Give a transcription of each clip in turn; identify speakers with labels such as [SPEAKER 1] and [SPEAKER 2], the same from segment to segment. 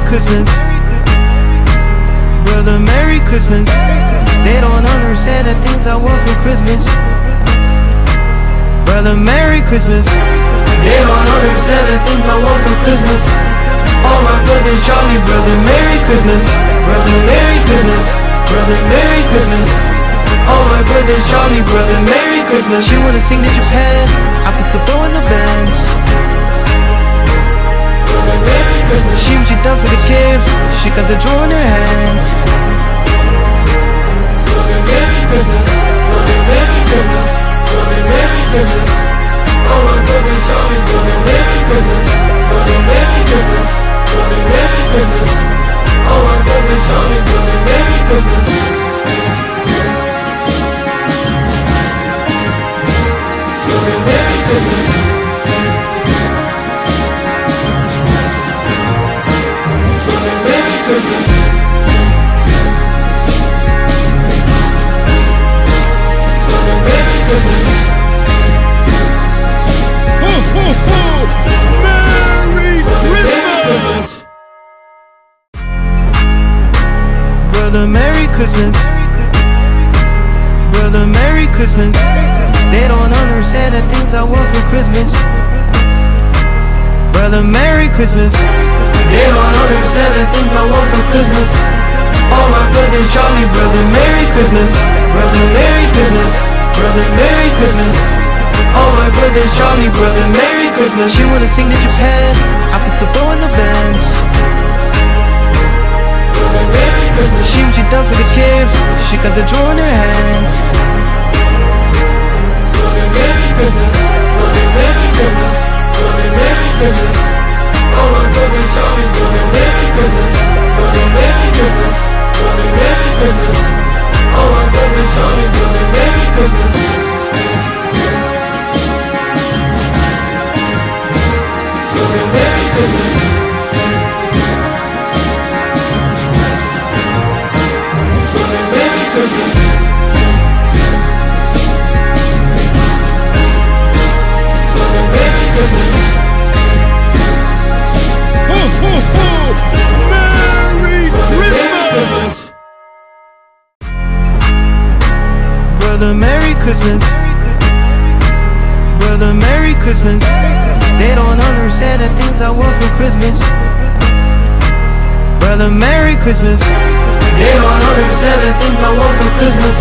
[SPEAKER 1] Christmas. Brother, Merry Christmas. They don't understand the things I want for Christmas. Brother, Merry Christmas. They don't understand the things I want for Christmas. All my brothers jolly, brother, Merry Christmas. Brother, Merry Christmas. Brother, Merry Christmas. All my brothers jolly, brother, Merry Christmas. She wanna sing to Japan, I put the bow in the bands. Brother, Merry Christmas. She done for the kids, she got the draw in her hands. Brother, Merry Christmas. Brother, Merry Christmas. Brother, Merry Christmas. All my brothers jolly, brother, Merry Christmas. Brother, Merry Christmas. Brother, Merry Christmas. All my brothers jolly, brother, Merry Christmas. Brother, Merry Christmas. Brother, Merry Christmas. Brother, Merry Christmas.
[SPEAKER 2] Ho, ho, ho! Merry Christmas!
[SPEAKER 1] Brother, Merry Christmas. Brother, Merry Christmas. They don't understand the things I want for Christmas. Brother, Merry Christmas. They don't understand the things I want for Christmas. All my brothers jolly, brother, Merry Christmas. Brother, Merry Christmas. Brother, Merry Christmas. All my brothers jolly, brother, Merry Christmas. She wanna sing to Japan, I put the bow in the bands. Brother, Merry Christmas. She done for the kids, she got the draw in her hands. Brother, Merry Christmas. Brother, Merry Christmas. Brother, Merry Christmas. All my brothers jolly, brother, Merry Christmas. Brother, Merry Christmas. Brother, Merry Christmas. All my brothers jolly, brother, Merry Christmas. Brother, Merry Christmas. Brother, Merry Christmas. Brother, Merry Christmas.
[SPEAKER 2] Ho, ho, ho! Merry Christmas!
[SPEAKER 1] Brother, Merry Christmas. Brother, Merry Christmas. They don't understand the things I want for Christmas. Brother, Merry Christmas. They don't understand the things I want for Christmas.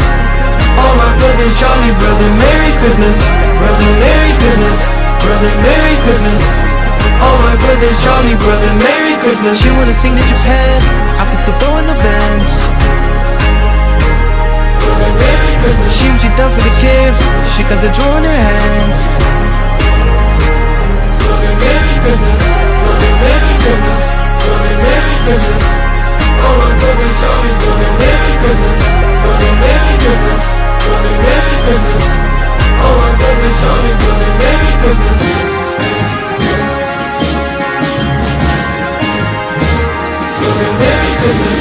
[SPEAKER 1] All my brothers jolly, brother, Merry Christmas. Brother, Merry Christmas. Brother, Merry Christmas. All my brothers jolly, brother, Merry Christmas. She wanna sing to Japan, I put the bow in the bands. Brother, Merry Christmas. She done for the kids, she got the draw in her hands. Brother, Merry Christmas. Brother, Merry Christmas. Brother, Merry Christmas. All my brothers jolly, brother, Merry Christmas. Brother, Merry Christmas. Brother, Merry Christmas. All my brothers jolly, brother, Merry Christmas. Brother, Merry Christmas.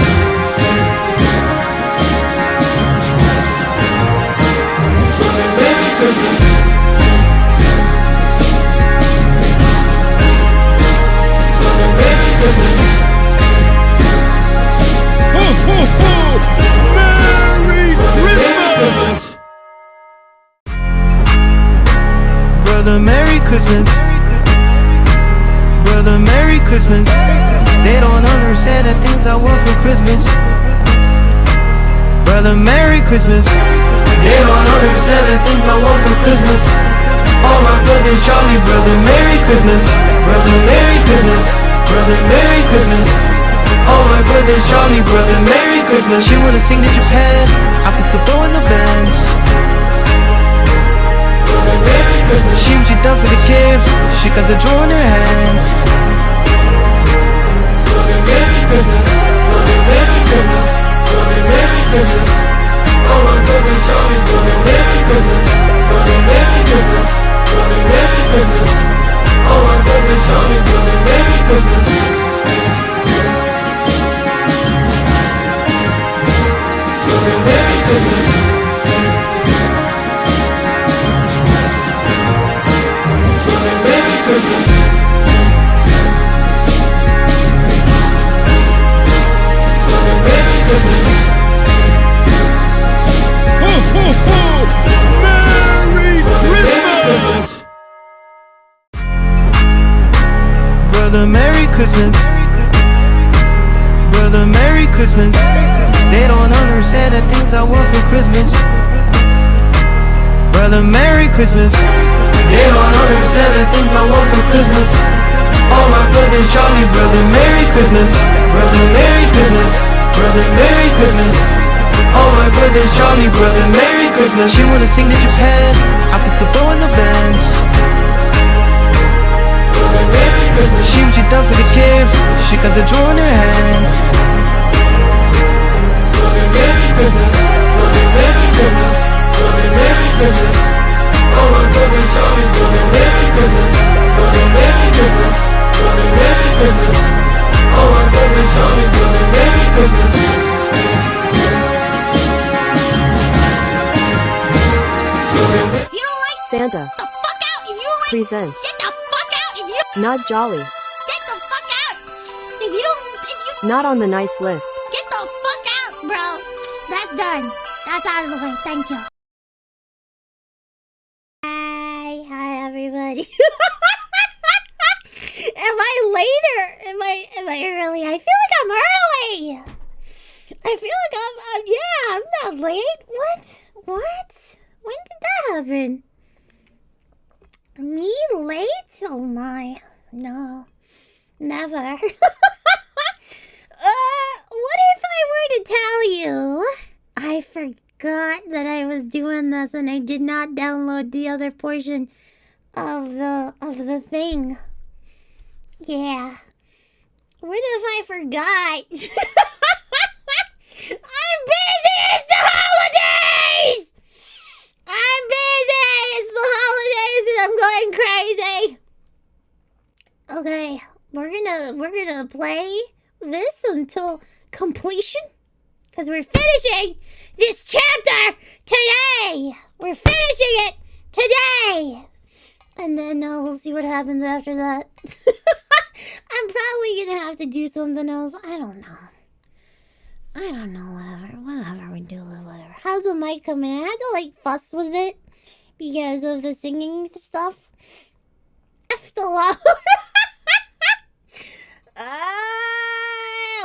[SPEAKER 1] Brother, Merry Christmas. Brother, Merry Christmas.
[SPEAKER 2] Ho, ho, ho! Merry Christmas!
[SPEAKER 1] Brother, Merry Christmas. Brother, Merry Christmas. They don't understand the things I want for Christmas. Brother, Merry Christmas. They don't understand the things I want for Christmas. All my brothers jolly, brother, Merry Christmas. Brother, Merry Christmas. Brother, Merry Christmas. All my brothers jolly, brother, Merry Christmas. She wanna sing to Japan, I put the bow in the bands. Brother, Merry Christmas. She done for the kids, she got the draw in her hands. Brother, Merry Christmas. Brother, Merry Christmas. Brother, Merry Christmas. All my brothers jolly, brother, Merry Christmas. Brother, Merry Christmas. Brother, Merry Christmas. All my brothers jolly, brother, Merry Christmas. Brother, Merry Christmas. Brother, Merry Christmas. Brother, Merry Christmas. Brother, Merry Christmas. They don't understand the things I want for Christmas. Brother, Merry Christmas. They don't understand the things I want for Christmas. All my brothers, Charlie, brother, Merry Christmas. Brother, Merry Christmas. Brother, Merry Christmas. All my brothers, Charlie, brother, Merry Christmas. She wanna sing to Japan, I put the bow in the bands. Brother, Merry Christmas. She done for the kids, she got the draw in her hands. Brother, Merry Christmas. Brother, Merry Christmas. Brother, Merry Christmas. All my brothers, Charlie, brother, Merry Christmas. Brother, Merry Christmas. Brother, Merry Christmas. All my brothers, Charlie, brother, Merry Christmas.
[SPEAKER 3] You don't like
[SPEAKER 4] Santa
[SPEAKER 3] the fuck out. If you don't like
[SPEAKER 4] presents
[SPEAKER 3] get the fuck out. If you don't
[SPEAKER 4] Not Jolly,
[SPEAKER 3] get the fuck out. If you
[SPEAKER 4] not on the nice list.
[SPEAKER 3] get the fuck out, bro. That's done. That's out of the way. Thank you. Hi everybody. Am I later? Am I early? I feel like I'm early. I feel like I'm not late. What? When did that happen? Me late? Oh my. No. Never. What if I were to tell you I forgot that I was doing this and I did not download the other portion of the thing? Yeah. What if I forgot? I'm busy! It's the holidays! I'm busy! It's the holidays and I'm going crazy. Okay, we're gonna play this until completion. Because we're finishing this chapter today! We're finishing it today! And then we'll see what happens after that. I'm probably gonna have to do something else. I don't know, whatever we do, whatever. How's the mic coming? I had to fuss with it because of the singing stuff. F the law.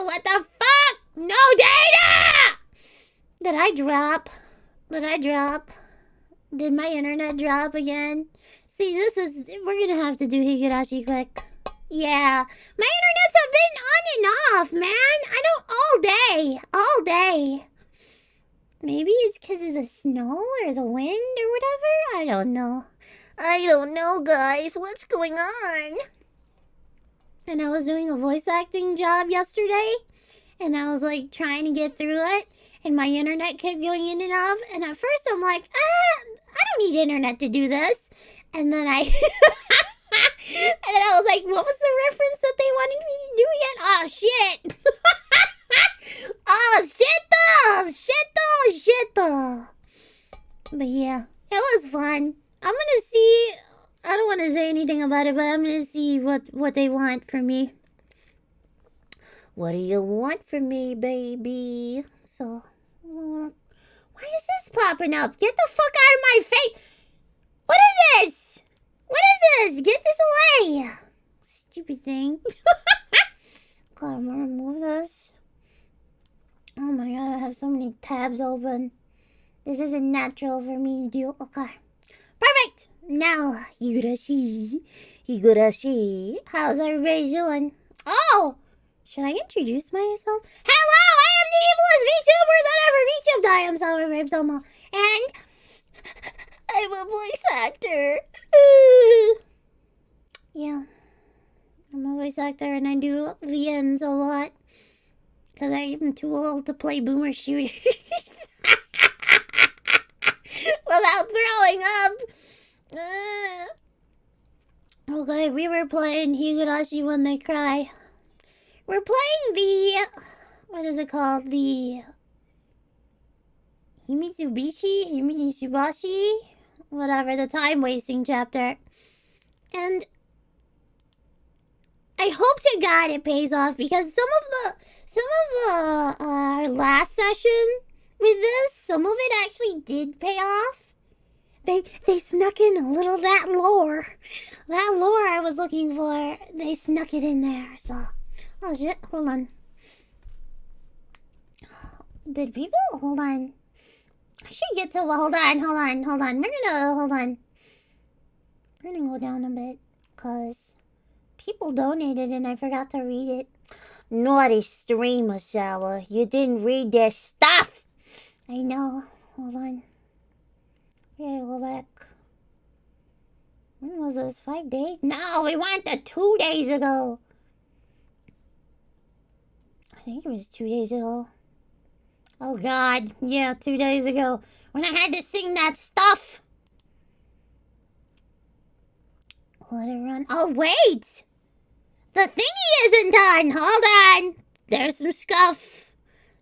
[SPEAKER 3] What the fuck? No data! Did I drop? Did my internet drop again? See, we're gonna have to do Higurashi quick. Yeah, my internets have been on and off, man. I don't, all day. Maybe it's because of the snow or the wind or whatever. I don't know, guys. What's going on? And I was doing a voice acting job yesterday, and I was trying to get through it, and my internet kept going in and off. And at first I'm like, I don't need internet to do this. And then I was like, what was the reference that they wanted me to do again? Oh, shit. Oh, shit though. But yeah, it was fun. I'm gonna see, I don't want to say anything about it, but I'm gonna see what they want from me. What do you want from me, baby? So, why is this popping up? Get the fuck out of my face. What is this? Get this away. Stupid thing. God, I'm gonna remove this. Oh my god, I have so many tabs open. This isn't natural for me to do. Okay. Perfect. Now, Higurashi. How's everybody doing? Oh! Should I introduce myself? Hello, I am the evilest VTuber that ever VTubed. I am Sour Somo. And I'm a voice actor. Yeah. I'm a voice actor and I do VNs a lot. Because I am too old to play boomer shooters. Without throwing up. Okay, we were playing Higurashi When They Cry. We're playing the... What is it called? The... Himatsubushi? Whatever, the time-wasting chapter. And... I hope to God it pays off because some of the last session with this, some of it actually did pay off. They snuck in a little that lore. That lore I was looking for. They snuck it in there. So, oh shit! Hold on. Did people? Hold on. I should get to. Hold on. We're gonna hold on. We're gonna go down a bit, cause people donated and I forgot to read it. Naughty streamer, Sour. You didn't read their stuff. I know. Hold on. We gotta go back. When was this? 5 days? No, we went to 2 days ago. I think it was 2 days ago. Oh God, yeah, 2 days ago. When I had to sing that stuff. Let it run. Oh, wait! The thingy isn't done! Hold on! There's some scuff.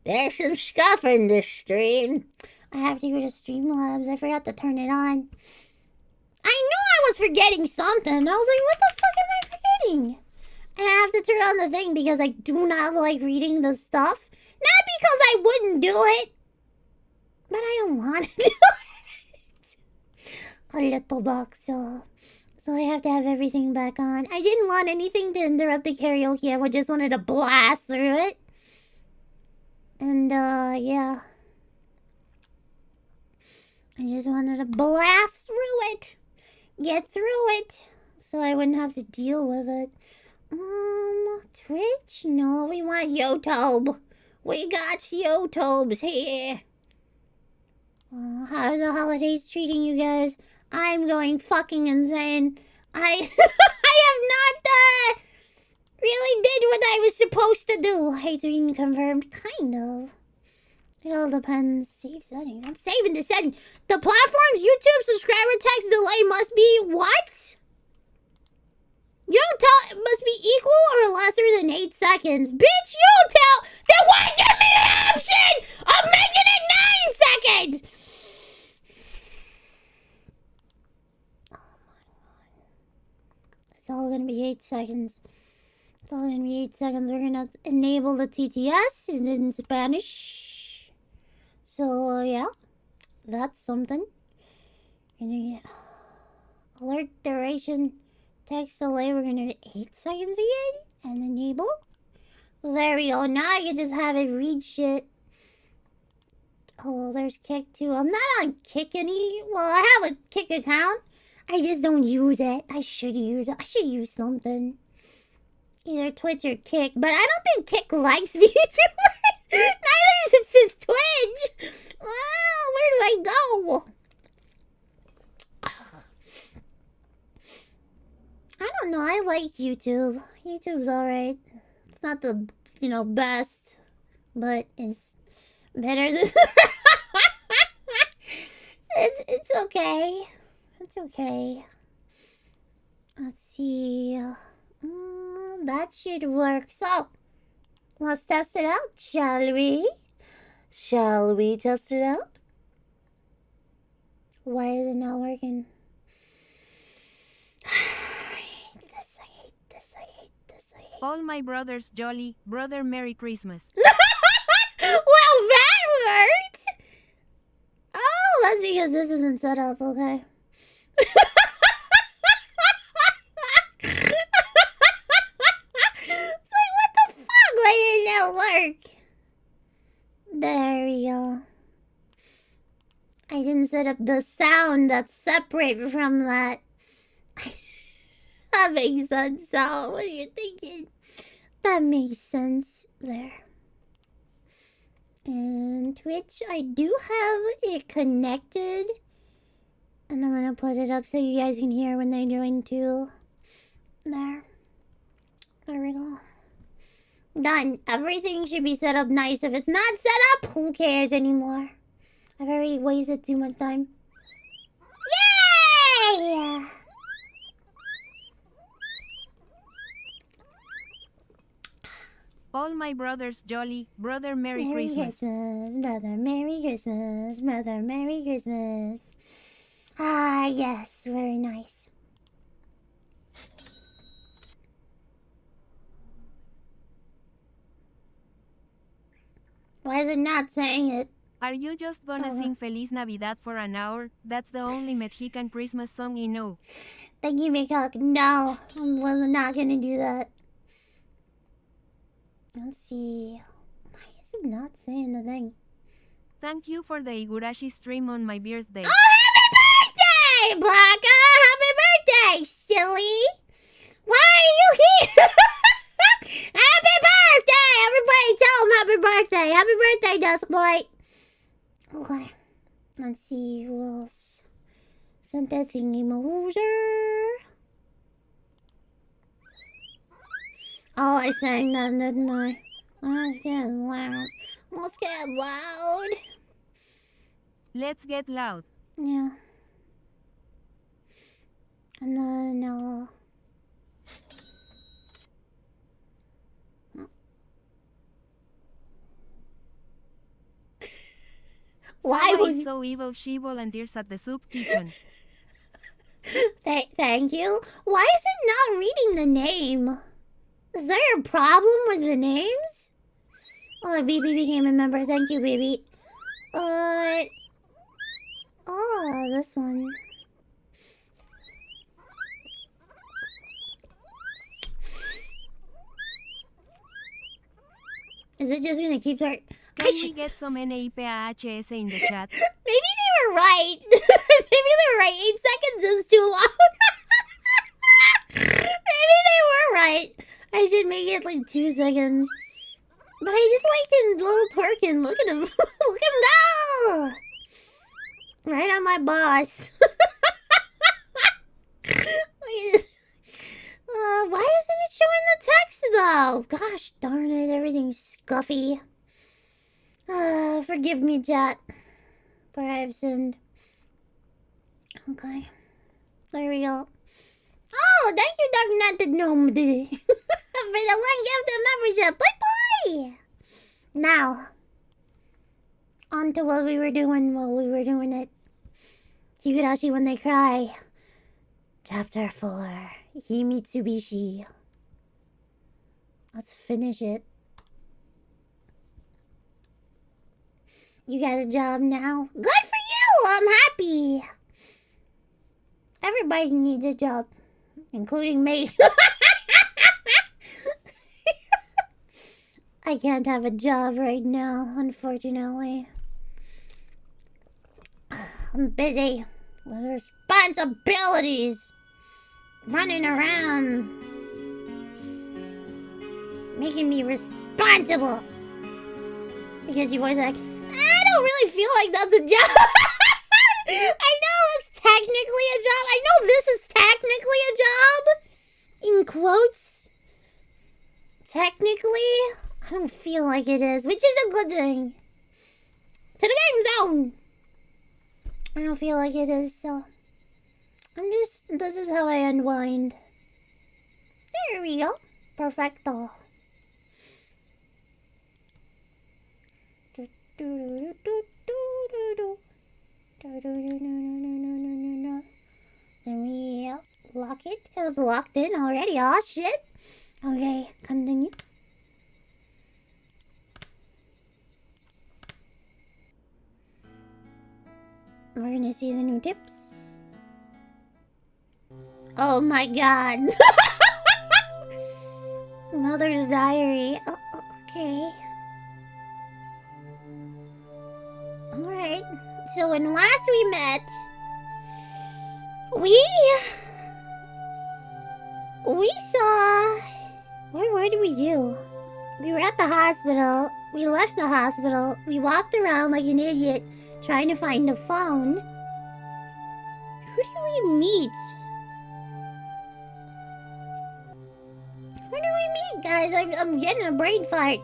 [SPEAKER 3] There's some scuff in this stream. I have to go to Streamlabs. I forgot to turn it on. I knew I was forgetting something. I was like, what the fuck am I forgetting? And I have to turn on the thing because I do not like reading the stuff. Not because I wouldn't do it, but I don't want to do it. A little box, so I have to have everything back on. I didn't want anything to interrupt the karaoke. I just wanted to blast through it. And, yeah. I just wanted to blast through it. Get through it. So I wouldn't have to deal with it. Twitch? No, we want YouTube. We got YouTubes here. How are the holidays treating you guys? I'm going fucking insane. I have not really did what I was supposed to do. Hate's being confirmed. Kind of. It all depends. Save settings. I'm saving the settings. The platform's YouTube subscriber text delay must be what? You don't tell it must be equal or lesser than 8 seconds. Bitch, you don't tell. Then why give me the option of making it 9 seconds? Oh my God. It's all gonna be 8 seconds. It's all gonna be 8 seconds. We're gonna enable the TTS in Spanish. So, yeah. That's something. Gonna get alert duration. Text delay, we're gonna do 8 seconds again and enable. There we go. Now I can just have it read shit. Oh, there's Kick too. I'm not on Kick any. Well, I have a Kick account. I just don't use it. I should use it. I should use something. Either Twitch or Kick. But I don't think Kick likes VTubers. Neither is his Twitch. Oh, where do I go? I don't know. I like YouTube. YouTube's alright. It's not the, best. But it's better than... it's okay. It's okay. Let's see. That should work. So, let's test it out, shall we? Shall we test it out? Why is it not working?
[SPEAKER 4] All my brothers jolly, brother Merry Christmas.
[SPEAKER 3] Well, that worked! Oh, that's because this isn't set up, okay. It's like, what the fuck? Why didn't that work? There we go. I didn't set up the sound that's separate from that. That makes sense, Sal. What are you thinking? That makes sense there. And Twitch, I do have it connected. And I'm gonna put it up so you guys can hear when they join too. There. There we go. Done. Everything should be set up nice. If it's not set up, who cares anymore? I've already wasted too much time. Yay!
[SPEAKER 4] All my brothers jolly, brother Merry Christmas.
[SPEAKER 3] Brother Merry Christmas, brother Merry Christmas. Ah, yes, very nice. Why is it not saying it?
[SPEAKER 4] Are you just gonna sing Feliz Navidad for an hour? That's the only Mexican Christmas song you know.
[SPEAKER 3] Thank you, Mikok. No, I was not gonna do that. Let's see. Why is it not saying the thing?
[SPEAKER 4] Thank you for the Higurashi stream on my birthday.
[SPEAKER 3] Oh, happy birthday, Baka! Happy birthday, silly! Why are you here? Happy birthday! Everybody tell him happy birthday! Happy birthday, Duskblight! Okay. Let's see who else. Sent that thingy loser. Oh, I sang that, didn't I? Let's get loud. Let's get loud.
[SPEAKER 4] Let's get loud.
[SPEAKER 3] Yeah. And then, why
[SPEAKER 4] Someone
[SPEAKER 3] would
[SPEAKER 4] is so evil she volunteers at the soup kitchen.
[SPEAKER 3] Thank you. Why is it not reading the name? Is there a problem with the names? Oh, BB became a member. Thank you, BB. Oh, this one. Is it just gonna keep her?
[SPEAKER 4] Can we get some NAIPAHS in the chat?
[SPEAKER 3] Maybe they were right. Maybe they were right. 8 seconds is too long. Maybe they were right. I should make it like 2 seconds. But I just like his little twerking. Look at him. Look at him go. Right on my boss. Why isn't it showing the text though? Gosh darn it, everything's scuffy. Forgive me, chat, for I've sinned. Okay. There we go. Oh, thank you, Dark Natted Gnome, for the 1 gift of membership. Bye bye! Now, on to what we were doing while we were doing it. Higurashi when they cry. Chapter 4. Himatsubushi. Let's finish it. You got a job now? Good for you! I'm happy. Everybody needs a job, including me. I can't have a job right now, unfortunately. I'm busy with responsibilities. Running around. Making me responsible. Because you always like, I don't really feel like that's a job. I know it's technically a job. I know this is technically a job. In quotes. Technically, I don't feel like it is, which is a good thing. To the game zone. I don't feel like it is, so this is how I unwind. There we go. Perfecto. Then we lock it. It was locked in already. Oh shit. Okay, continue. We're gonna see the new tips. Oh my god. Mother's diary. Oh, okay. Alright. So when last we met, we saw... What did we do? We were at the hospital. We left the hospital. We walked around like an idiot trying to find a phone. Who did we meet? Who do we meet, guys? I'm getting a brain fart.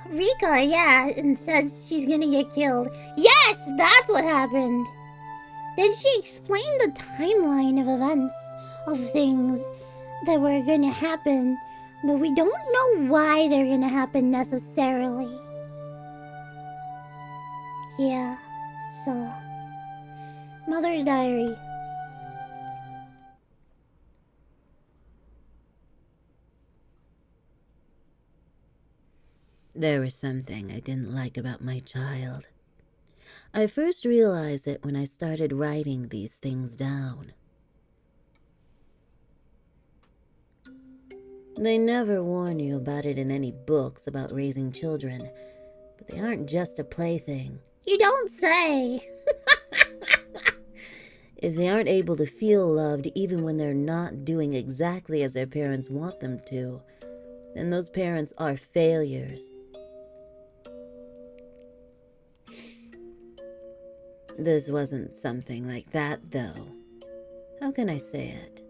[SPEAKER 3] Rika, yeah, and said she's gonna get killed. Yes, that's what happened. Then she explained the timeline of events, of things that were gonna happen, but we don't know why they're gonna happen necessarily. Yeah, so... Mother's diary.
[SPEAKER 5] There was something I didn't like about my child. I first realized it when I started writing these things down. They never warn you about it in any books about raising children, but they aren't just a plaything.
[SPEAKER 3] You don't say.
[SPEAKER 5] If they aren't able to feel loved even when they're not doing exactly as their parents want them to, then those parents are failures. This wasn't something like that, though. How can I say it?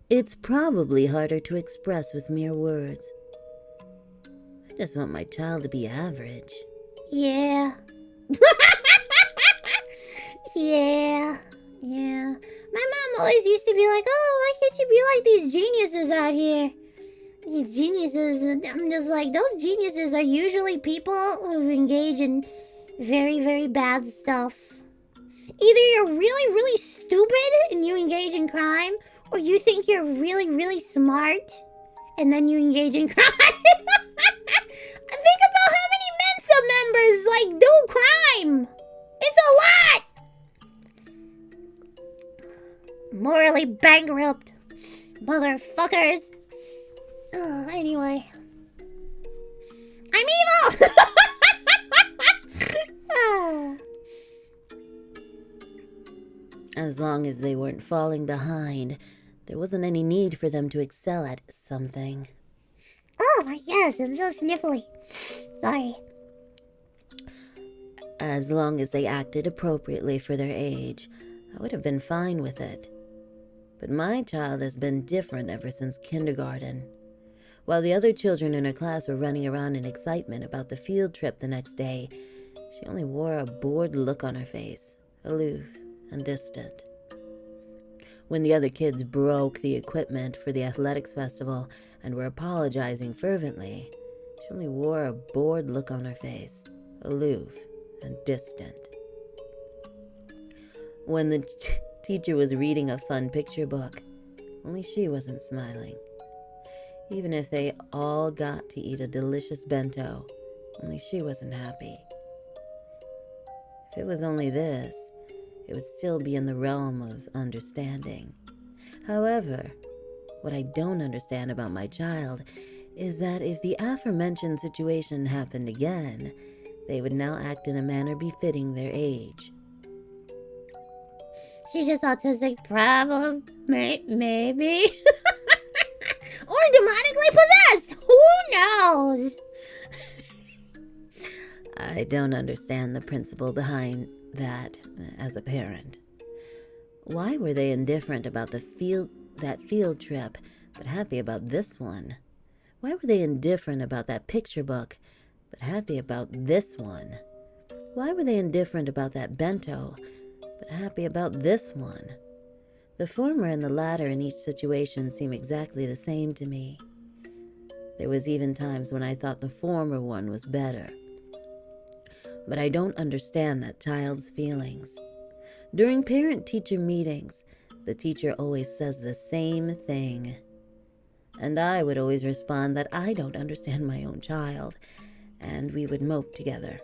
[SPEAKER 5] It's probably harder to express with mere words. I just want my child to be average.
[SPEAKER 3] Yeah. Yeah. Yeah. My mom always used to be like, oh, why can't you be like these geniuses out here? These geniuses. And I'm just like, those geniuses are usually people who engage in very, very bad stuff. Either you're really, really stupid and you engage in crime, or you think you're really, really smart and then you engage in crime. Think about how many Mensa members, like, do crime. It's a lot. Morally bankrupt motherfuckers. Anyway. I'm evil!
[SPEAKER 5] As long as they weren't falling behind, there wasn't any need for them to excel at something.
[SPEAKER 3] Oh my gosh, I'm so sniffly. Sorry.
[SPEAKER 5] As long as they acted appropriately for their age, I would have been fine with it. But my child has been different ever since kindergarten. While the other children in her class were running around in excitement about the field trip the next day, she only wore a bored look on her face, aloof and distant. When the other kids broke the equipment for the athletics festival and were apologizing fervently, she only wore a bored look on her face, aloof and distant. When the teacher was reading a fun picture book, only she wasn't smiling. Even if they all got to eat a delicious bento, only she wasn't happy. If it was only this, it would still be in the realm of understanding. However, what I don't understand about my child is that if the aforementioned situation happened again, they would now act in a manner befitting their age.
[SPEAKER 3] She's just autistic, problem, maybe. Or demonically possessed. Who knows?
[SPEAKER 5] I don't understand the principle behind that as a parent. Why were they indifferent about that field trip, but happy about this one? Why were they indifferent about that picture book, but happy about this one? Why were they indifferent about that bento, but happy about this one? The former and the latter in each situation seem exactly the same to me. There was even times when I thought the former one was better. But I don't understand that child's feelings. During parent-teacher meetings, the teacher always says the same thing. And I would always respond that I don't understand my own child, and we would mope together.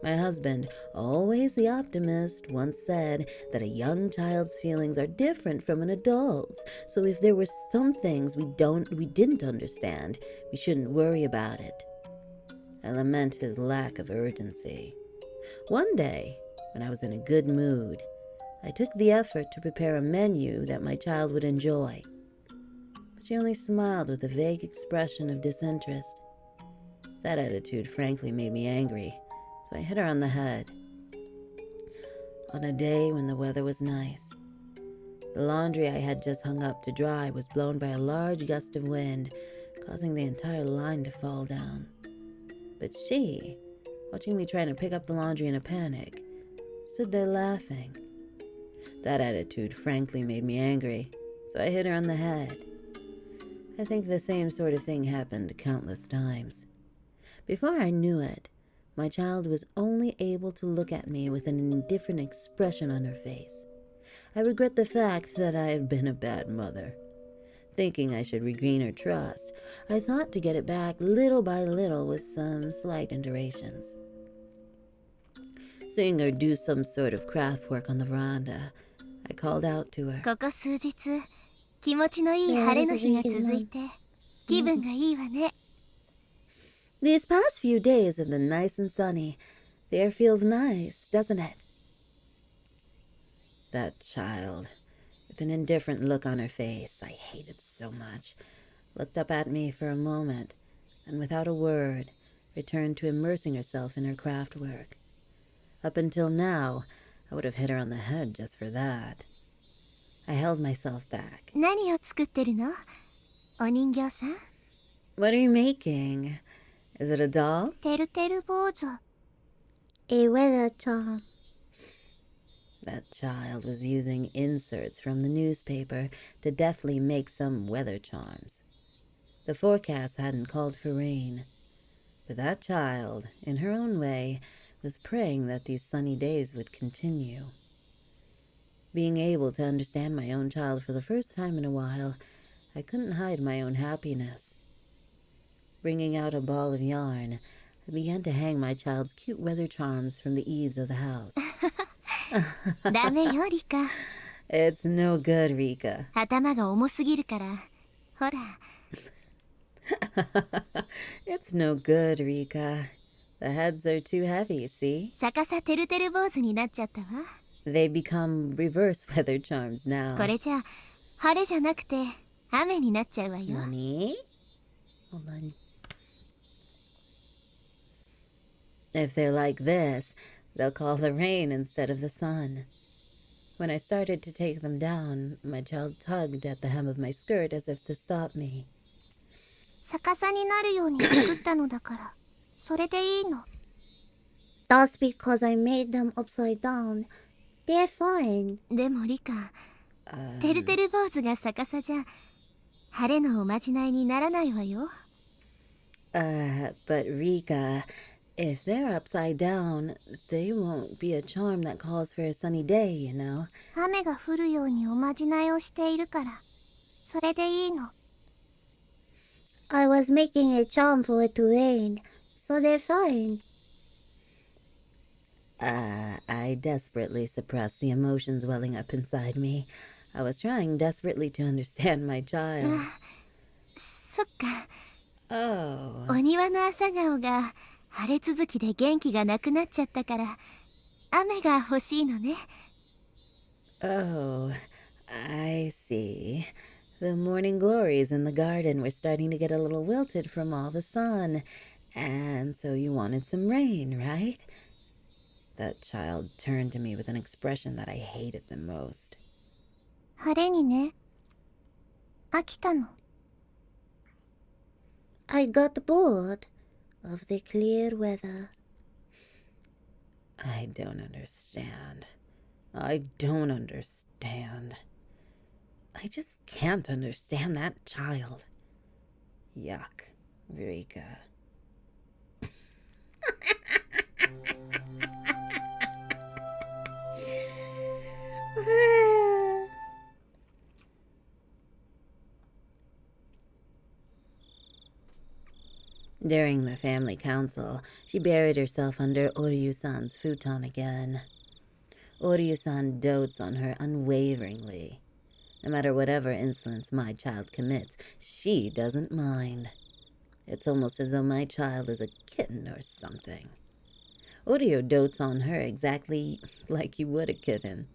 [SPEAKER 5] My husband, always the optimist, once said that a young child's feelings are different from an adult's, so if there were some things we didn't understand, we shouldn't worry about it. I lament his lack of urgency. One day, when I was in a good mood, I took the effort to prepare a menu that my child would enjoy. But she only smiled with a vague expression of disinterest. That attitude frankly made me angry, so I hit her on the head. On a day when the weather was nice, the laundry I had just hung up to dry was blown by a large gust of wind, causing the entire line to fall down. But she, watching me trying to pick up the laundry in a panic, stood there laughing. That attitude frankly made me angry, so I hit her on the head. I think the same sort of thing happened countless times. Before I knew it, my child was only able to look at me with an indifferent expression on her face. I regret the fact that I have been a bad mother. Thinking I should regain her trust, I thought to get it back little by little with some slight iterations. Seeing her do some sort of craft work on the veranda, I called out to her.
[SPEAKER 6] ここ数日気持ちのいい晴れの日が続いて気分がいいわね。
[SPEAKER 5] These past few days have been nice and sunny. The air feels nice, doesn't it? That child, with an indifferent look on her face I hated so much, looked up at me for a moment, and without a word, returned to immersing herself in her craft work. Up until now, I would have hit her on the head just for that. I held myself back.
[SPEAKER 6] 何を作ってるの？お人形さん？
[SPEAKER 5] What are you making? Is it a doll?
[SPEAKER 6] てるてる坊主。
[SPEAKER 3] A weather charm.
[SPEAKER 5] That child was using inserts from the newspaper to deftly make some weather charms. The forecast hadn't called for rain, but that child, in her own way, was praying that these sunny days would continue. Being able to understand my own child for the first time in a while, I couldn't hide my own happiness. Bringing out a ball of yarn, I began to hang my child's cute weather charms from the eaves of the house.
[SPEAKER 6] ダメよリカ。
[SPEAKER 5] It's no good, Rika.
[SPEAKER 6] 頭が重すぎるから。ほら。
[SPEAKER 5] It's no good, Rika. The heads are too heavy, see?
[SPEAKER 6] 逆さてるてる坊主になっちゃったわ。
[SPEAKER 5] They become reverse weather charms now.
[SPEAKER 6] これじゃ晴れじゃなくて雨になっちゃうわよ。
[SPEAKER 5] Nani? Hold on. If they're like this, they'll call the rain instead of the sun. When I started to take them down, my child tugged at the hem of my skirt as if to stop me.
[SPEAKER 6] 逆さになるように作ったのだから。それでいいの。
[SPEAKER 3] That's because I made them upside down. They're fine.
[SPEAKER 6] でもリカ、てるてる坊主が逆さじゃ晴れのおまじないにならないわよ。
[SPEAKER 5] But Rika, if they're upside down, they won't be a charm that calls for a sunny day, you know.
[SPEAKER 6] 雨が降るようにおまじないをしているから。それでいいの。
[SPEAKER 3] I was making a charm for it to rain, so they're fine.
[SPEAKER 5] I desperately suppressed the emotions welling up inside me. I was trying desperately to understand my child.
[SPEAKER 6] そっか。
[SPEAKER 5] Oh.
[SPEAKER 6] お庭の朝顔が晴れ続きで元気がなくなっちゃったから雨が欲しいのね。
[SPEAKER 5] Oh, I see. The morning glories in the garden were starting to get a little wilted from all the sun, and so you wanted some rain, right? That child turned to me with an expression that I hated the most.
[SPEAKER 6] 晴れにね。飽きたの。
[SPEAKER 3] I got bored of the clear weather.
[SPEAKER 5] I don't understand. I don't understand. I just can't understand that child. Yuck, Rika. During the family council, she buried herself under Oryu-san's futon again. Oryu-san dotes on her unwaveringly. No matter whatever insolence my child commits, she doesn't mind. It's almost as though my child is a kitten or something. Oryu dotes on her exactly like you would a kitten.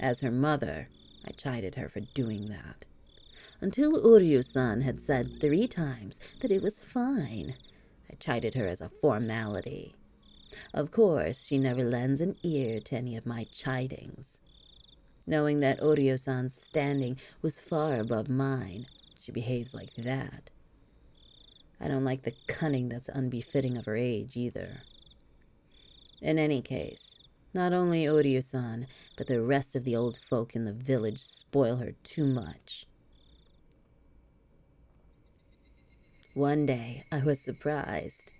[SPEAKER 5] As her mother, I chided her for doing that. Until Oryu-san had said 3 times that it was fine, I chided her as a formality. Of course, she never lends an ear to any of my chidings. Knowing that Oryu-san's standing was far above mine, she behaves like that. I don't like the cunning that's unbefitting of her age either. In any case, not only Oryu-san, but the rest of the old folk in the village spoil her too much. One day, I was surprised.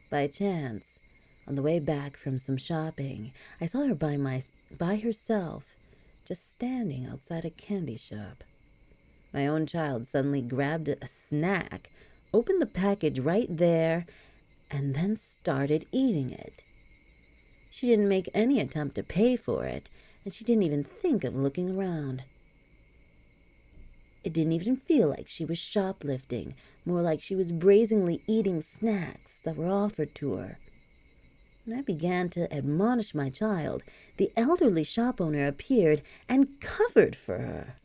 [SPEAKER 5] By chance, on the way back from some shopping, I saw her by herself, just standing outside a candy shop. My own child suddenly grabbed a snack, opened the package right there, and then started eating it. She didn't make any attempt to pay for it, and she didn't even think of looking around. It didn't even feel like she was shoplifting, more like she was brazenly eating snacks that were offered to her. When I began to admonish my child, the elderly shop owner appeared and covered for her.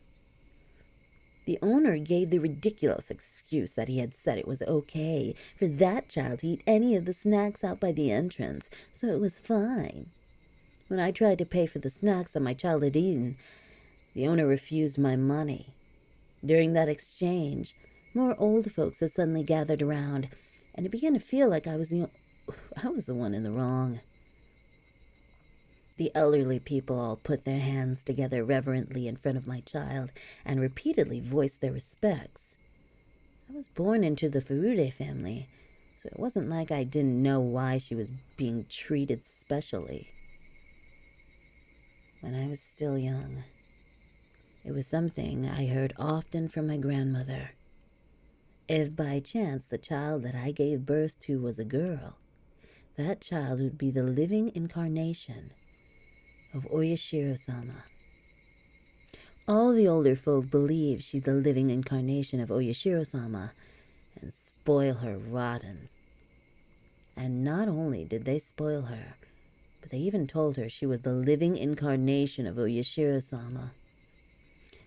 [SPEAKER 5] The owner gave the ridiculous excuse that he had said it was okay for that child to eat any of the snacks out by the entrance, so it was fine. When I tried to pay for the snacks that my child had eaten, the owner refused my money. During that exchange, more old folks had suddenly gathered around, and it began to feel like I was the one in the wrong. The elderly people all put their hands together reverently in front of my child and repeatedly voiced their respects. I was born into the Furude family, so it wasn't like I didn't know why she was being treated specially. When I was still young, it was something I heard often from my grandmother. If by chance the child that I gave birth to was a girl, that child would be the living incarnation of Oyashiro-sama. All the older folk believe she's the living incarnation of Oyashiro-sama and spoil her rotten. And not only did they spoil her, but they even told her she was the living incarnation of Oyashiro-sama,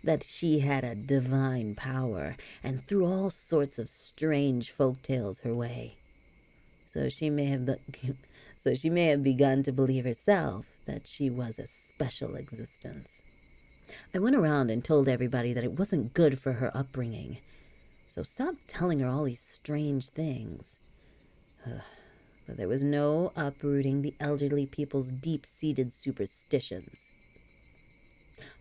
[SPEAKER 5] that she had a divine power and threw all sorts of strange folk tales her way. So she may have begun to believe herself that she was a special existence. I went around and told everybody that it wasn't good for her upbringing, so stop telling her all these strange things. But there was no uprooting the elderly people's deep-seated superstitions.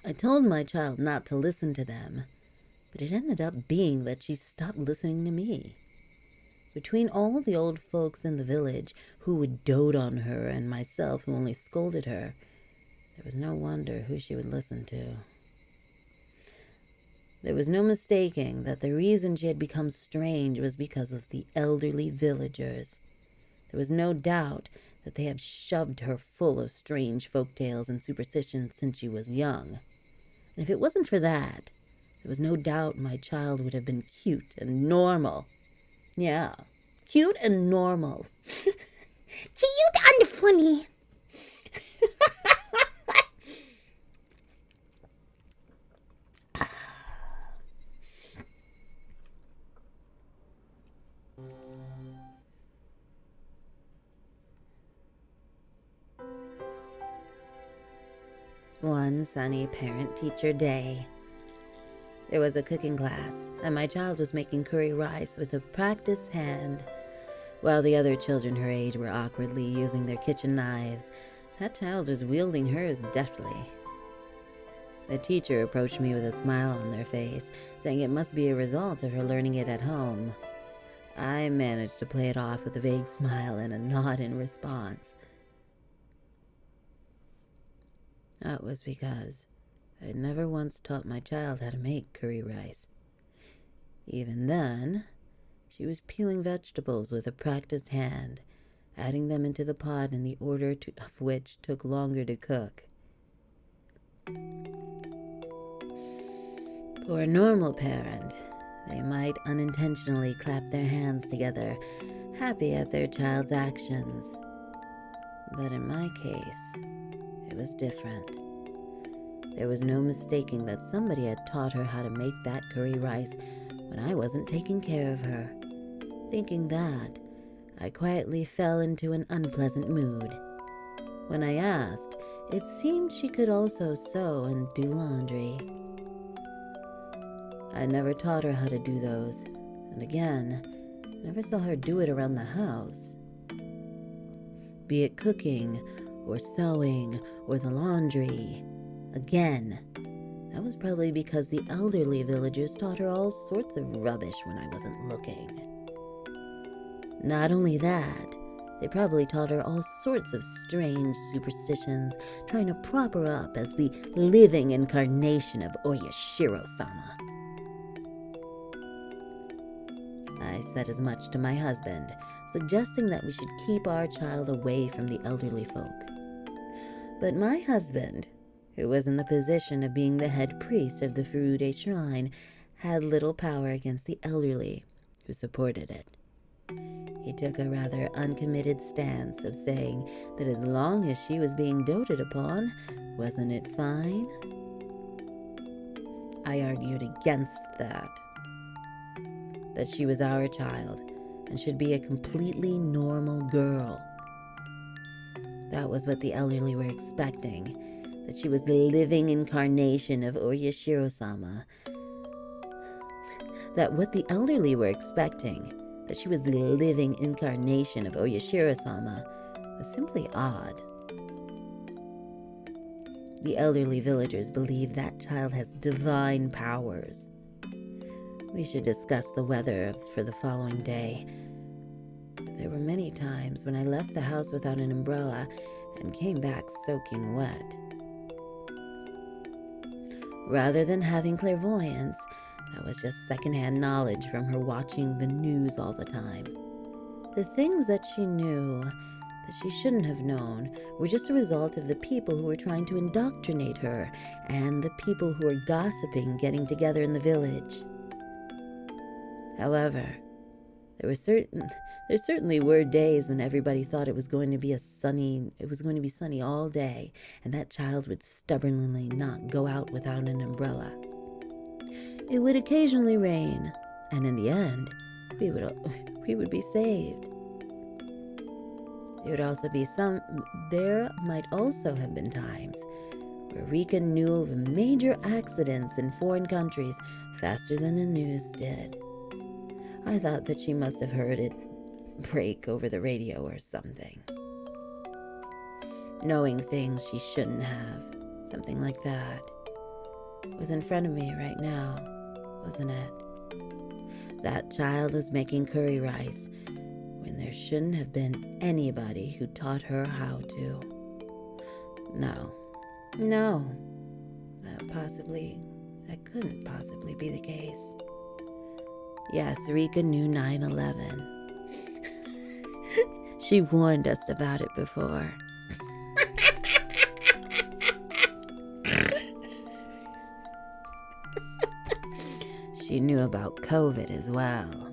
[SPEAKER 5] I told my child not to listen to them, but it ended up being that she stopped listening to me. Between all the old folks in the village who would dote on her and myself who only scolded her, there was no wonder who she would listen to. There was no mistaking that the reason she had become strange was because of the elderly villagers. There was no doubt that they had shoved her full of strange folk tales and superstitions since she was young. And if it wasn't for that, there was no doubt my child would have been cute and normal. Yeah, cute and normal.
[SPEAKER 3] Cute and funny.
[SPEAKER 5] One sunny parent-teacher day, there was a cooking class, and my child was making curry rice with a practiced hand. While the other children her age were awkwardly using their kitchen knives, that child was wielding hers deftly. The teacher approached me with a smile on their face, saying it must be a result of her learning it at home. I managed to play it off with a vague smile and a nod in response. That was because I had never once taught my child how to make curry rice. Even then, she was peeling vegetables with a practiced hand, adding them into the pot in the order of which took longer to cook. For a normal parent, they might unintentionally clap their hands together, happy at their child's actions. But in my case, it was different. There was no mistaking that somebody had taught her how to make that curry rice when I wasn't taking care of her. Thinking that, I quietly fell into an unpleasant mood. When I asked, it seemed she could also sew and do laundry. I never taught her how to do those, and again, never saw her do it around the house. Be it cooking, or sewing, or the laundry. Again, that was probably because the elderly villagers taught her all sorts of rubbish when I wasn't looking. Not only that, they probably taught her all sorts of strange superstitions, trying to prop her up as the living incarnation of Oyashiro-sama. said as much to my husband, suggesting that we should keep our child away from the elderly folk. But my husband, who was in the position of being the head priest of the Furude shrine, had little power against the elderly who supported it. He took a rather uncommitted stance of saying that as long as she was being doted upon, wasn't it fine? I argued against that she was our child and should be a completely normal girl. That was what the elderly were expecting, that she was the living incarnation of Oyashiro-sama. That she was the living incarnation of Oyashiro-sama was simply odd. The elderly villagers believe that child has divine powers. We should discuss the weather for the following day. There were many times when I left the house without an umbrella and came back soaking wet. Rather than having clairvoyance, that was just secondhand knowledge from her watching the news all the time. The things that she knew that she shouldn't have known were just a result of the people who were trying to indoctrinate her and the people who were gossiping getting together in the village. However, there certainly were days when everybody thought it was going to be sunny all day, and that child would stubbornly not go out without an umbrella. It would occasionally rain, and in the end, we would be saved. There might also have been times where Rika knew of major accidents in foreign countries faster than the news did. I thought that she must have heard it break over the radio or something. Knowing things she shouldn't have, something like that, was in front of me right now, wasn't it? That child was making curry rice when there shouldn't have been anybody who taught her how to. No, that couldn't possibly be the case. Yes, Rika knew 9/11. She warned us about it before. She knew about COVID as well.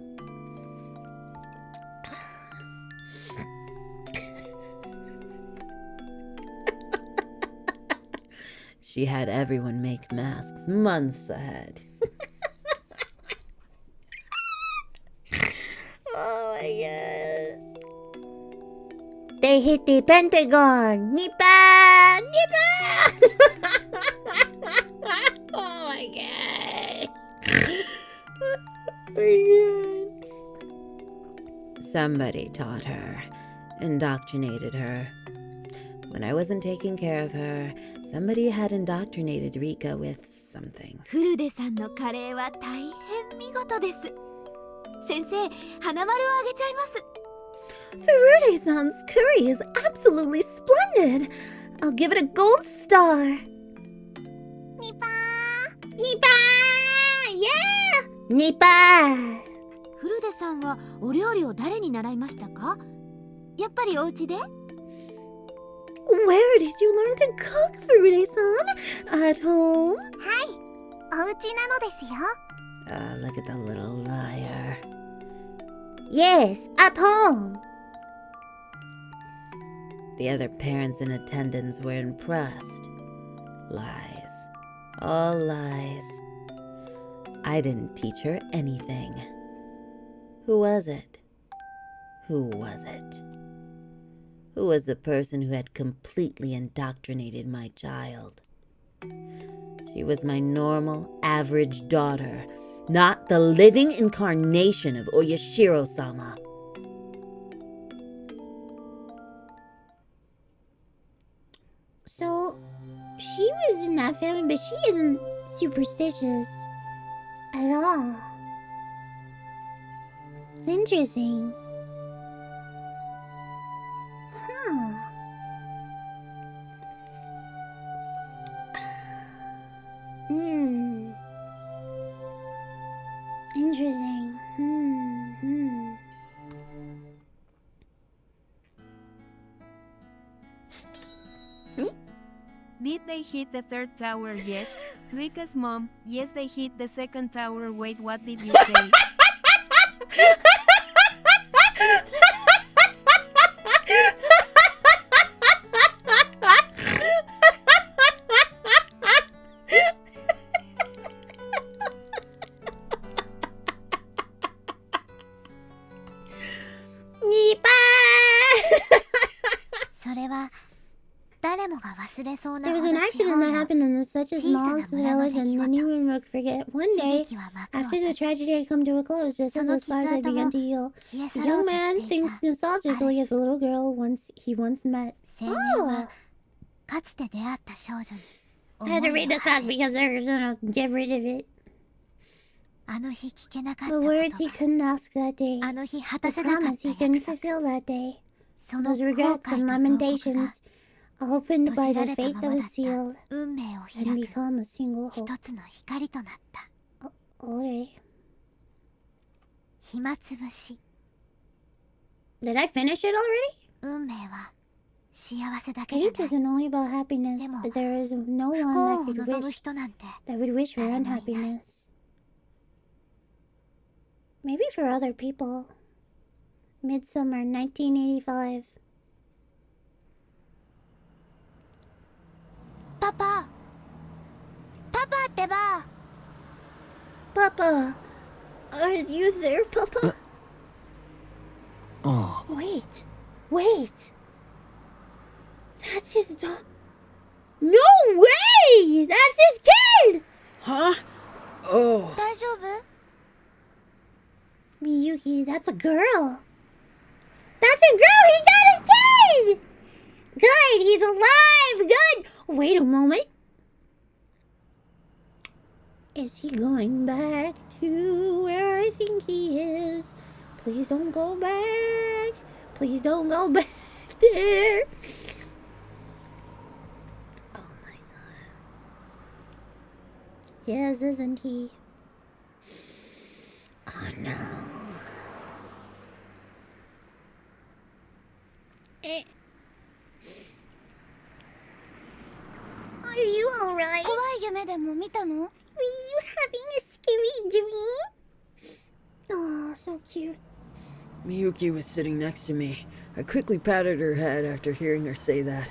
[SPEAKER 5] She had everyone make masks months ahead.
[SPEAKER 3] Oh my god. They hit the Pentagon. Nipa! Oh my god. Oh my god.
[SPEAKER 5] Somebody taught her, indoctrinated her. When I wasn't taking care of her, somebody had indoctrinated Rika with something.
[SPEAKER 6] フルデさんのカレーは大変見事です。先生、花丸をあげちゃいます。
[SPEAKER 3] Furude-san's curry is absolutely splendid. I'll give it a gold star. Nipa! Yeah! Nipa!
[SPEAKER 6] フルデさんはお料理を誰に習いましたか？やっぱりお家で？
[SPEAKER 3] Where did you learn to cook, Furude-san? At home?
[SPEAKER 6] はい、お家なのですよ。
[SPEAKER 5] Look at the little liar.
[SPEAKER 3] Yes, at home.
[SPEAKER 5] The other parents in attendance were impressed. Lies. All lies. I didn't teach her anything. Who was it? Who was it? Who was the person who had completely indoctrinated my child? She was my normal, average daughter, not the living incarnation of Oyashiro-sama.
[SPEAKER 3] So, she was in that family, but she isn't superstitious at all. Interesting. Huh. Interesting.
[SPEAKER 4] Did they hit the third tower yet? Rika's mom, yes they hit the second tower. Wait, what did you say?
[SPEAKER 3] There was an accident that happened in such a small village and anyone would forget. One day, after the tragedy had come to a close, just as the scars had begun to heal, the young man thinks nostalgically of the little girl he once met. Oh! I had to read this fast because they're gonna get rid of it. The words he couldn't ask that day, the promise he couldn't fulfill that day, those regrets and lamentations, opened by the fate that was sealed, and become a single hope. Okay. Did I finish it already? Fate isn't only about happiness, but there is no one that would wish for unhappiness. Maybe for other people. Midsummer 1985. Papa! Papa! Are you there, Papa?
[SPEAKER 2] Oh.
[SPEAKER 3] Wait! That's his dog. No way! That's his kid!
[SPEAKER 5] Huh? Oh.
[SPEAKER 3] Miyuki, that's a girl. That's a girl! He got a kid! Good, he's alive! Good! Wait a moment. Is he going back to where I think he is? Please don't go back. Please don't go back there. Oh my god. Yes, isn't he? Oh no. Are you alright? Were you having a scary dream? Oh, so cute.
[SPEAKER 5] Miyuki was sitting next to me. I quickly patted her head after hearing her say that.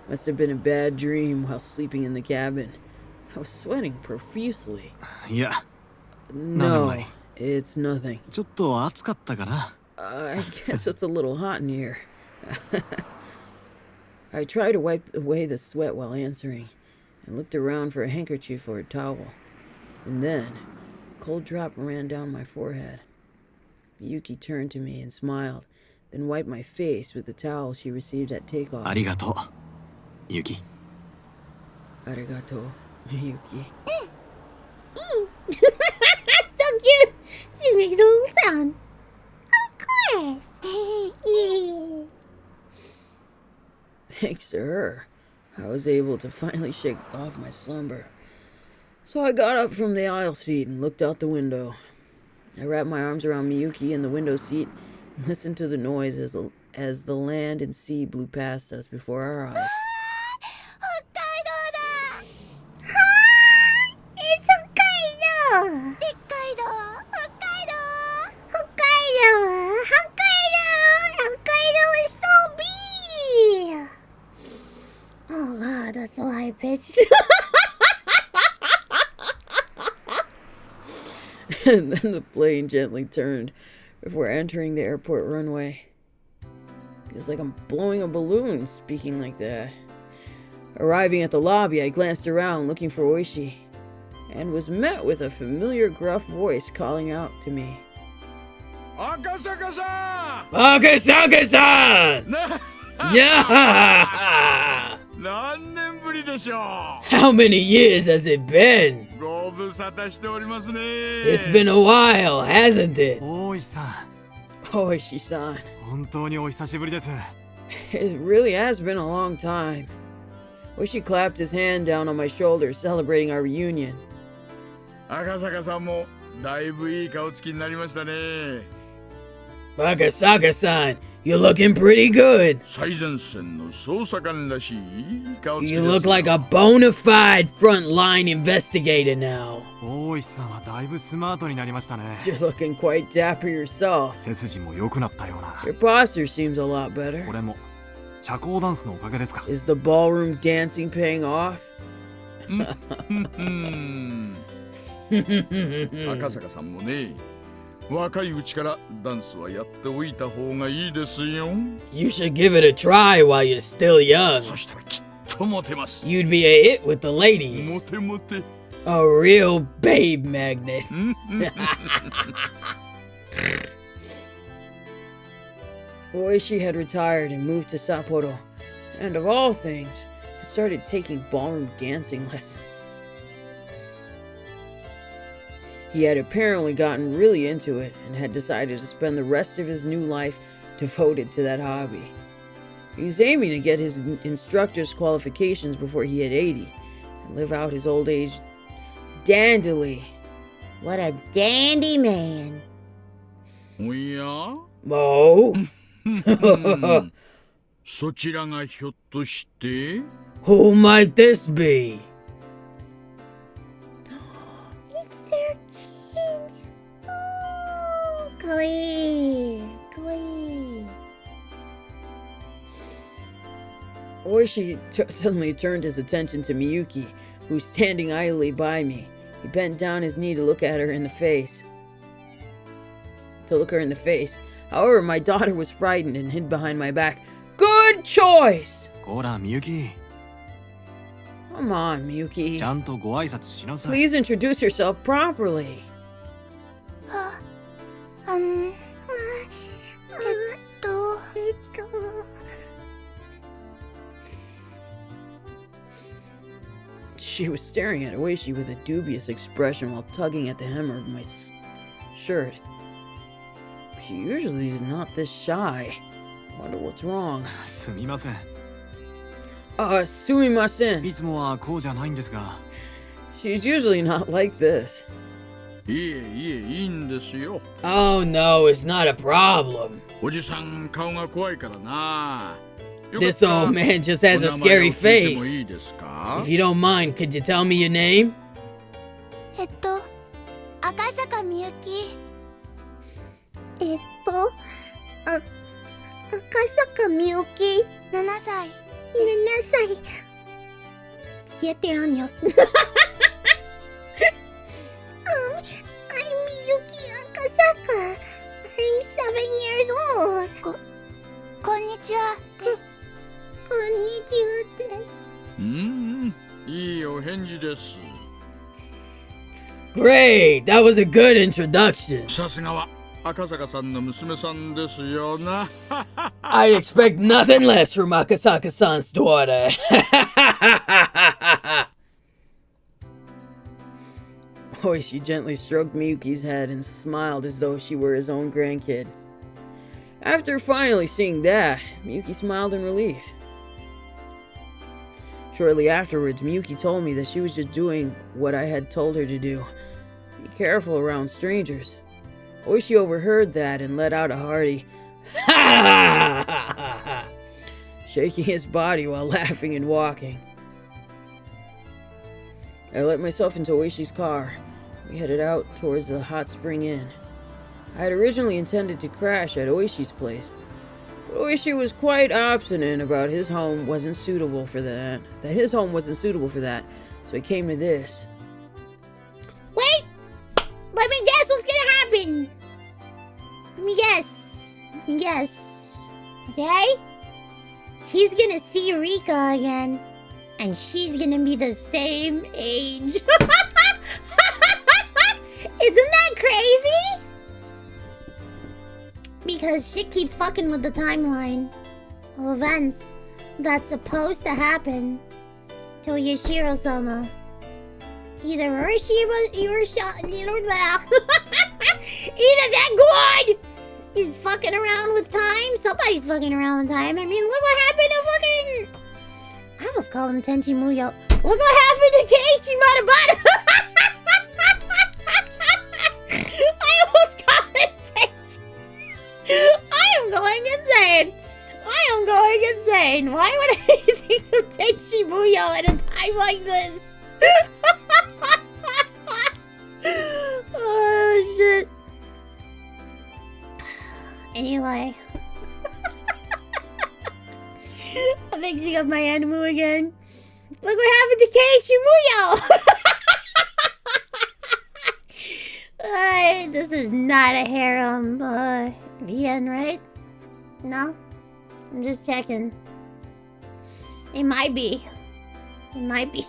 [SPEAKER 5] Must have been a bad dream while sleeping in the cabin. I was sweating profusely.
[SPEAKER 2] Yeah.
[SPEAKER 5] No, it's nothing.
[SPEAKER 2] ちょっと暑かったかな?
[SPEAKER 5] I guess it's a little hot in here. I tried to wipe away the sweat while answering, and looked around for a handkerchief or a towel. And then, a cold drop ran down my forehead. Miyuki turned to me and smiled, then wiped my face with the towel she received at takeoff.
[SPEAKER 2] ありがとう、ユキ。
[SPEAKER 5] Arigato, Miyuki.
[SPEAKER 3] So cute! She makes a little sound. Of course! Yeah.
[SPEAKER 5] Thanks to her, I was able to finally shake off my slumber. So I got up from the aisle seat and looked out the window. I wrapped my arms around Miyuki in the window seat and listened to the noise as the land and sea blew past us before our eyes.
[SPEAKER 3] It's Hokkaido! Hokkaido is so big! Oh god, that's so high pitched.
[SPEAKER 5] And then the plane gently turned before entering the airport runway. Feels like I'm blowing a balloon speaking like that. Arriving at the lobby, I glanced around looking for Oishi, and was met with a familiar gruff voice calling out to me.
[SPEAKER 2] Akasaka-san!
[SPEAKER 5] Akasaka-san! Yeah!
[SPEAKER 2] 何年ぶりでしょう?
[SPEAKER 5] How many years has it been?
[SPEAKER 2] ご無沙汰しておりますね。
[SPEAKER 5] It's been a while, hasn't it?
[SPEAKER 2] 大石さん、
[SPEAKER 5] Oishi-san.
[SPEAKER 2] 本当にお久しぶりです。
[SPEAKER 5] It really has been a long time. Oishi clapped his hand down on my shoulder, celebrating our reunion.
[SPEAKER 2] 赤坂さんもだいぶいい顔つきになりましたね。
[SPEAKER 5] Bakasaka-san,
[SPEAKER 7] You're looking pretty good.
[SPEAKER 2] 最前線の捜査官らしい顔つきです
[SPEAKER 7] You
[SPEAKER 2] よ
[SPEAKER 7] look like a bona fide frontline investigator now.
[SPEAKER 2] 大石さんはだいぶスマートになりましたね
[SPEAKER 7] You're looking quite dapper yourself.
[SPEAKER 2] 背筋も良くなったような
[SPEAKER 7] Your posture seems a lot better.
[SPEAKER 2] これも社交ダンスのおかげですか
[SPEAKER 7] Is the ballroom dancing paying off?
[SPEAKER 2] 赤坂さんもね若いうちからダンスはやっておいた方がいいですよ
[SPEAKER 7] You should give it a try while you're still young.
[SPEAKER 2] そしたらきっとモテます
[SPEAKER 7] You'd be a hit with the ladies.
[SPEAKER 2] モテモテ
[SPEAKER 7] A real babe magnet. Oishi had retired and moved to Sapporo, and of all things, had started taking ballroom dancing lessons. He had apparently gotten really into it and had decided to spend the rest of his new life devoted to that hobby. He was aiming to get his instructor's qualifications before he hit 80 and live out his old age dandily.
[SPEAKER 3] What a dandy man.
[SPEAKER 2] おや
[SPEAKER 7] Mo?
[SPEAKER 2] そちらがひょっとして
[SPEAKER 7] Who might this be?
[SPEAKER 3] It's their king. Oh, kawaii. Kawaii.
[SPEAKER 7] Oishi suddenly turned his attention to Miyuki, who was standing idly by me. He bent down his knee to look her in the face. However, my daughter was frightened and hid behind my back. Good choice!
[SPEAKER 2] こらみゆき
[SPEAKER 7] Come on, Miyuki.
[SPEAKER 2] ちゃんとご挨拶しなさい
[SPEAKER 7] Please introduce yourself properly. She was staring at Oishi with a dubious expression while tugging at the hem of my shirt. She usually is not this shy. I wonder what's wrong.
[SPEAKER 2] すみません
[SPEAKER 7] Sumimasen.
[SPEAKER 2] いつもはこうじゃないんですが
[SPEAKER 7] She's usually not like this.
[SPEAKER 2] いいんですよ
[SPEAKER 7] Oh no, it's not a problem.
[SPEAKER 2] おじさん顔が怖いからな
[SPEAKER 7] This old man just has a scary face.
[SPEAKER 2] いいですか
[SPEAKER 7] If you don't mind, could you tell me your name?
[SPEAKER 6] 赤坂みゆき
[SPEAKER 3] 赤坂みゆき。
[SPEAKER 6] 7歳
[SPEAKER 3] 7 años. I'm Miyuki Akasaka. I'm 7 years old.
[SPEAKER 6] こんにちはです
[SPEAKER 3] Konnichiwa desu.
[SPEAKER 2] いいお返事です
[SPEAKER 7] Great, that was a good introduction.
[SPEAKER 2] さすがは赤坂さんの娘さんですよな
[SPEAKER 7] I'd expect nothing less from Akasaka-san's daughter. Oishi gently stroked Miyuki's head and smiled as though she were his own grandkid. After finally seeing that, Miyuki smiled in relief. Shortly afterwards, Miyuki told me that she was just doing what I had told her to do. Be careful around strangers. Oishi overheard that and let out a hearty ha, shaking his body while laughing and walking. I let myself into Oishi's car. We headed out towards the hot spring inn. I had originally intended to crash at Oishi's place, but Oishi was quite obstinate about his home wasn't suitable for that. So he came to this.
[SPEAKER 3] Wait! Let me guess what's gonna happen! Let me guess. Okay? He's gonna see Rika again, and she's gonna be the same age. Isn't that crazy? Because shit keeps fucking with the timeline of events that's supposed to happen to Yashiro-sama. Either either that god is fucking around with time, somebody's fucking around with time. I mean, look what happened to fucking... I almost called him Tenchi Muyo. Look what happened to Keiichi Matabata! I almost called him Tenchi. I am going insane. I'm going insane. Why would I think of Tenchi Muyo at a time like this? Oh, shit. Anyway. I'm mixing up my animal again. Look what happened to Keiichi Muyo! This is not a harem, VN, right? No? I'm just checking. It might be. It might be.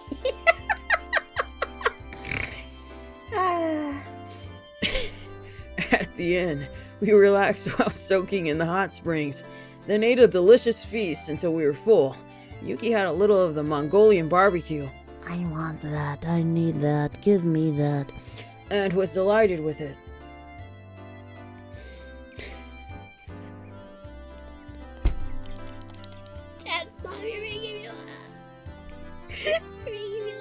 [SPEAKER 7] At the end, we relaxed while soaking in the hot springs, then ate a delicious feast until we were full. Yuki had a little of the Mongolian barbecue.
[SPEAKER 5] I want that. I need that. Give me that.
[SPEAKER 7] And was delighted with it.
[SPEAKER 3] Chat, stop. You're making me laugh. You're making me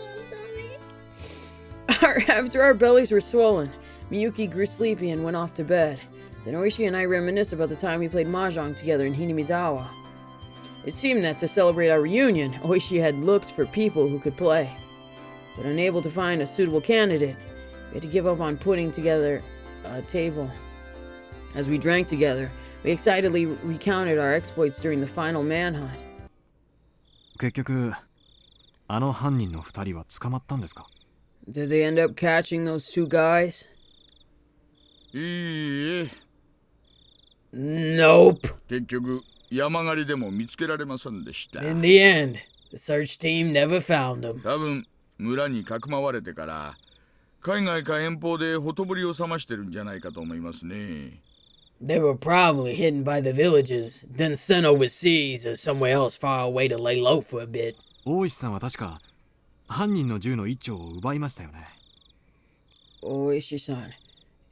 [SPEAKER 3] laugh,
[SPEAKER 7] After our bellies were swollen, Miyuki grew sleepy and went off to bed. Then Oishi and I reminisced about the time we played mahjong together in Hinamizawa. It seemed that to celebrate our reunion, Oishi had looked for people who could play. But unable to find a suitable candidate, we had to give up on putting together a table. As we drank together, we excitedly recounted our exploits during the final manhunt.
[SPEAKER 8] 結局、あの犯人の2人は捕まったんですか?
[SPEAKER 7] Did they end up catching those two guys?
[SPEAKER 2] いいえ。
[SPEAKER 7] Nope.
[SPEAKER 2] 結局、山狩りでも見つけられませんでした。
[SPEAKER 7] In the end, the search team never found them.
[SPEAKER 2] 多分、村にかくまわれてから、海外か遠方でほとぼりを冷ましてるんじゃないかと思いますね。
[SPEAKER 7] They were probably hidden by the villages, then sent overseas or somewhere else far away to lay low for a bit.
[SPEAKER 8] 大石さんは確か、犯人の銃の一丁を奪いましたよね。
[SPEAKER 7] Oishi-san,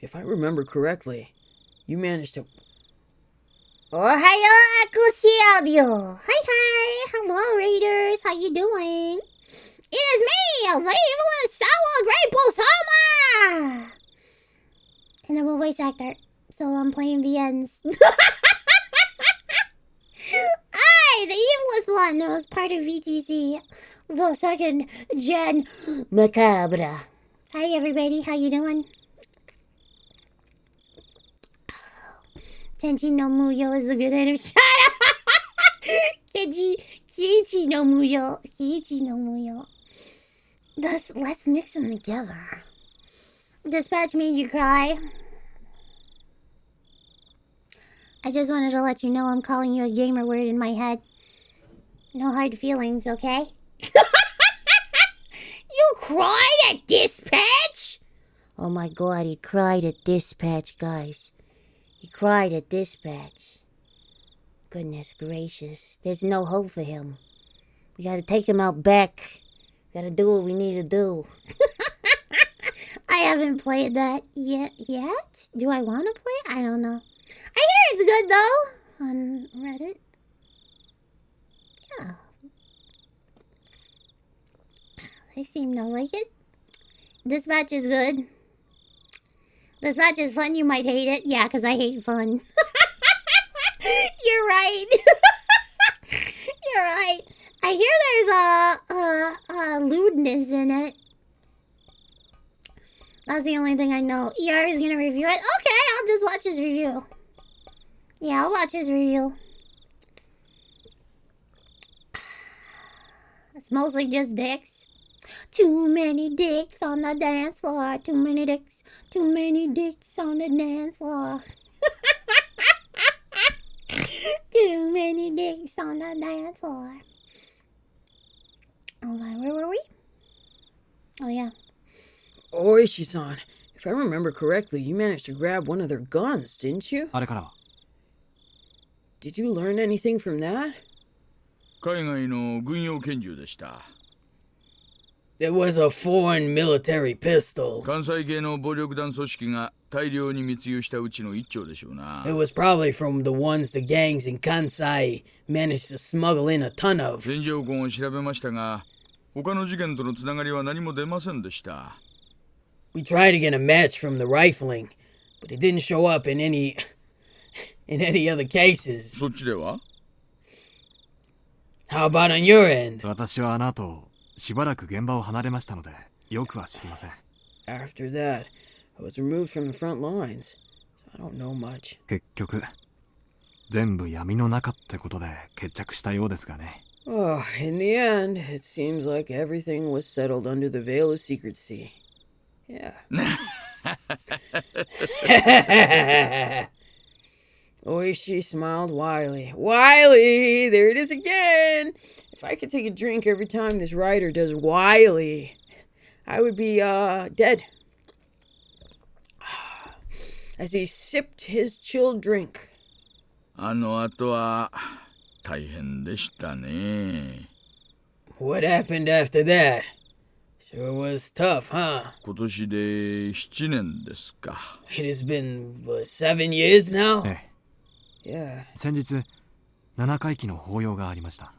[SPEAKER 7] if I remember correctly, you managed to...
[SPEAKER 3] Ohayo Akushi Audio. Hi. Hello, Raiders. How you doing? It is me, Flavorless Sour Grape Sama! And I'm a voice actor, so I'm playing VNs. Aye, the evilest one that was part of VTC. The second gen Macabre. Hi, everybody. How you doing? Tenchi no Muyo is a good name. Shut up! Kiichi no Muyo. Kiichi no Muyo. Let's mix them together. Dispatch made you cry. I just wanted to let you know I'm calling you a gamer word in my head. No hard feelings, okay? You cried at Dispatch?
[SPEAKER 5] Oh my god, he cried at Dispatch, guys. He cried at Dispatch. Goodness gracious. There's no hope for him. We gotta take him out back. Gotta do what we need to do.
[SPEAKER 3] I haven't played that yet. Do I want to play it? I don't know. I hear it's good, though. On Reddit. Yeah. They seem to like it. Dispatch is good. Dispatch is fun. You might hate it. Yeah, because I hate fun. You're right. You're right. I hear there's a lewdness in it. That's the only thing I know. ER is gonna review it. Okay, I'll just watch his review. Yeah, I'll watch his review. It's mostly just dicks. Too many dicks on the dance floor. Too many dicks. Too many dicks on the dance floor. Too many dicks on the dance floor. Okay, where were we? Oh, yeah.
[SPEAKER 7] Oishi-san, if I remember correctly, you managed to grab one of their guns, didn't you?
[SPEAKER 8] あれからは
[SPEAKER 7] Did you learn anything from that?
[SPEAKER 2] 海外の軍用拳銃でした。
[SPEAKER 7] It was a foreign military pistol.
[SPEAKER 2] 関西系の暴力団組織が大量に密輸したうちの一丁でしょうな。
[SPEAKER 7] It was probably from the ones the gangs in Kansai managed to smuggle in a ton of.
[SPEAKER 2] 戦場痕を調べましたが、他の事件とのつながりは何も出ませんでした。
[SPEAKER 7] We tried to get a match from the rifling, but it didn't show up in any other cases.
[SPEAKER 2] そっちでは?
[SPEAKER 7] How about on your end?
[SPEAKER 8] 私はあの後、しばらく現場を離れましたので、よくは知りません。
[SPEAKER 7] After that, I was removed from the front lines, so I don't know much.
[SPEAKER 8] 結局、全部闇の中ってことで決着したようですがね。
[SPEAKER 7] Oh, in the end, it seems like everything was settled under the veil of secrecy. Yeah. Oishi smiled wryly. Wily! There it is again! If I could take a drink every time this writer does wily, I would be, dead. As he sipped his chilled drink.
[SPEAKER 2] あの後は大変でしたね。
[SPEAKER 7] What happened after that? Sure was tough, huh?
[SPEAKER 2] 今年で7年ですか。
[SPEAKER 7] It has been, what, 7 years now?
[SPEAKER 8] ええ。
[SPEAKER 7] Yeah.
[SPEAKER 8] 先日、7回忌の法要がありました。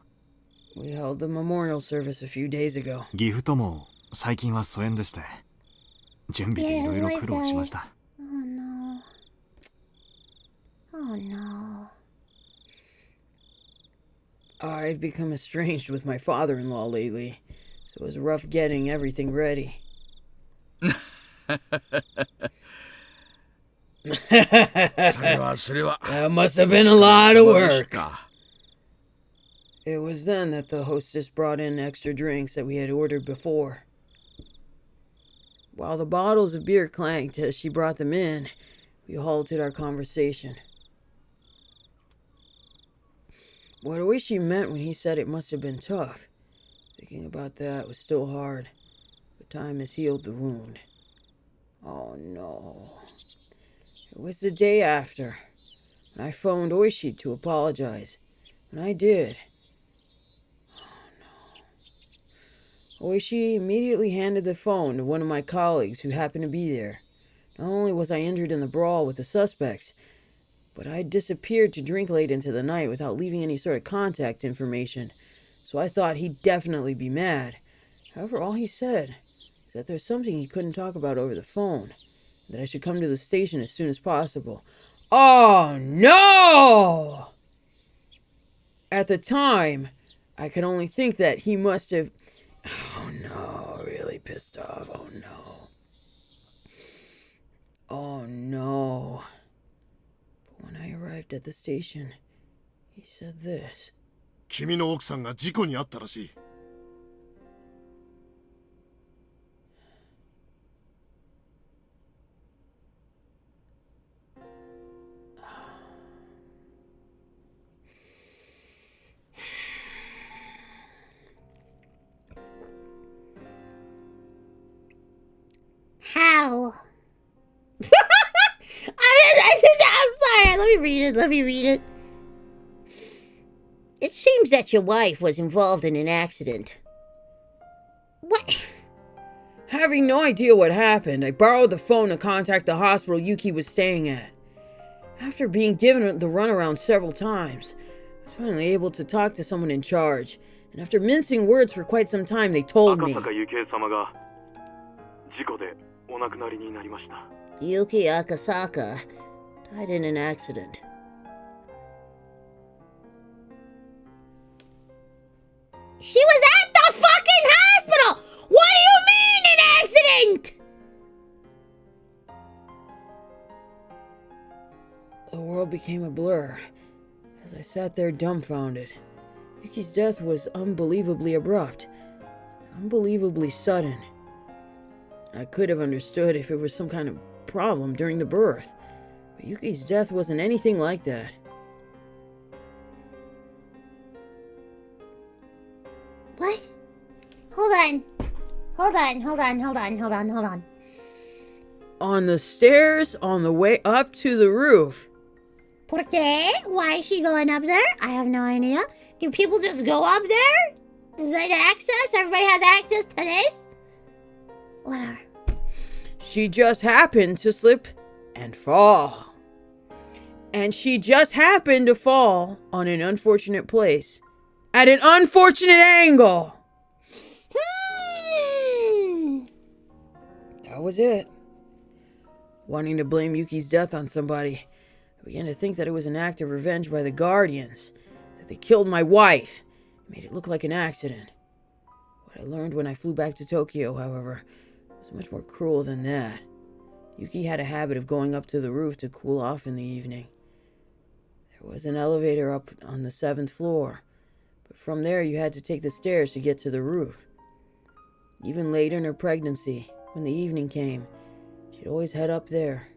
[SPEAKER 7] We held a memorial service a few days ago.
[SPEAKER 8] 岐阜とも最近は疎遠でして、準備でいろいろ苦労しました。
[SPEAKER 3] Oh no. Oh no.
[SPEAKER 7] I've become estranged with my father-in-law lately, so it was rough getting everything ready.
[SPEAKER 2] それは
[SPEAKER 7] That must have been a lot of
[SPEAKER 2] そうでし
[SPEAKER 7] work.
[SPEAKER 2] た。
[SPEAKER 7] It was then that the hostess brought in extra drinks that we had ordered before. While the bottles of beer clanked as she brought them in, we halted our conversation. What Oishi meant when he said it must have been tough. Thinking about that was still hard, but time has healed the wound. Oh no. It was the day after, and I phoned Oishi to apologize, and I did. Oishi immediately handed the phone to one of my colleagues who happened to be there. Not only was I injured in the brawl with the suspects, but I had disappeared to drink late into the night without leaving any sort of contact information, so I thought he'd definitely be mad. However, all he said is that there's something he couldn't talk about over the phone, and that I should come to the station as soon as possible. Oh no! At the time, I could only think that he must have... Oh no, really pissed off. Oh no. Oh no. But when I arrived at the station, he said this.
[SPEAKER 9] 君の奥さんが事故に遭ったらしい。
[SPEAKER 3] How? I'm sorry. Let me read it. It seems that your wife was involved in an accident. What?
[SPEAKER 7] Having no idea what happened, I borrowed the phone to contact the hospital Yuki was staying at. After being given the runaround several times, I was finally able to talk to someone in charge, and after mincing words for quite some time, they told me.
[SPEAKER 3] Yuki Akasaka died in an accident. She was at the fucking hospital! What do you mean an accident?
[SPEAKER 7] The world became a blur as I sat there dumbfounded. Yuki's death was unbelievably abrupt, unbelievably sudden. I could have understood if it was some kind of problem during the birth, but Yuki's death wasn't anything like that.
[SPEAKER 3] What? Hold on.
[SPEAKER 7] On the stairs on the way up to the roof.
[SPEAKER 3] ¿Por qué? Why is she going up there? I have no idea. Do people just go up there? Is that access? Everybody has access to this? Whatever.
[SPEAKER 7] She just happened to slip and fall. And she just happened to fall on an unfortunate place. At an unfortunate angle. That was it. Wanting to blame Yuki's death on somebody, I began to think that it was an act of revenge by the Guardians. That they killed my wife. made it look like an accident. What I learned when I flew back to Tokyo, however, was much more cruel than that. Yuki had a habit of going up to the roof to cool off in the evening. There was an elevator up on the 7th floor, but from there you had to take the stairs to get to the roof. Even late in her pregnancy, when the evening came, she'd always head up there.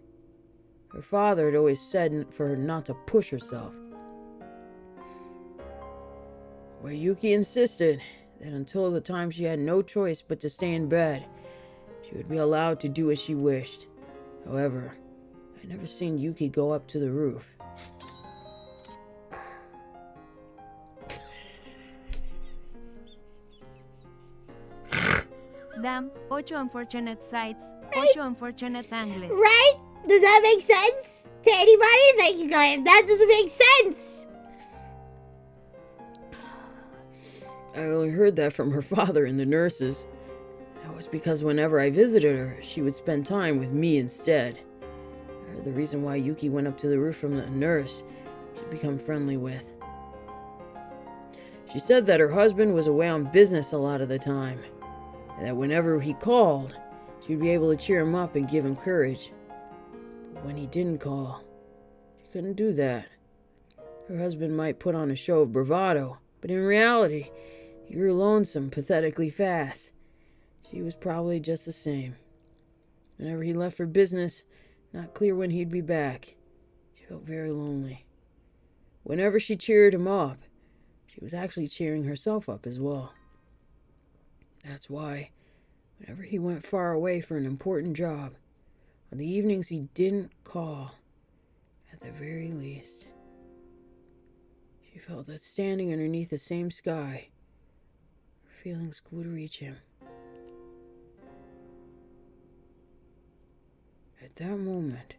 [SPEAKER 7] Her father had always said for her not to push herself. But Yuki insisted that until the time she had no choice but to stay in bed, she would be allowed to do as she wished. However, I'd never seen Yuki go up to the roof.
[SPEAKER 4] Damn, 8 unfortunate sights, 8 unfortunate angles.
[SPEAKER 3] Right? Does that make sense to anybody? Thank you, guys. That doesn't make sense.
[SPEAKER 7] I only heard that from her father and the nurses. That was because whenever I visited her, she would spend time with me instead. I heard the reason why Yuki went up to the roof from the nurse she'd become friendly with. She said that her husband was away on business a lot of the time, and that whenever he called, she'd be able to cheer him up and give him courage. But when he didn't call, she couldn't do that. Her husband might put on a show of bravado, but in reality, he grew lonesome pathetically fast. She was probably just the same. Whenever he left for business, not clear when he'd be back, she felt very lonely. Whenever she cheered him up, she was actually cheering herself up as well. That's why, whenever he went far away for an important job, on the evenings he didn't call, at the very least, she felt that standing underneath the same sky, her feelings would reach him. At that moment,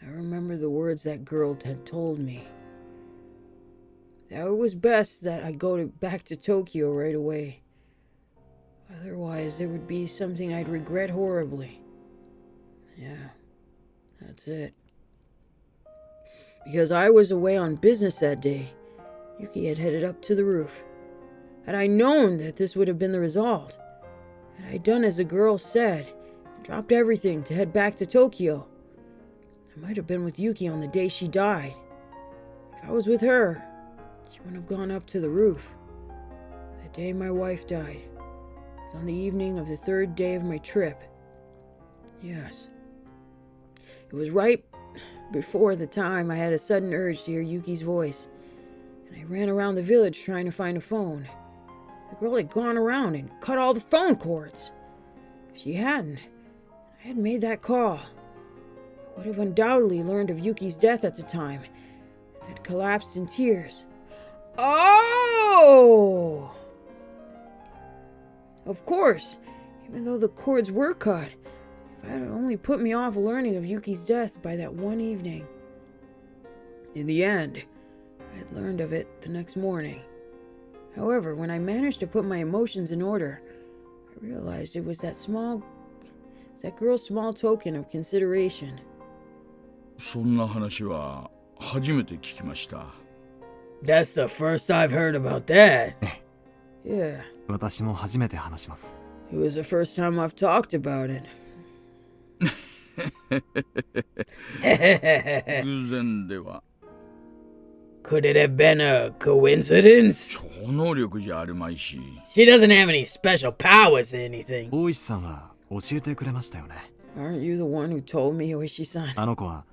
[SPEAKER 7] I remember the words that girl had told me. That it was best that I go back to Tokyo right away. Otherwise, there would be something I'd regret horribly. Yeah, that's it. Because I was away on business that day, Yuki had headed up to the roof. Had I known that this would have been the result, had I done as the girl said, and dropped everything to head back to Tokyo, I might have been with Yuki on the day she died. If I was with her, she wouldn't have gone up to the roof. The day my wife died was on the evening of the 3rd day of my trip. Yes. It was right before the time I had a sudden urge to hear Yuki's voice, and I ran around the village trying to find a phone. The girl had gone around and cut all the phone cords. If she hadn't, I had made that call, I would have undoubtedly learned of Yuki's death at the time, and had collapsed in tears. Oh! Of course, even though the cords were cut, if I had only put me off learning of Yuki's death by that one evening. In the end, I had learned of it the next morning. However, when I managed to put my emotions in order, I realized it was that girl's small token of consideration.
[SPEAKER 2] そんな話は初めて聞きました。
[SPEAKER 7] That's the first I've heard about that. Yeah.
[SPEAKER 8] 私も初めて話します。
[SPEAKER 7] It was the first time I've talked about it.
[SPEAKER 2] 偶然では。
[SPEAKER 7] Could it have been a coincidence?
[SPEAKER 2] 超能力じゃあるまいし。
[SPEAKER 7] She doesn't have any special powers or anything.
[SPEAKER 8] 大石さんは教えてくれましたよね。
[SPEAKER 7] Aren't you the one who told me, Oishi-san?
[SPEAKER 8] あの子は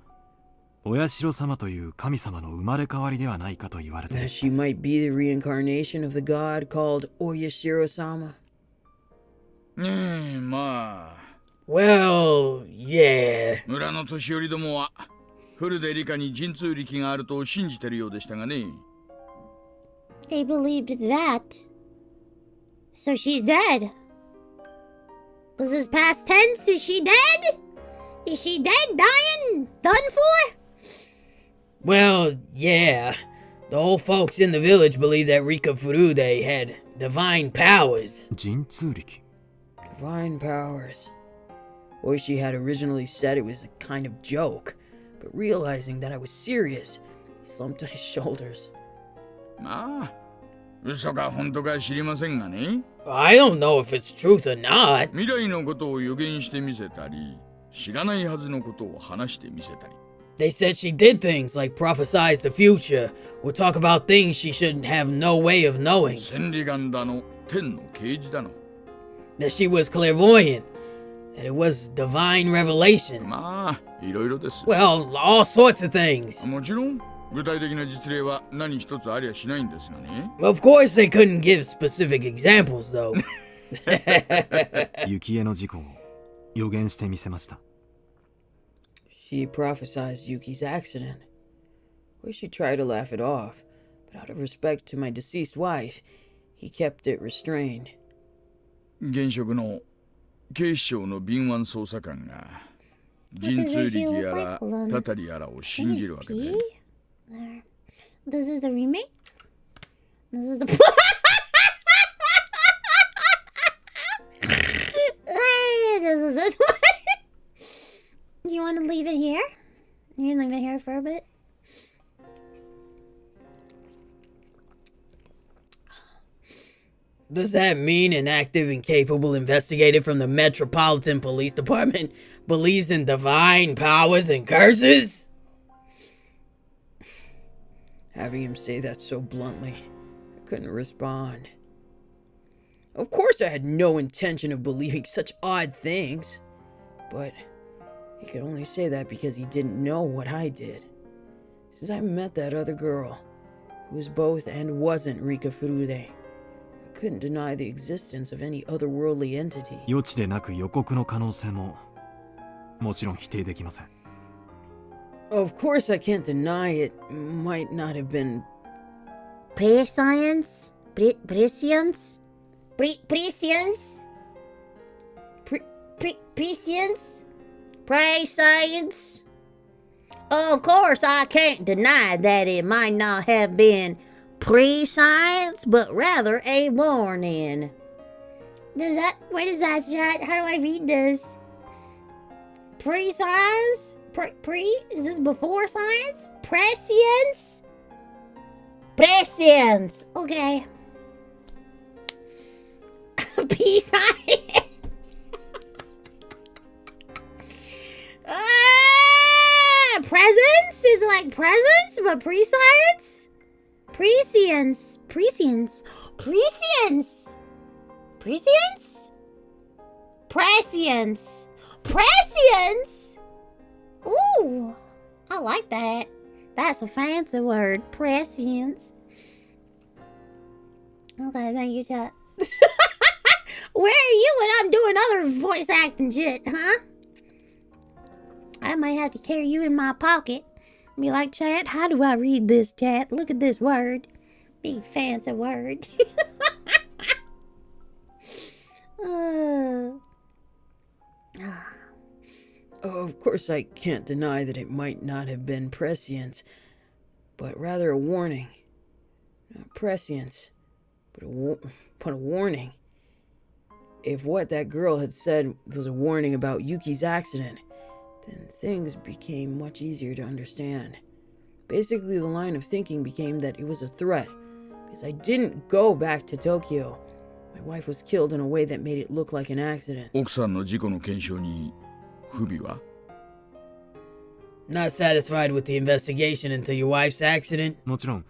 [SPEAKER 8] 親代様という神様の生まれ変わりではないかと言われて。
[SPEAKER 7] That she might be the reincarnation of the god called Oyashiro-sama.
[SPEAKER 2] ねえ、まあ。
[SPEAKER 7] Well, yeah.
[SPEAKER 2] 村の年寄りどもはフルで理科に神通力があると信じてるようでしたがね。
[SPEAKER 3] They believed that. So she's dead. Was this past tense? Is she dead? Is she dead? Dying? Done for?
[SPEAKER 7] Well, yeah. The old folks in the village believed that Rika Furude had divine powers.
[SPEAKER 8] 神通力
[SPEAKER 7] Divine powers. Oishi had originally said it was a kind of joke, but realizing that I was serious, he slumped on his shoulders.
[SPEAKER 2] まあ、嘘か本当か知りませんがね。
[SPEAKER 7] I don't know if it's truth or not.
[SPEAKER 2] 未来のことを予言してみせたり、知らないはずのことを話してみせたり。
[SPEAKER 7] They said she did things like prophesize the future or talk about things she shouldn't have no way of knowing.
[SPEAKER 2] 千里眼だの、天の啓示だの。
[SPEAKER 7] That she was clairvoyant. That it was divine revelation.
[SPEAKER 2] まあ、いろいろです。
[SPEAKER 7] Well, all sorts of things.
[SPEAKER 2] もちろん、具体的な実例は何一つありゃしないんですがね。
[SPEAKER 7] Of course they couldn't give specific examples, though.
[SPEAKER 8] 雪絵の事故を予言してみせました。
[SPEAKER 7] She prophesized Yuki's accident. Or she tried to laugh it off, but out of respect to my deceased wife, he kept it restrained.
[SPEAKER 2] 現職の警視庁の敏腕捜査官が神通力やらたたりやらを信じるわけで。
[SPEAKER 3] There. This is the remake? This is the... this is one. You want to leave it here? You can leave it here for a bit.
[SPEAKER 7] Does that mean an active and capable investigator from the Metropolitan Police Department believes in divine powers and curses? Having him say that so bluntly, I couldn't respond. Of course I had no intention of believing such odd things, but he could only say that because he didn't know what I did. Since I met that other girl, who was both and wasn't Rika Furude, I couldn't deny the existence of any otherworldly entity.
[SPEAKER 8] 予知でなく予告の可能性ももちろん否定できません。
[SPEAKER 7] Of course I can't deny it might not have been
[SPEAKER 3] Prescience? Prescience? Prescience? Prescience? Prescience? Of course I can't deny that it might not have been prescience, but rather a warning. What is that, chat? How do I read this? Prescience? Is this before science? Prescience? Prescience. Okay. P-science. Presence is like presence, but pre-science? Prescience. Prescience. Prescience. Prescience? Prescience. Prescience? Ooh, I like that. That's a fancy word. Prescience. Okay, thank you, chat. Where are you when I'm doing other voice acting shit, huh? I might have to carry you in my pocket. Be like, chat, how do I read this, chat? Look at this word. Big fancy word.
[SPEAKER 7] Of course I can't deny that it might not have been prescience, but rather a warning. Not prescience, but a warning. If what that girl had said was a warning about Yuki's accident, then things became much easier to understand. Basically, the line of thinking became that it was a threat, because I didn't go back to Tokyo. My wife was killed in a way that made it look like an accident.
[SPEAKER 2] 奥さんの事故の検証に不備は？
[SPEAKER 7] Not satisfied with the investigation into your wife's accident?
[SPEAKER 8] もちろん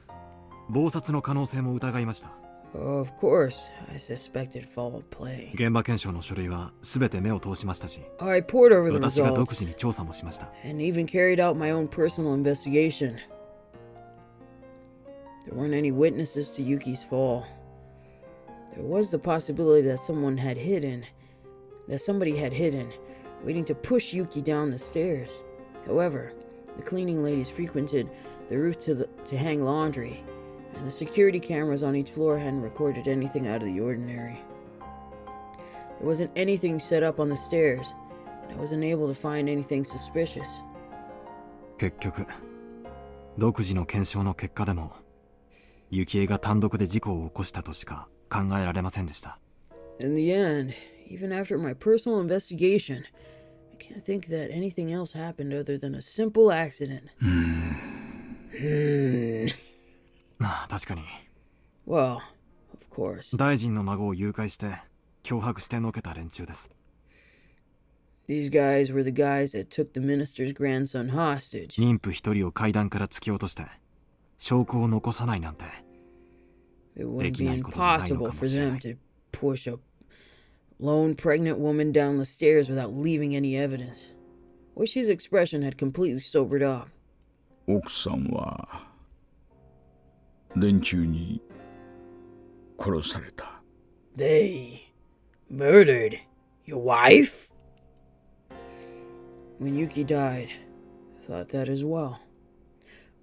[SPEAKER 8] 謀殺の可能性も疑いました。
[SPEAKER 7] Of course, I suspected foul play.
[SPEAKER 8] 現場検証の書類は全て目を通しましたし、
[SPEAKER 7] I poured over the
[SPEAKER 8] 私が独
[SPEAKER 7] results
[SPEAKER 8] 自に調査もしました。
[SPEAKER 7] and even carried out my own personal investigation. There weren't any witnesses to Yuki's fall. There was the possibility that somebody had hidden, waiting to push Yuki down the stairs. However, the cleaning ladies frequented the roof to hang laundry, and the security cameras on each floor hadn't recorded anything out of the ordinary. There wasn't anything set up on the stairs, and I wasn't able to find anything suspicious.
[SPEAKER 8] 結局、独自の検証の結果でも、幸恵が単独で事故を起こしたとしか考えられませんでした。
[SPEAKER 7] In the end, even after my personal investigation, I can't think that anything else happened other than a simple accident.
[SPEAKER 8] 確かに。
[SPEAKER 7] Well, course.
[SPEAKER 8] 大臣の孫を誘拐して脅迫してのけた連中です。
[SPEAKER 7] These guys were the guys that took the minister's grandson hostage.
[SPEAKER 8] 妊婦一人を階段から突き落として証拠を残さないなんて
[SPEAKER 7] It wouldn't be impossible for them to push a lone pregnant woman down the stairs without leaving any evidence. Oishi's expression had completely sobered up.
[SPEAKER 2] 奥さんは連中に殺された。
[SPEAKER 7] They murdered your wife? When Yuki died, I thought that as well.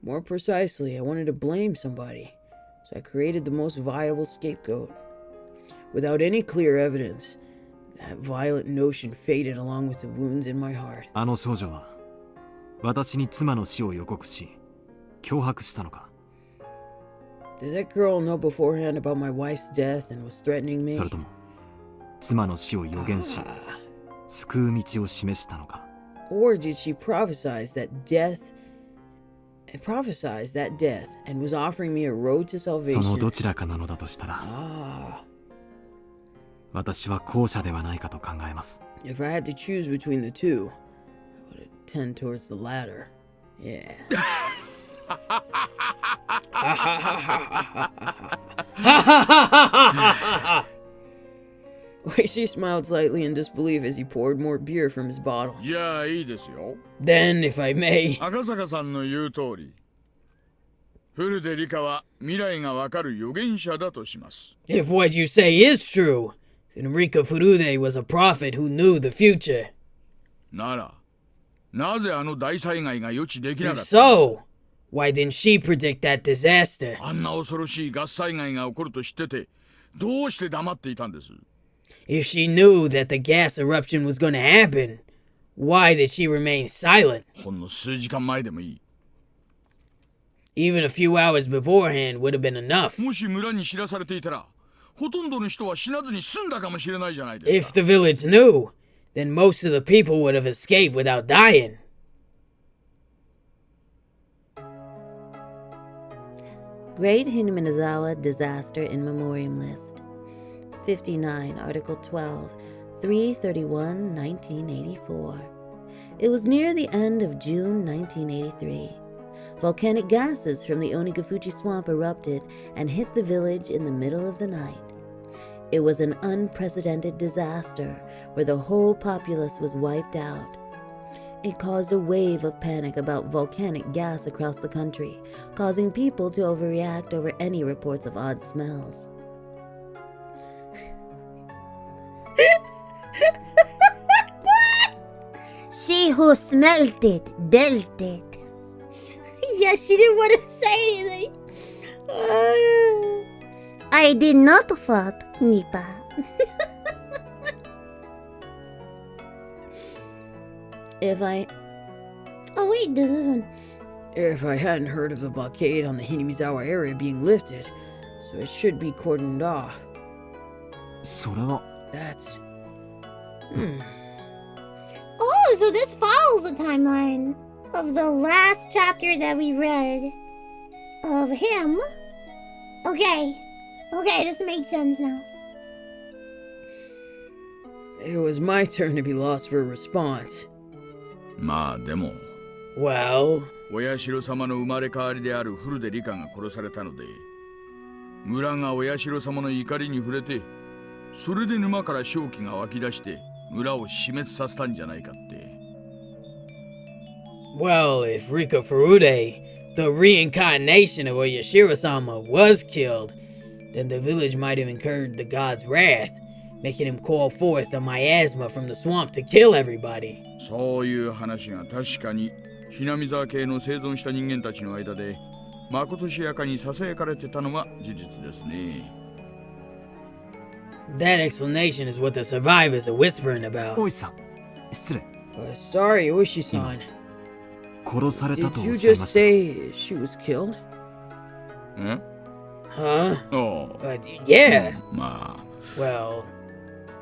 [SPEAKER 7] More precisely, I wanted to blame somebody, so I created the most viable scapegoat. Without any clear evidence, that violent notion faded along with the wounds in my heart.
[SPEAKER 8] あの少女は私に妻の死を予告し脅迫したのか。
[SPEAKER 7] Did that girl know beforehand about my wife's death and was threatening me?
[SPEAKER 8] それとも妻の死を予言し救う道を示したのか。
[SPEAKER 7] Or did she prophesize that death and was offering me a road to
[SPEAKER 8] そ
[SPEAKER 7] salvation?
[SPEAKER 8] のどちらかなのだとしたら
[SPEAKER 7] Ah.
[SPEAKER 8] 私は後者ではないかと考えます。
[SPEAKER 7] If I had to choose between the two, I would tend towards the latter. Yeah. Oishi smiled slightly in disbelief as he poured more beer from his bottle.
[SPEAKER 2] じゃあいいですよ。
[SPEAKER 7] Then, if I may,
[SPEAKER 2] 赤坂さんの言う通り、古出理香は未来がわかる預言者だとします。
[SPEAKER 7] if what you say is true, then Rika Furude was a prophet who knew the future.
[SPEAKER 2] なら、なぜあの大災害が予知できな
[SPEAKER 7] If
[SPEAKER 2] かった？
[SPEAKER 7] so, why didn't she predict that disaster?
[SPEAKER 2] あんな恐ろしいガス災害が起こると知ってて、どうして黙っていたんです？
[SPEAKER 7] If she knew that the gas eruption was going to happen, why did she remain silent?
[SPEAKER 2] ほんの数時間前でもいい。
[SPEAKER 7] Even a few hours beforehand would have been enough.
[SPEAKER 2] もし村に知らされていたら、ほとんどの人は死なずに済んだかもしれないじゃないです
[SPEAKER 7] If
[SPEAKER 2] か。
[SPEAKER 7] the village knew, then most of the people would have escaped without dying.
[SPEAKER 5] Great Hinuminazawa Disaster in Memoriam List. 59, Article 12, 331, 1984. It was near the end of June 1983. Volcanic gases from the Onigafuchi swamp erupted and hit the village in the middle of the night. It was an unprecedented disaster where the whole populace was wiped out. It caused a wave of panic about volcanic gas across the country, causing people to overreact over any reports of odd smells.
[SPEAKER 3] She who smelt it, dealt it. Yeah, she didn't want to say anything. I did not fuck Nipa. Oh wait, this is one.
[SPEAKER 7] If I hadn't heard of the blockade on the Hinamizawa area being lifted, so it should be cordoned off.
[SPEAKER 8] それは
[SPEAKER 7] That's...
[SPEAKER 3] Oh, so this follows the timeline of the last chapter that we read of him. Okay, this makes sense now.
[SPEAKER 7] It was my turn to be lost for a response.
[SPEAKER 2] まあでも、
[SPEAKER 7] Well,
[SPEAKER 2] お社様の生まれ変わりである古出理香が殺されたので、村がお社様の怒りに触れて、それで沼から瘴気が湧き出して村を死滅させたんじゃないかって。
[SPEAKER 7] well, if Rika Furude, the reincarnation of Oyashiro-sama, was killed, then the village might have incurred the god's wrath, making him call forth a miasma from the swamp to kill everybody.
[SPEAKER 2] そういう話が確かにひなみ沢系の生存した人間たちの間でまことしやかにささやかれてたのは事実ですね。
[SPEAKER 7] That explanation is what the survivors are whispering about.
[SPEAKER 8] 大石さん失礼
[SPEAKER 7] Sorry, Oishi-san.
[SPEAKER 8] 殺された
[SPEAKER 7] Did
[SPEAKER 8] とお
[SPEAKER 7] you
[SPEAKER 8] っしゃい
[SPEAKER 7] just
[SPEAKER 8] ました
[SPEAKER 7] say she was killed?
[SPEAKER 2] え
[SPEAKER 7] Huh?
[SPEAKER 2] おう
[SPEAKER 7] Yeah.
[SPEAKER 2] ま
[SPEAKER 7] Well,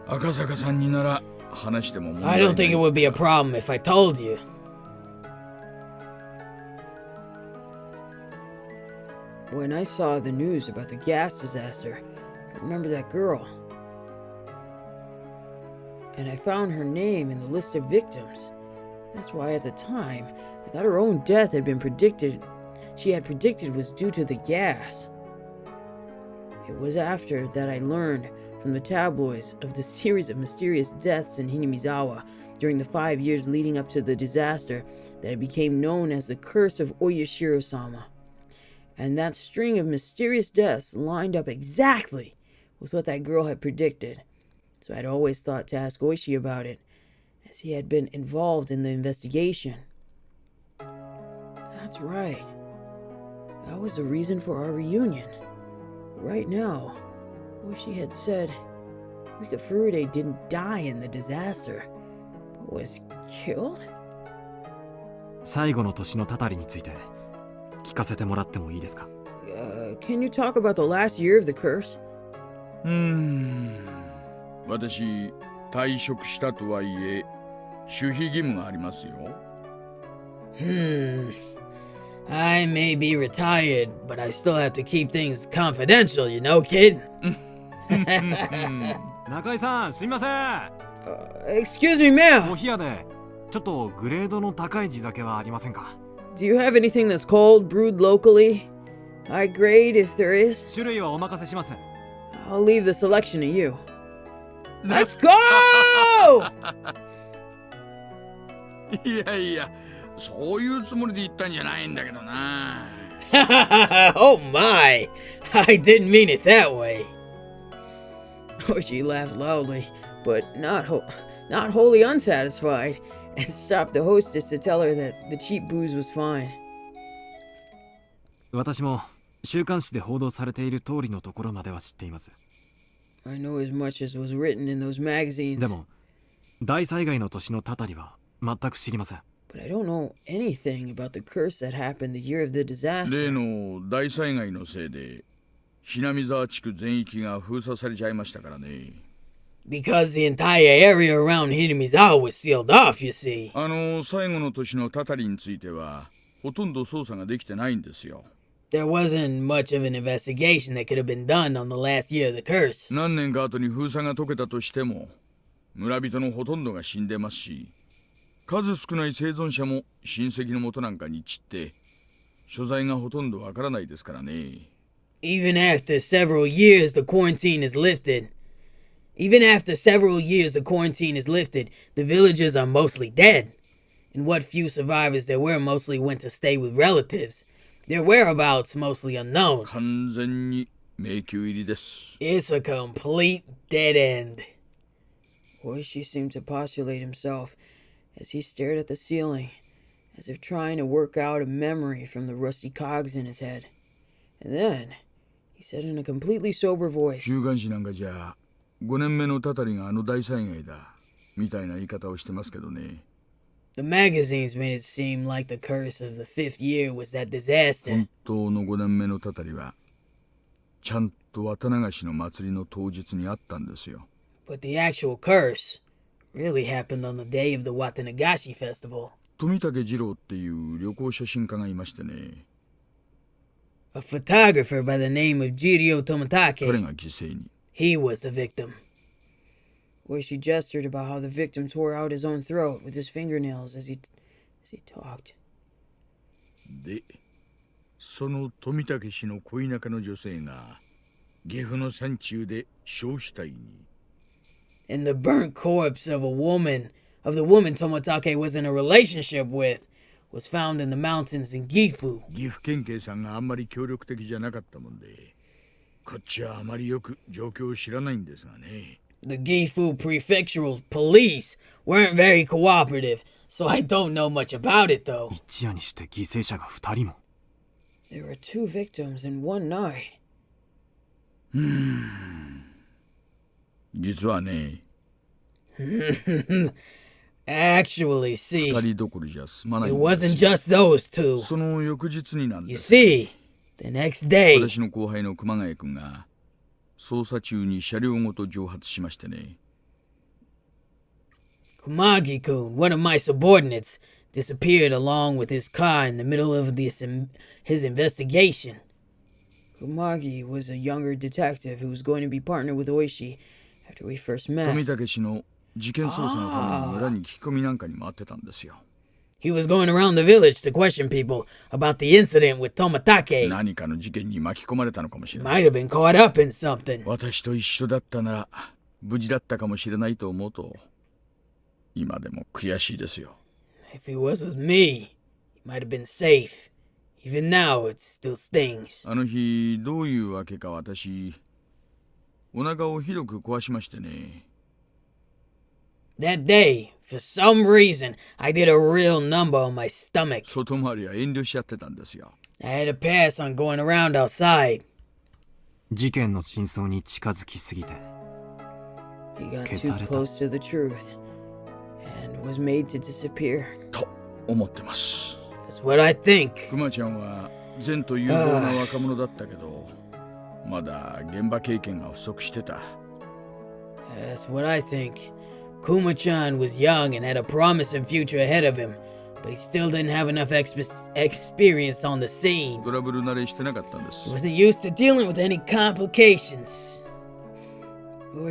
[SPEAKER 2] あ赤坂さんになら話しても問題ない
[SPEAKER 7] I don't think it would be a problem if I told you. When I saw the news about the gas disaster, I remember that girl. And I found her name in the list of victims. That's why at the time, I thought her own death had been predicted. She had predicted was due to the gas. It was after that I learned from the tabloids of the series of mysterious deaths in Hinamizawa during the 5 years leading up to the disaster that it became known as the Curse of Oyashiro-sama. And that string of mysterious deaths lined up exactly with what that girl had predicted. So I'd always thought to ask Oishi about it, as he had been involved in the investigation. That's right. That was the reason for our reunion. Right now, Oishi had said Rika Furude didn't die in the disaster, but was killed?
[SPEAKER 8] 最後の年のたたりについて聞かせてもらってもいいですか？
[SPEAKER 7] Can you talk about the last year of the curse?
[SPEAKER 2] 私、退職したとはいえ、守秘義務がありますよ。
[SPEAKER 7] I may be retired, but I still have to keep things confidential, you know, kid.
[SPEAKER 8] 中井さん、すみません。
[SPEAKER 7] Excuse me, ma'am.
[SPEAKER 8] お冷やでちょっとグレードの高い地酒はありませんか？
[SPEAKER 7] Do you have anything that's cold, brewed locally? High grade, if there is.
[SPEAKER 8] 種類はお任せします。
[SPEAKER 7] I'll leave the selection to you. Let's go!
[SPEAKER 2] いやいや、そういうつもりで言ったんじゃないんだけどな。
[SPEAKER 7] Oh my! I didn't mean it that way. Oishi laughed loudly, but not wholly unsatisfied, and stopped the hostess to tell her that the cheap booze was fine.
[SPEAKER 8] 私も週刊誌で報道されている通りのところまでは知っています。
[SPEAKER 7] I know as much as was written in those magazines.
[SPEAKER 8] でも、大災害の年のたたりは全く知りません。
[SPEAKER 7] But I don't know anything about the curse that happened the year of the disaster.
[SPEAKER 2] 例の大災害のせいで、ひなみ沢地区全域が封鎖されちゃいましたからね。
[SPEAKER 7] Because the entire area around Hinamizawa was sealed off, you see.
[SPEAKER 2] 最後の年のたたりについては、ほとんど捜査ができてないんですよ。
[SPEAKER 7] There wasn't much of an investigation that could have been done on the last year of the curse.
[SPEAKER 2] 何年か後に封鎖が解けたとしても、村人のほとんどが死んでますし、数少ない生存者も親戚の元なんかに散って、所在がほとんどわからないですからね。
[SPEAKER 7] Even after several years the quarantine is lifted, the villagers are mostly dead. And what few survivors there were mostly went to stay with relatives. Their whereabouts mostly unknown.
[SPEAKER 2] 完全に迷宮入りです。
[SPEAKER 7] It's a complete dead end. Oishi seemed to postulate himself as he stared at the ceiling, as if trying to work out a memory from the rusty cogs in his head. And then, he said in a completely sober voice,
[SPEAKER 2] 週刊誌なんかじゃ、5年目のたたりが大災害だ、みたいな言い方をしてますけどね。
[SPEAKER 7] The magazines made it seem like the curse of the 5th year was that disaster.
[SPEAKER 2] 本当の5年目のたたりは、ちゃんと綿流しの祭りの当日にあったんですよ。
[SPEAKER 7] But the actual curse really happened on the day of the Watanagashi festival.
[SPEAKER 2] 富武二郎っていう旅行写真家がいましてね。
[SPEAKER 7] A photographer by the name of Jiryo
[SPEAKER 2] 彼
[SPEAKER 7] Tomatake.
[SPEAKER 2] が犠牲に。
[SPEAKER 7] He was the victim. Where she gestured about how the victim tore out his own throat with his fingernails as he talked.
[SPEAKER 2] で、その富武氏の恋仲の女性が岐阜の山中で焼死体に。
[SPEAKER 7] And the burnt corpse of the woman Tomatake was in a relationship with was found in the mountains in Gifu.
[SPEAKER 2] 岐阜県警さんがあんまり協力的じゃなかったもんで、こっちはあまりよく状況を知らないんですがね。
[SPEAKER 7] The Gifu prefectural police weren't very cooperative, so I don't know much about it though.
[SPEAKER 8] 一夜にして犠牲者が2人も。
[SPEAKER 7] There were 2 victims in one night.
[SPEAKER 2] 実はね、
[SPEAKER 7] Actually, see,
[SPEAKER 2] 2人どころじゃ済まない
[SPEAKER 7] it
[SPEAKER 2] んです
[SPEAKER 7] wasn't
[SPEAKER 2] よ。
[SPEAKER 7] just those 2.
[SPEAKER 2] その翌日になんで
[SPEAKER 7] You
[SPEAKER 2] す。
[SPEAKER 7] see, the next day,
[SPEAKER 2] 私の後輩の熊谷君が捜査中に車両ごと蒸発しましてね。
[SPEAKER 7] Kumagi-kun, one of my subordinates, disappeared along with his car in the middle of his investigation. Umagi was a younger detective who was going to be partnered with Oishi after we first
[SPEAKER 2] 富
[SPEAKER 7] met.
[SPEAKER 2] 武氏の事件捜査のために村に聞き込みなんかに回ってたんですよ。
[SPEAKER 7] He was going around the village to question people about the incident with Tomatake.
[SPEAKER 2] 何かの事件に巻き込まれたのかもしれない。
[SPEAKER 7] Might have been caught up in something.
[SPEAKER 2] 私と一緒だったなら無事だったかもしれないと思うと今でも悔しいですよ。
[SPEAKER 7] If he was with me, he might have been safe. Even now, it still stings.
[SPEAKER 2] あの日どういうわけか私お腹をひどく壊しましてね。
[SPEAKER 7] That day, for some reason, I did a real number on my stomach.
[SPEAKER 2] 外回りは遠慮しちゃってたんですよ。
[SPEAKER 7] I had to pass on going around outside.
[SPEAKER 8] 事件の真相に近づきすぎて
[SPEAKER 7] He got too
[SPEAKER 8] 消された。
[SPEAKER 7] close to the truth and was made to disappear.
[SPEAKER 2] と思ってます。
[SPEAKER 7] That's what I think.
[SPEAKER 2] クマちゃんは善と有望な若者だったけどまだ現場経験が不足してた。
[SPEAKER 7] That's what I think. Kuma-chan was young and had a promising future ahead of him, but he still didn't have enough experience on the scene.
[SPEAKER 2] トラブル慣れしてなかったんで
[SPEAKER 7] He
[SPEAKER 2] す。
[SPEAKER 7] wasn't used to dealing with any complications.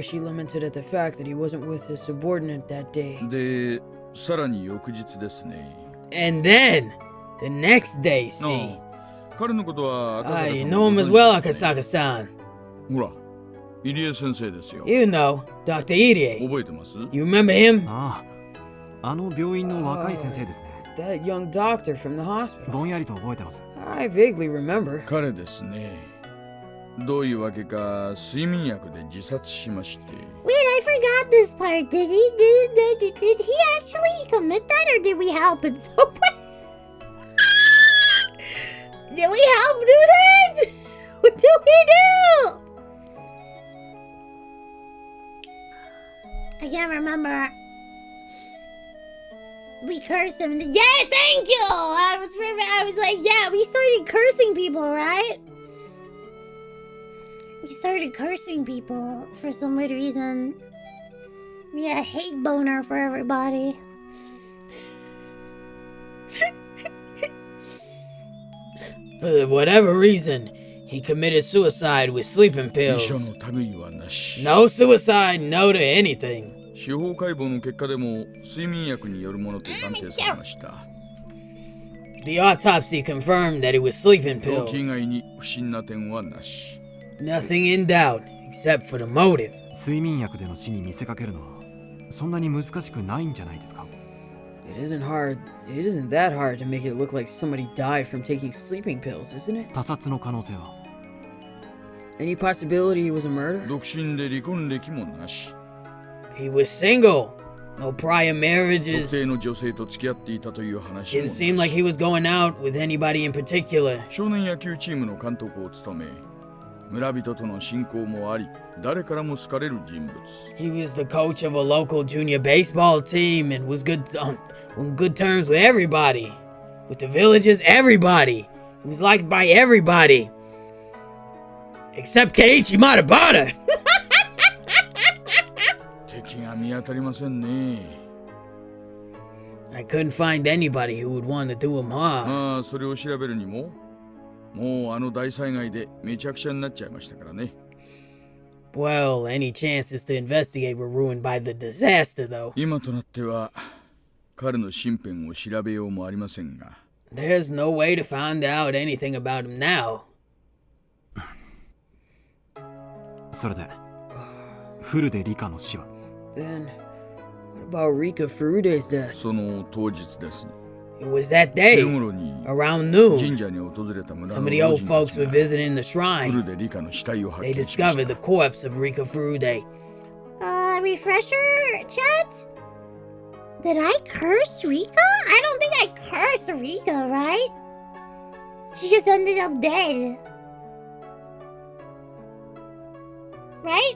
[SPEAKER 7] She lamented at the fact that he wasn't with his subordinate that day.
[SPEAKER 2] でさらに翌日ですね。
[SPEAKER 7] And then, the next day, see?
[SPEAKER 2] 彼のことは赤坂さん
[SPEAKER 7] You
[SPEAKER 2] も
[SPEAKER 7] know him
[SPEAKER 2] ご
[SPEAKER 7] as
[SPEAKER 2] 存知
[SPEAKER 7] well,
[SPEAKER 2] ですね。
[SPEAKER 7] Akasaka-san.
[SPEAKER 2] ほら入江先生ですよ。
[SPEAKER 7] You know, Dr. Irie.
[SPEAKER 2] 覚えてます？
[SPEAKER 7] You remember him?
[SPEAKER 8] ああ、あの病院の若い先生ですね。
[SPEAKER 7] That young doctor from the hospital.
[SPEAKER 8] ぼんやりと覚えてます。
[SPEAKER 7] I vaguely remember.
[SPEAKER 2] 彼ですね。どういうわけか睡眠薬で自殺しまして。
[SPEAKER 3] Wait, I forgot this part. Did he actually commit that, or did we help in some way? Did we help do that? What did we do? I can't remember. We cursed him. Yeah, thank you. I was like, yeah, we started cursing people, right? We started cursing people for some weird reason. Yeah, hate boner for everybody.
[SPEAKER 7] For whatever reason, he committed suicide with sleeping
[SPEAKER 2] 遺
[SPEAKER 7] pills.
[SPEAKER 2] 書の類はなし。
[SPEAKER 7] No suicide, no to anything.
[SPEAKER 2] 司法解剖の結果でも睡眠薬によるものと断定されました。
[SPEAKER 7] The autopsy confirmed that it was sleeping
[SPEAKER 2] 動機以
[SPEAKER 7] pills.
[SPEAKER 2] 外に不審な点はなし。
[SPEAKER 7] Nothing in doubt except for the motive.
[SPEAKER 8] 睡眠薬での死に見せかけるのはそんなに難しくないんじゃないですか？
[SPEAKER 7] It isn't that hard to make it look like somebody died from taking sleeping pills, isn't it?
[SPEAKER 8] 他殺の可能性は？
[SPEAKER 7] Any possibility it was a murder?
[SPEAKER 2] 独身で離婚歴もなし。
[SPEAKER 7] He was single. No prior
[SPEAKER 2] 特
[SPEAKER 7] marriages.
[SPEAKER 2] 定の女性と付き合っていたという話も
[SPEAKER 7] Didn't
[SPEAKER 2] なし。
[SPEAKER 7] seem like he was going out with anybody in particular.
[SPEAKER 2] 少年野球チームの監督を務め、村人との親交もあり、誰からも好かれる人物。
[SPEAKER 7] He was the coach of a local junior baseball team and was on good terms with everybody. With the villagers, everybody. He was liked by everybody. Except Keiichi Matabata.
[SPEAKER 2] 敵が見当たりませんね。
[SPEAKER 7] I couldn't find anybody who would want to do him harm.
[SPEAKER 2] まあ、それを調べるにも、もうあの大災害でめちゃくちゃになっちゃいましたからね。
[SPEAKER 7] Well, any chances to investigate were ruined by the disaster, though.
[SPEAKER 2] 今となっては、彼の身辺を調べようもありませんが。
[SPEAKER 7] There's no way to find out anything about him now.
[SPEAKER 8] それでフルでリカの死は？
[SPEAKER 7] Then, what about Rika Furude's death?
[SPEAKER 2] その当日です。
[SPEAKER 7] It was that day,
[SPEAKER 2] 昼頃に
[SPEAKER 7] around
[SPEAKER 2] 神
[SPEAKER 7] noon.
[SPEAKER 2] 社に訪れた村
[SPEAKER 7] Some
[SPEAKER 2] の
[SPEAKER 7] of the
[SPEAKER 2] 老
[SPEAKER 7] old
[SPEAKER 2] 人た
[SPEAKER 7] folks
[SPEAKER 2] ち
[SPEAKER 7] were
[SPEAKER 2] が
[SPEAKER 7] visiting the
[SPEAKER 2] フル
[SPEAKER 7] shrine.
[SPEAKER 2] でリカの死体を発
[SPEAKER 7] They
[SPEAKER 2] 見しま
[SPEAKER 7] discovered
[SPEAKER 2] し
[SPEAKER 7] the
[SPEAKER 2] た。
[SPEAKER 7] corpse of Rika Furude.
[SPEAKER 3] Refresher, chat? Did I curse Rika? I don't think I cursed Rika, right? She just ended up dead. Right?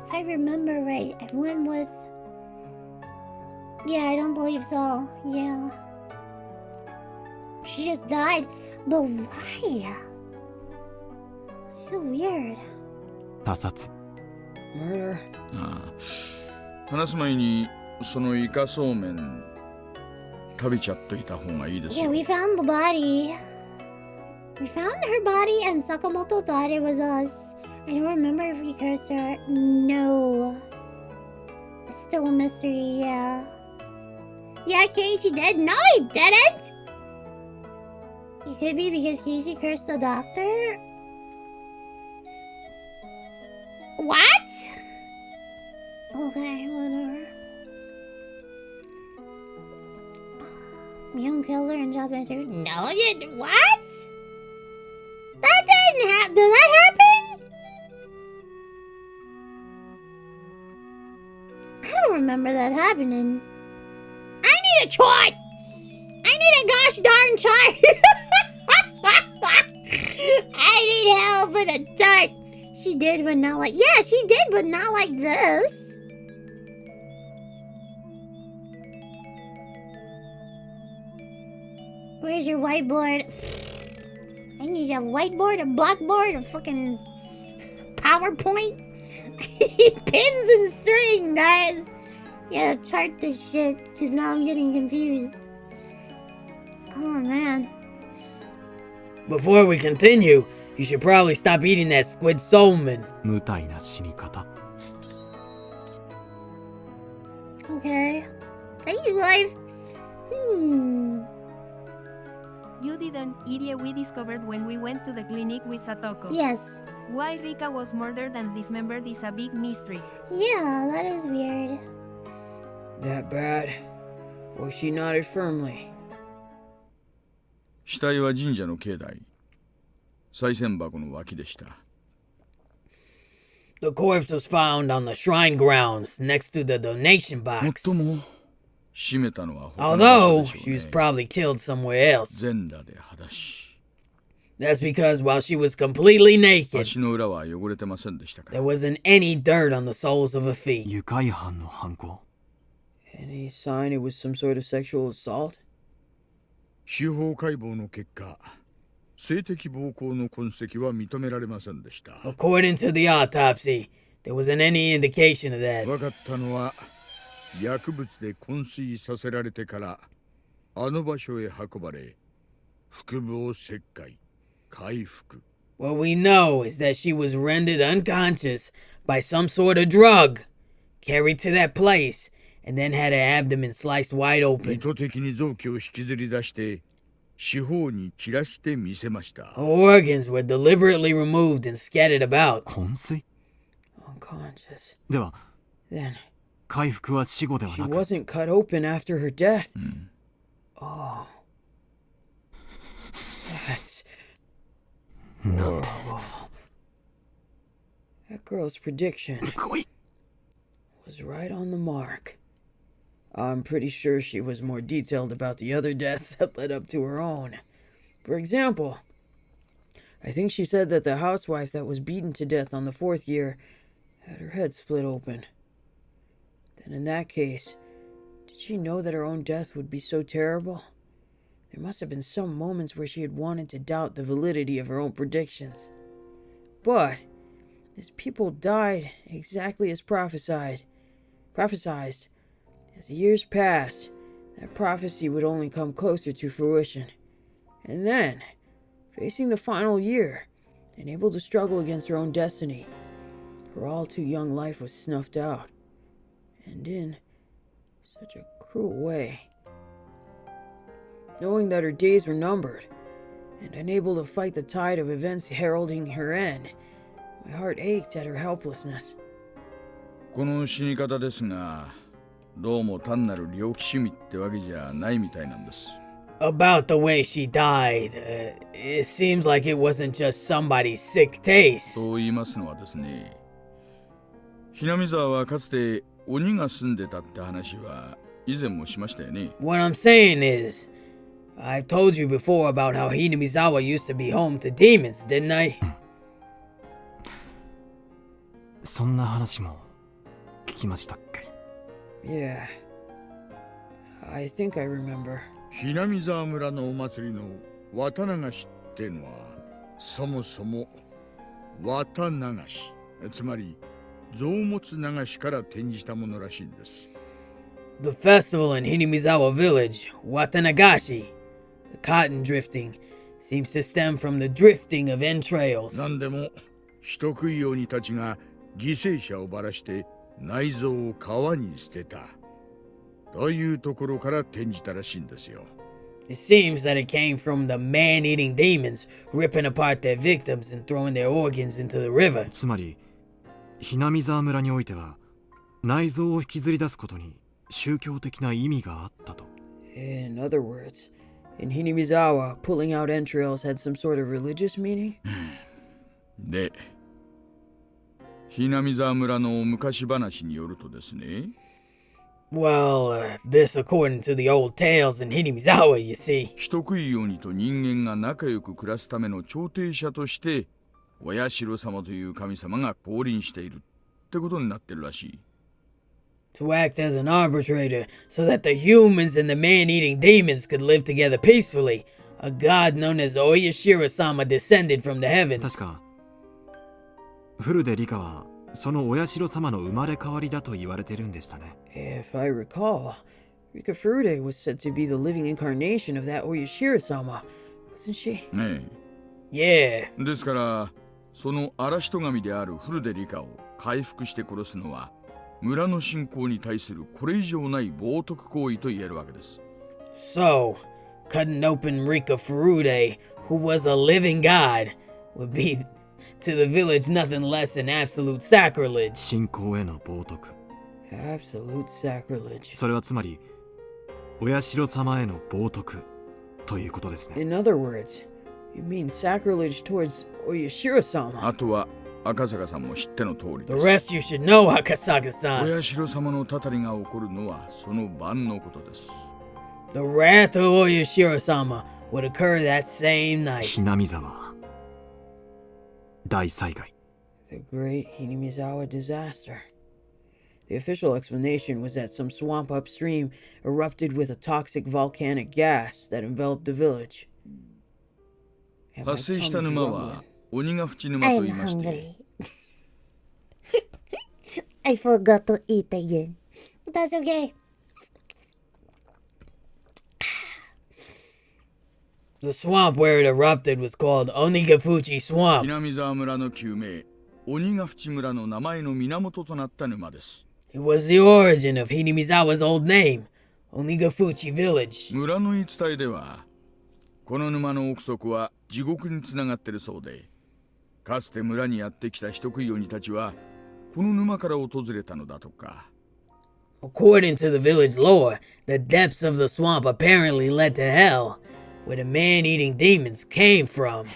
[SPEAKER 3] If I remember right, I went with... Yeah, I don't believe so. Yeah. She just died. But why? So weird.
[SPEAKER 8] 他殺。
[SPEAKER 7] Murder?
[SPEAKER 2] ああ、話す前にそのイカそうめん食べちゃっといた方がいいです
[SPEAKER 3] Yeah,
[SPEAKER 2] よ。
[SPEAKER 3] we found the body. We found her body and Sakamoto thought it was us. I don't remember if we cursed her. No. It's still a mystery, yeah. Yeah, Keiichi did? No, he didn't! It could be because Keiichi cursed the doctor? What? Okay, whatever. Myung killed her and dropped her too? No, you did. What? That didn't happen. Did that happen? I don't remember that happening. I need a chart! I need a gosh darn chart! I need help with a chart! She did, but not like... Yeah, she did, but not like this. Where's your whiteboard? I need a whiteboard, a blackboard, a fucking PowerPoint. I need pins and string, guys. You gotta chart this shit, because now I'm getting confused. Oh, man.
[SPEAKER 7] Before we continue, you should probably stop eating that squid salmon.
[SPEAKER 8] 無体な死に方。
[SPEAKER 3] Okay. Thank you, life.
[SPEAKER 4] You didn't, idiot, we discovered when we went to the clinic with Satoko.
[SPEAKER 3] Yes.
[SPEAKER 4] Why Rika was murdered and dismembered is a big mystery.
[SPEAKER 3] Yeah, that is weird.
[SPEAKER 7] That bad? Well, she nodded firmly.
[SPEAKER 2] 死体は神社の境内、賽銭箱の脇でした。
[SPEAKER 7] The corpse was found on the shrine grounds next to the donation
[SPEAKER 2] もっ
[SPEAKER 7] box.
[SPEAKER 2] とも閉めたのは他の場所
[SPEAKER 7] Although
[SPEAKER 2] でしょ
[SPEAKER 7] she
[SPEAKER 2] う
[SPEAKER 7] was
[SPEAKER 2] ね。
[SPEAKER 7] probably killed somewhere else.
[SPEAKER 2] 全裸で裸足。
[SPEAKER 7] That's because while she was completely naked,
[SPEAKER 2] 足の裏は汚れてませんでしたか
[SPEAKER 7] there
[SPEAKER 2] ら。
[SPEAKER 7] wasn't any dirt on the soles of her feet.
[SPEAKER 8] 愉快犯の犯行。
[SPEAKER 7] Any sign it was some sort of sexual assault?
[SPEAKER 2] 司法解剖の結果、性的暴行の痕跡は認められませんでした。
[SPEAKER 7] According to the autopsy, there wasn't any indication of that.
[SPEAKER 2] 分かったのは、薬物で昏睡させられてからあの場所へ運ばれ、腹部を切開、回復。
[SPEAKER 7] What we know is that she was rendered unconscious by some sort of drug, carried to that place, and then had her abdomen sliced wide
[SPEAKER 2] 意
[SPEAKER 7] open.
[SPEAKER 2] 図的に臓器を引きずり出して四方に散らしてみせました。
[SPEAKER 7] Her organs were deliberately removed and scattered about.
[SPEAKER 8] 昏睡
[SPEAKER 7] Unconscious.
[SPEAKER 8] では、
[SPEAKER 7] Then
[SPEAKER 8] 回復は死後では
[SPEAKER 7] she
[SPEAKER 8] なく、
[SPEAKER 7] wasn't cut open after her death.
[SPEAKER 2] うん
[SPEAKER 7] Oh. That's
[SPEAKER 8] なんて
[SPEAKER 7] that girl's prediction
[SPEAKER 8] 来い。
[SPEAKER 7] was right on the mark. I'm pretty sure she was more detailed about the other deaths that led up to her own. For example, I think she said that the housewife that was beaten to death on the 4th year had her head split open. Then in that case, did she know that her own death would be so terrible? There must have been some moments where she had wanted to doubt the validity of her own predictions. But, as people died exactly as prophesized, as years passed, that prophecy would only come closer to fruition. And then, facing the final year, and able to struggle against her own destiny, her all too young life was snuffed out. And in such a cruel way. Knowing that her days were numbered, and unable to fight the tide of events heralding her end, my heart ached at her helplessness.
[SPEAKER 2] この死に方ですが、どうも単なる猟奇趣味ってわけじゃないみたいなんです。
[SPEAKER 7] About the way she died, it seems like it wasn't just somebody's sick taste.
[SPEAKER 2] そう言いますのはですね、ひなみ沢はかつて鬼が住んでたって話は以前もしましたよね。
[SPEAKER 7] What I'm saying is, I've told you before about how Hinamizawa used to be home to demons, didn't I?
[SPEAKER 8] そんな話も聞きましたっけ？
[SPEAKER 7] Yeah. I think I remember.
[SPEAKER 2] ひなみ沢村のお祭りの綿流しってのは、そもそも綿流し、つまり臓物流しから転じたものらしいんです。
[SPEAKER 7] The festival in Hinamizawa village, Watanagashi, the cotton drifting, seems to stem from the drifting of entrails.
[SPEAKER 2] なんでも人食い鬼たちが犠牲者をばらして内臓を川に捨てたというところから転じたらしいんですよ。
[SPEAKER 7] It seems that it came from the man-eating demons ripping apart their victims and throwing their organs into the river.
[SPEAKER 8] つまりひなみ沢村においては内臓を引きずり出すことに宗教的な意味があったと。
[SPEAKER 7] In other words, in Hinamizawa, pulling out entrails had some sort of religious meaning?
[SPEAKER 2] で、ひなみ沢村の昔話によるとですね。
[SPEAKER 7] Well, this according to the old tales in Hinamizawa, you see.
[SPEAKER 2] 人食い鬼と人間が仲良く暮らすための調停者として親代様という神様が降臨しているってことになってるらしい。
[SPEAKER 7] To act as an arbitrator so that the humans and the man-eating demons could live together peacefully. A god known as Oyashiro-sama descended from the heavens.
[SPEAKER 8] 確か古出理香はその親代様の生まれ変わりだと言われてるんでしたね。
[SPEAKER 7] If I recall, Rika Furude was said to be the living incarnation of that Oyashiro-sama, wasn't she?
[SPEAKER 2] ね
[SPEAKER 7] Yeah.
[SPEAKER 2] え。ですからその荒人神である古出理香を回復して殺すのは村の信仰に対するこれ以上ない冒涜行為と言えるわけです。
[SPEAKER 7] So, cutting open Rika Furude, who was a living god, would be to the village nothing less than absolute sacrilege.
[SPEAKER 8] 信仰への冒涜。
[SPEAKER 7] Absolute sacrilege.
[SPEAKER 8] それはつまり親代様への冒涜ということですね。
[SPEAKER 7] In other words, you mean sacrilege towards Oyashiro-sama.
[SPEAKER 2] あとは赤坂さんも知っての通り
[SPEAKER 7] The
[SPEAKER 2] です。
[SPEAKER 7] rest you should know, Akasaka-san.
[SPEAKER 2] 親代様のたたりが起こるのはその晩のことです。
[SPEAKER 7] The wrath of Oyashiro-sama would occur that same night.
[SPEAKER 8] ひなみ沢大災害。
[SPEAKER 7] The Great Hinamizawa Disaster. The official explanation was that some swamp upstream erupted with a toxic volcanic gas that enveloped the village. And my
[SPEAKER 2] 発生した
[SPEAKER 7] tummy's
[SPEAKER 2] 沼
[SPEAKER 7] rumbling.
[SPEAKER 2] は鬼ヶ淵沼と
[SPEAKER 3] I'm
[SPEAKER 2] 言いまして
[SPEAKER 3] hungry. I forgot to eat again. That's okay.
[SPEAKER 7] The swamp where it erupted was called Onigafuchi
[SPEAKER 2] ひ
[SPEAKER 7] Swamp.
[SPEAKER 2] なみ沢村の旧名鬼ヶ淵村の名前の源となった沼です。
[SPEAKER 7] It was the origin of Hinamizawa's old name, Onigafuchi Village.
[SPEAKER 2] 村の言い伝えではこの沼の奥底は地獄につながってるそうで、かつて村にやってきた人食い鬼たちはこの沼から訪れたのだとか。
[SPEAKER 7] According to the village lore, the depths of the swamp apparently led to hell, where the man-eating demons came from.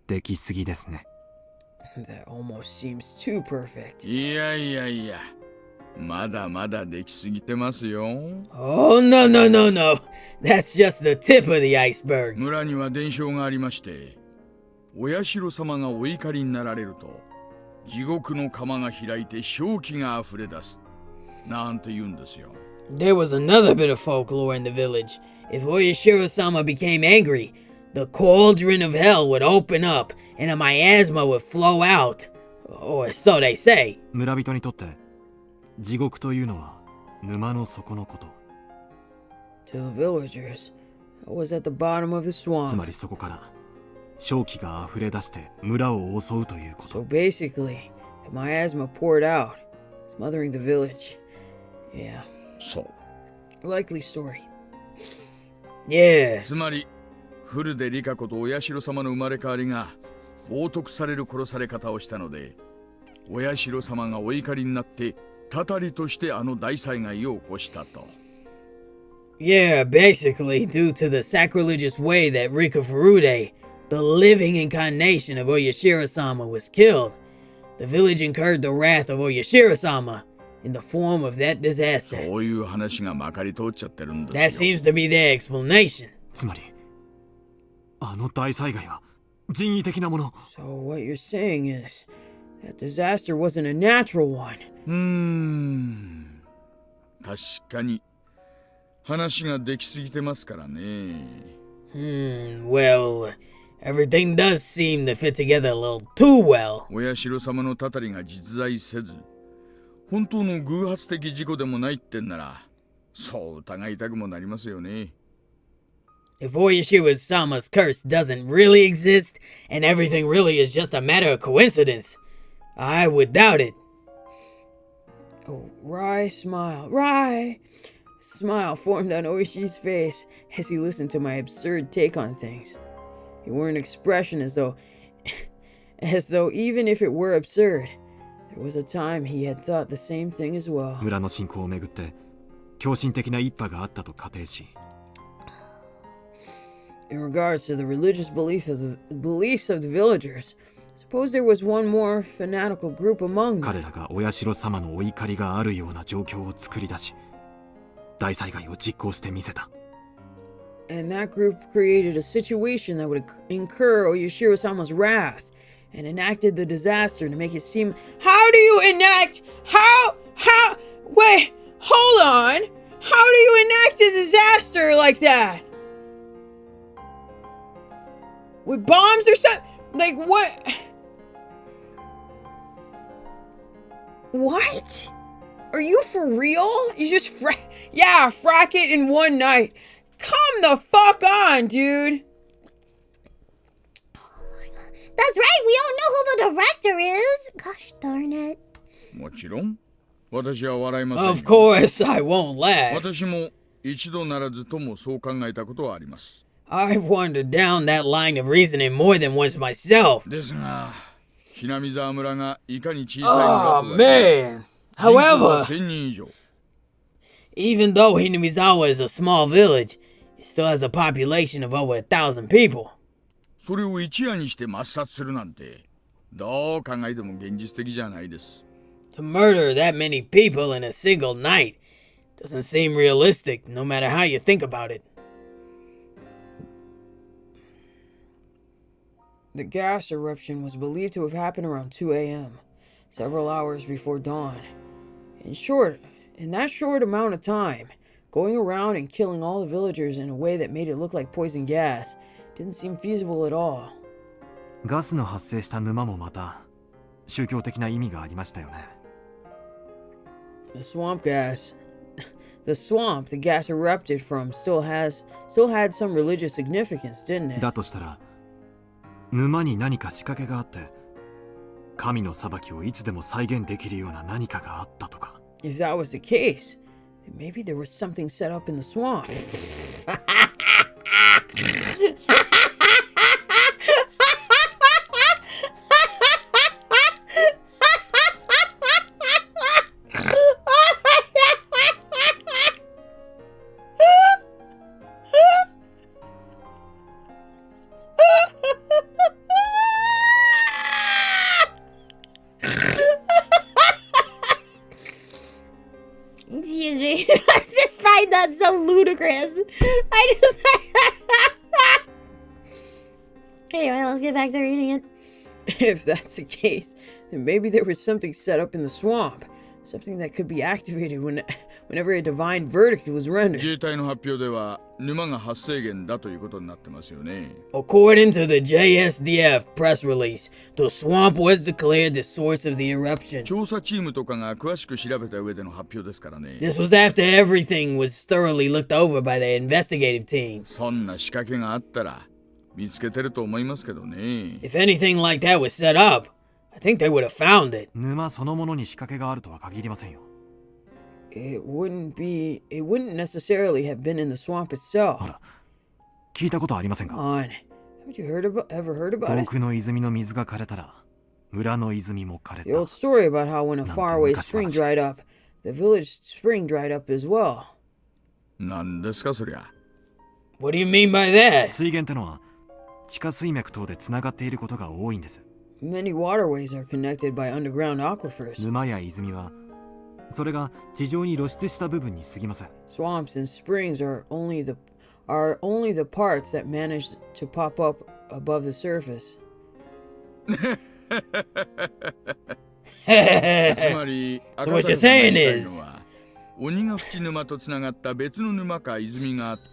[SPEAKER 8] できすぎですね。
[SPEAKER 7] That almost seems too perfect.
[SPEAKER 2] いやいやいや、まだまだできすぎてますよ。
[SPEAKER 7] Oh, no, no, no, no. That's just the tip of the iceberg.
[SPEAKER 2] 村には伝承がありまして、親代様がお怒りになられると地獄の釜が開いて正気があふれ出すなんて言うんですよ。
[SPEAKER 7] There was another bit of folklore in the village. If Oyashiro-sama became angry, the cauldron of hell would open up and a miasma would flow out. Or so they say.
[SPEAKER 8] 村人にとって地獄というのは沼の底のこと。
[SPEAKER 7] To the villagers, I was at the bottom of the
[SPEAKER 8] つま
[SPEAKER 7] swamp.
[SPEAKER 8] りそこから正気が溢れ出して村を襲うというこ
[SPEAKER 7] So
[SPEAKER 8] と。
[SPEAKER 7] basically, the miasma poured out, smothering the village. Yeah,
[SPEAKER 2] そう。
[SPEAKER 7] likely story. Yeah.
[SPEAKER 2] つまり古出理香子と親代様の生まれ変わりが冒涜される殺され方をしたので、親代様がお怒りになってたたりとしてあの大災害を起こしたと。
[SPEAKER 7] Yeah, basically, due to the sacrilegious way that Rika Furude, the living incarnation of Oyashiro-sama, was killed, the village incurred the wrath of Oyashiro-sama in the form of that
[SPEAKER 2] そ
[SPEAKER 7] disaster.
[SPEAKER 2] ういう話がまかり通っちゃってるん
[SPEAKER 7] That
[SPEAKER 2] ですよ。
[SPEAKER 7] seems to be their explanation.
[SPEAKER 8] つまりあの大災害は人為的なもの。
[SPEAKER 7] So what you're saying is that disaster wasn't a natural one.
[SPEAKER 2] 確かに話ができすぎてますからね。
[SPEAKER 7] Well, everything does seem to fit together a little too well.
[SPEAKER 2] 親代様のたたりが実在せず、本当の偶発的事故でもないってんなら、そう疑いたくもなりますよね。
[SPEAKER 7] If Oyashiro-sama's curse doesn't really exist, and everything really is just a matter of coincidence, I would doubt it. Oh, wry smile formed on Oishi's face as he listened to my absurd take on things. He wore an expression as though even if it were absurd, there was a time he had thought the same thing as well.
[SPEAKER 8] 村の信仰をめぐって狂信的な一派があったと仮定し、
[SPEAKER 7] In regards to the religious beliefs of the villagers, suppose there was one more fanatical group among them.
[SPEAKER 8] 彼らがお社様のお怒りがあるような状況を作り出し、大災害を実行してみせた。
[SPEAKER 7] And that group created a situation that would incur Oyashiro-sama's wrath and enacted the disaster to make it seem... How do you enact... Wait, hold on. How do you enact a disaster like that? With bombs or something? Like, what? What? Are you for real? You just frack it in one night. Come the fuck on, dude.
[SPEAKER 3] Oh my god. That's right, we don't know who the director is. Gosh darn it.
[SPEAKER 2] もちろん私は笑いませんよ。
[SPEAKER 7] Of course, I won't laugh.
[SPEAKER 2] 私も一度ならずともそう考えたことはあります。
[SPEAKER 7] I've wandered down that line of reasoning more than once myself.
[SPEAKER 2] ですが、ひなみ沢村がいかに小さい
[SPEAKER 7] Oh
[SPEAKER 2] 村
[SPEAKER 7] man.
[SPEAKER 2] 人口
[SPEAKER 7] However,
[SPEAKER 2] は1000人以上。
[SPEAKER 7] even though Hinamizawa is a small village, it still has a population of over 1,000 people.
[SPEAKER 2] それを一夜にして抹殺するなんて、どう考えても現実的じゃないです。
[SPEAKER 7] To murder that many people in a single night doesn't seem realistic, no matter how you think about it. The gas eruption was believed to have happened around 2 a.m., several hours before dawn. In that short amount of time, going around and killing all the villagers in a way that made it look like poison gas didn't seem feasible at all.
[SPEAKER 8] ガスの発生した沼もまた宗教的な意味がありましたよね。
[SPEAKER 7] The swamp the gas erupted from still had some religious significance, didn't it?
[SPEAKER 8] だとしたら沼に何か仕掛けがあって神の裁きをいつでも再現できるような何かがあったとか。
[SPEAKER 7] If that was the case, then maybe there was something set up in the swamp.
[SPEAKER 3] Excuse me. I just find that so ludicrous. I just... Anyway, let's get back to reading it.
[SPEAKER 7] If that's the case, then maybe there was something set up in the swamp. Something that could be activated whenever a divine verdict was
[SPEAKER 2] 自
[SPEAKER 7] rendered.
[SPEAKER 2] 衛隊の発表では沼が発生源だということになってますよね。
[SPEAKER 7] According to the JSDF press release, the swamp was declared the source of the eruption.
[SPEAKER 2] 調査チームとかが詳しく調べた上での発表ですからね。
[SPEAKER 7] This was after everything was thoroughly looked over by the investigative team.
[SPEAKER 2] そんな仕掛けがあったら見つけてると思いますけどね。
[SPEAKER 7] If anything like that was set up, I think they would have found it.
[SPEAKER 8] 沼そのものに仕掛けがあるとは限りませんよ。
[SPEAKER 7] It wouldn't necessarily have been in the swamp itself.
[SPEAKER 8] ほら、聞いたことありません
[SPEAKER 7] Come
[SPEAKER 8] か？
[SPEAKER 7] on. Haven't you ever heard about
[SPEAKER 8] 遠
[SPEAKER 7] it?
[SPEAKER 8] くの泉の水が枯れたら村の泉も枯れ
[SPEAKER 7] The old
[SPEAKER 8] た。
[SPEAKER 7] story about how when a
[SPEAKER 8] Nante
[SPEAKER 7] faraway
[SPEAKER 8] 昔
[SPEAKER 7] spring
[SPEAKER 8] 話。
[SPEAKER 7] dried up, the village spring dried up as well.
[SPEAKER 2] なんですかそりゃ。
[SPEAKER 7] What do you mean by that?
[SPEAKER 8] 水源ってのは地下水脈等でつながっていることが多いんです。
[SPEAKER 7] Many waterways are connected by underground aquifers.
[SPEAKER 8] 沼や泉はそれが地上に露出した部分に過ぎません。
[SPEAKER 7] Swamps and springs are only the parts that manage to pop up above the surface.
[SPEAKER 2] つまり
[SPEAKER 7] So what you're saying
[SPEAKER 2] 赤坂
[SPEAKER 7] is
[SPEAKER 2] のは鬼ヶ淵沼とつながった別の沼か泉があって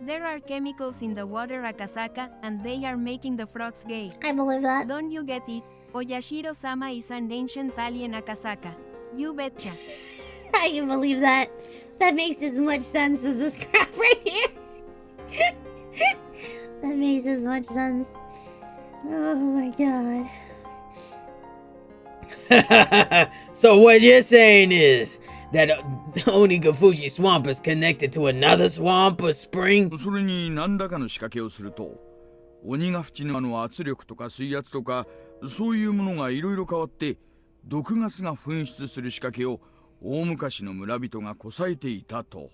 [SPEAKER 4] There are chemicals in the water Akasaka, and they are making the frogs gay.
[SPEAKER 3] I believe that.
[SPEAKER 4] Don't you get it? Oyashiro-sama is an ancient valley in Akasaka. You betcha.
[SPEAKER 3] I can believe that. That makes as much sense as this crap right here. That makes as much sense. Oh my god.
[SPEAKER 7] So what you're saying is that Onigafushi Swamp is connected to another swamp or spring?
[SPEAKER 2] それに何らかの仕掛けをすると、鬼ヶ淵沼の圧力とか水圧とか、そういうものがいろいろ変わって、毒ガスが噴出する仕掛けを大昔の村人がこさえていたと。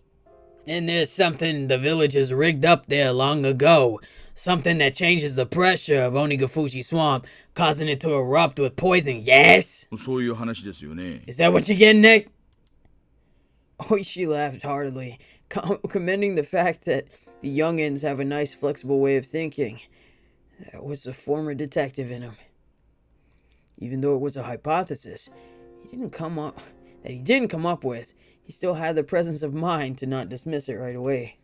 [SPEAKER 7] And there's something the villagers rigged up there long ago. Something that changes the pressure of Onigafushi Swamp, causing it to erupt with poison gas?
[SPEAKER 2] そういう話ですよね。
[SPEAKER 7] Is that what you're getting at? Oishi laughed heartily, commending the fact that the youngins have a nice flexible way of thinking. That was a former detective in him. Even though it was a hypothesis he didn't come up with, he still had the presence of mind to not dismiss it right away.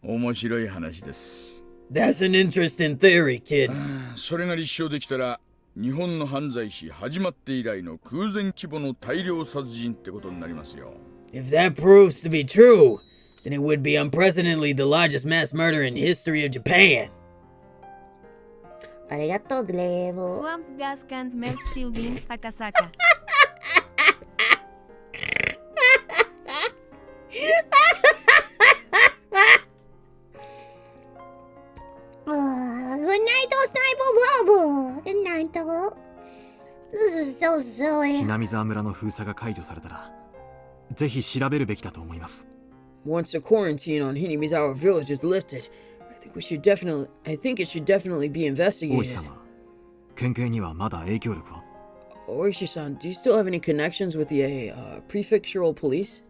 [SPEAKER 2] 面白い話です。
[SPEAKER 7] That's an interesting theory, kid.
[SPEAKER 2] それが立証できたら、日本の犯罪史始まって以来の空前規模の大量殺人ってことになりますよ。
[SPEAKER 7] If that proves to be true, then it would be unprecedentedly the largest mass murder in history of Japan.
[SPEAKER 3] ありがとう、グレーブ。
[SPEAKER 4] Swamp gas can't melt steel beams, Akasaka.
[SPEAKER 3] Good night, Sniper Bobo. Good night, though. This is so silly.
[SPEAKER 8] ひなみ沢村の封鎖が解除されたら、ぜひ調べるべきだと思います。
[SPEAKER 7] Once the quarantine on Hinamizawa village is lifted, I think it should definitely be
[SPEAKER 8] 大
[SPEAKER 7] investigated.
[SPEAKER 8] 石様、県警にはまだ影響力は？
[SPEAKER 7] Oishi-san, do you still have any connections with the prefectural police?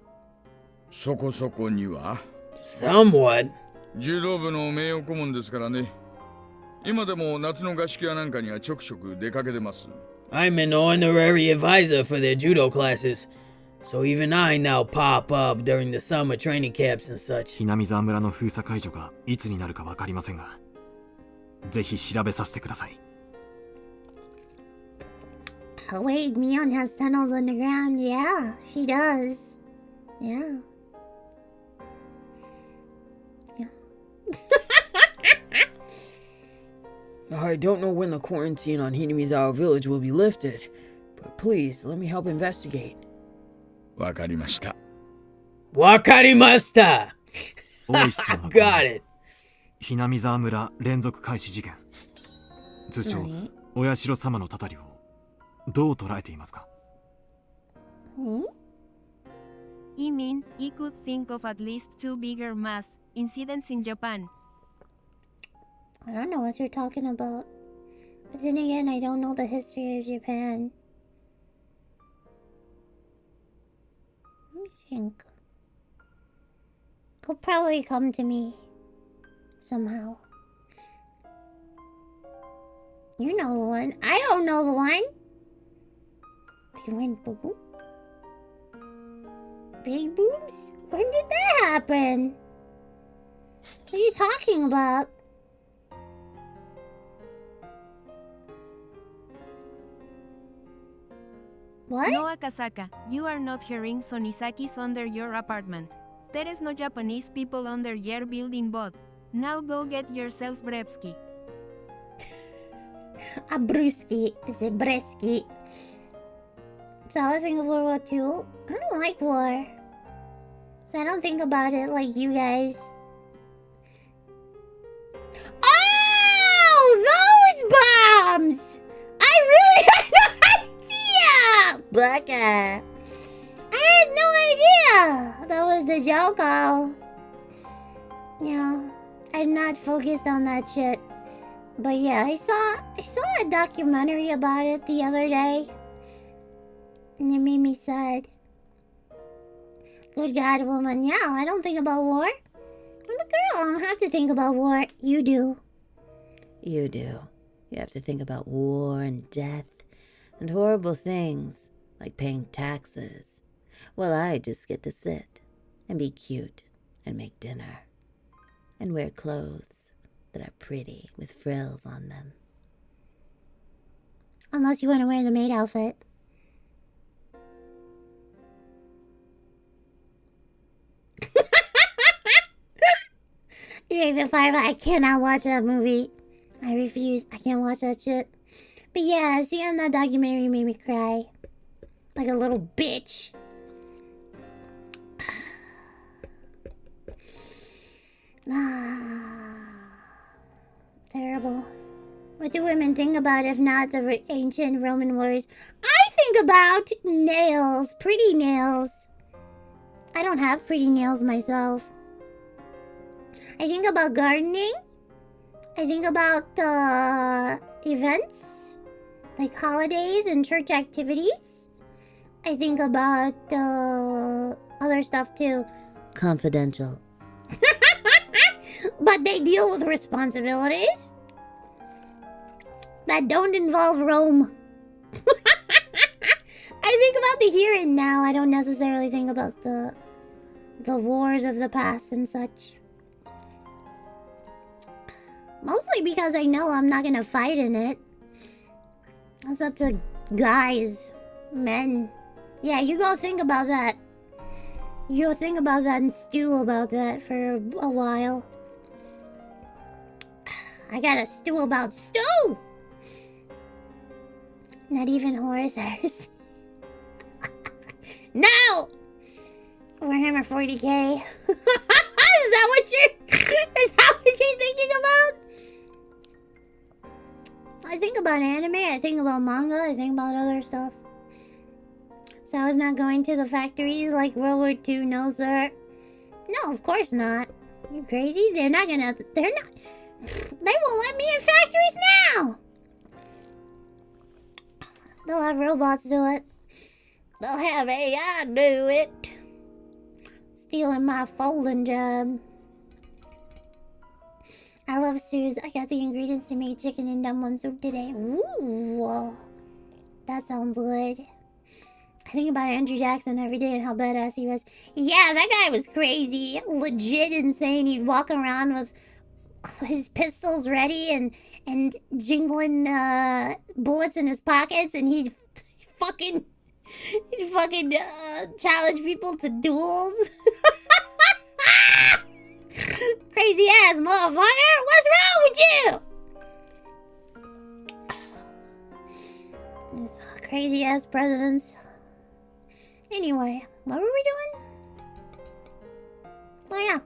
[SPEAKER 2] そこそこには。
[SPEAKER 7] Somewhat.
[SPEAKER 2] 柔道部の名誉顧問ですからね。今でも夏の合宿やなんかにはちょくちょく出かけてます。
[SPEAKER 7] I'm an honorary advisor for their judo classes, so even I now pop up during the summer training camps and such.
[SPEAKER 8] ひなみ沢村の封鎖解除がいつになるかわかりませんが、ぜひ調べさせてください。
[SPEAKER 3] Oh, wait, Neon has tunnels underground. Yeah, she does. Yeah.
[SPEAKER 7] I don't know when the quarantine on Hinamizawa village will be lifted, but please let me help investigate.
[SPEAKER 2] わかりました。
[SPEAKER 7] Wakarimashita!
[SPEAKER 8] 大石さんは
[SPEAKER 7] Got it.
[SPEAKER 8] ひなみ沢村連続開始事件、通称
[SPEAKER 3] 何？
[SPEAKER 8] 親代様のたたりをどう捉えていますか？
[SPEAKER 4] I mean, I could think of at least 2 bigger mass incidents in Japan.
[SPEAKER 3] I don't know what you're talking about. But then again, I don't know the history of Japan. Let me think. It'll probably come to me somehow. You know the one. I don't know the one. They went boom. Big boobs? When did that happen? What are you talking about? What?
[SPEAKER 4] No, Akasaka, you are not hearing Sonisaki's under your apartment. There is no Japanese people under your building, but now go get yourself Brevsky.
[SPEAKER 3] A brewski. Is it bresky? So I was thinking of World War II. I don't like war. So I don't think about it like you guys. Oh! Those bombs! I really had no idea! Baka. I had no idea! That was the Joko. Yeah. I'm not focused on that shit. But yeah, I saw a documentary about it the other day. And it made me sad. Good God, woman. Yeah, I don't think about war. I'm a girl. I don't have to think about war. You do.
[SPEAKER 5] You do. You have to think about war and death and horrible things like paying taxes. Well, I just get to sit and be cute and make dinner and wear clothes that are pretty with frills on them.
[SPEAKER 3] Unless you want to wear the maid outfit. I cannot watch that movie. I refuse. I can't watch that shit. But yeah, seeing that documentary made me cry. Like a little bitch. Terrible. What do women think about if not the ancient Roman warriors? I think about nails. Pretty nails. I don't have pretty nails myself. I think about gardening. I think about events. Like holidays and church activities. I think about other stuff too.
[SPEAKER 5] Confidential.
[SPEAKER 3] But they deal with responsibilities that don't involve Rome. I think about the here and now. I don't necessarily think about the wars of the past and such. Mostly because I know I'm not gonna fight in it. That's up to guys, men. Yeah, you go think about that. You go think about that and stew about that for a while. I gotta stew about stew! Not even Horsers. No! Warhammer 40k. Is that what you're thinking about? I think about anime, I think about manga, I think about other stuff. So I was not going to the factories like World War II, no sir. No, of course not. You crazy? They won't let me in factories now! They'll have robots do it. They'll have AI do it. Stealing my folding job. I love stews. I got the ingredients to make chicken and dumpling soup today. Ooh. That sounds good. I think about Andrew Jackson every day and how badass he was. Yeah, that guy was crazy. Legit insane. He'd walk around with his pistols ready and jingling bullets in his pockets, and he'd fucking challenge people to duels. Crazy ass motherfucker! What's wrong with you? These crazy ass presidents. Anyway, what were we doing? Oh yeah.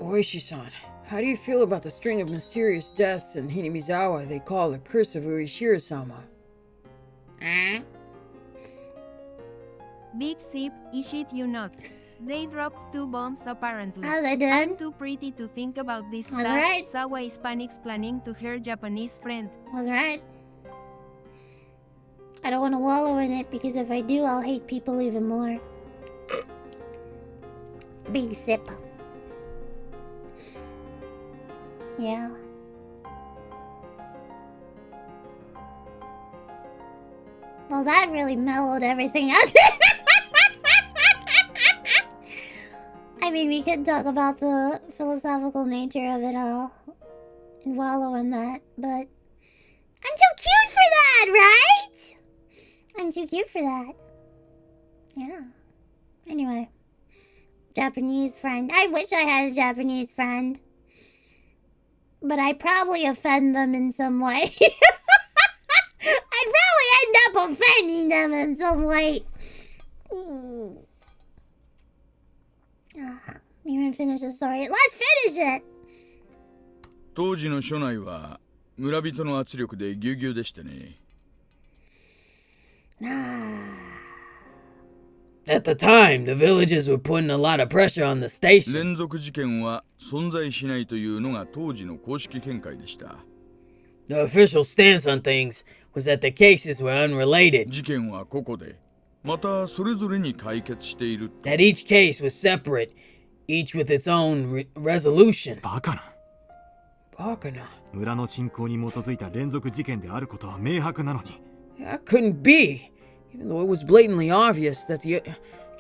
[SPEAKER 7] Oishi-san, how do you feel about the string of mysterious deaths in Hinamizawa they call the Curse of Urishira-sama?
[SPEAKER 4] Big sip, is it you not? They dropped 2 bombs apparently.
[SPEAKER 3] How they doing?
[SPEAKER 4] I'm too pretty to think about this
[SPEAKER 3] That's
[SPEAKER 4] stuff.
[SPEAKER 3] right.
[SPEAKER 4] Sawa is panics planning to her Japanese friend.
[SPEAKER 3] That's right. I don't want to wallow in it because if I do, I'll hate people even more. Big sip. Yeah. Well, that really mellowed everything out. I mean, we could talk about the philosophical nature of it all and wallow in that, but I'm too cute for that, right? I'm too cute for that. Yeah. Anyway. Japanese friend. I wish I had a Japanese friend. But I'd probably offend them in some way. I'd probably end up offending them in some way. You didn't finish the story. Let's finish it!
[SPEAKER 2] 当時の署内は村人の圧力でぎゅうぎゅうでしてね。
[SPEAKER 7] At the time, the villagers were putting a lot of pressure on the station.
[SPEAKER 2] 連続事件は存在しないというのが当時の公式見解でした。
[SPEAKER 7] The official stance on things was that the cases were unrelated.
[SPEAKER 2] 事件は個々で、またそれぞれに解決している。
[SPEAKER 7] That each case was separate, each with its own resolution.
[SPEAKER 8] バカな。
[SPEAKER 7] バカな。
[SPEAKER 8] 村の信仰に基づいた連続事件であることは明白なのに。
[SPEAKER 7] That couldn't be, even though it was blatantly obvious that the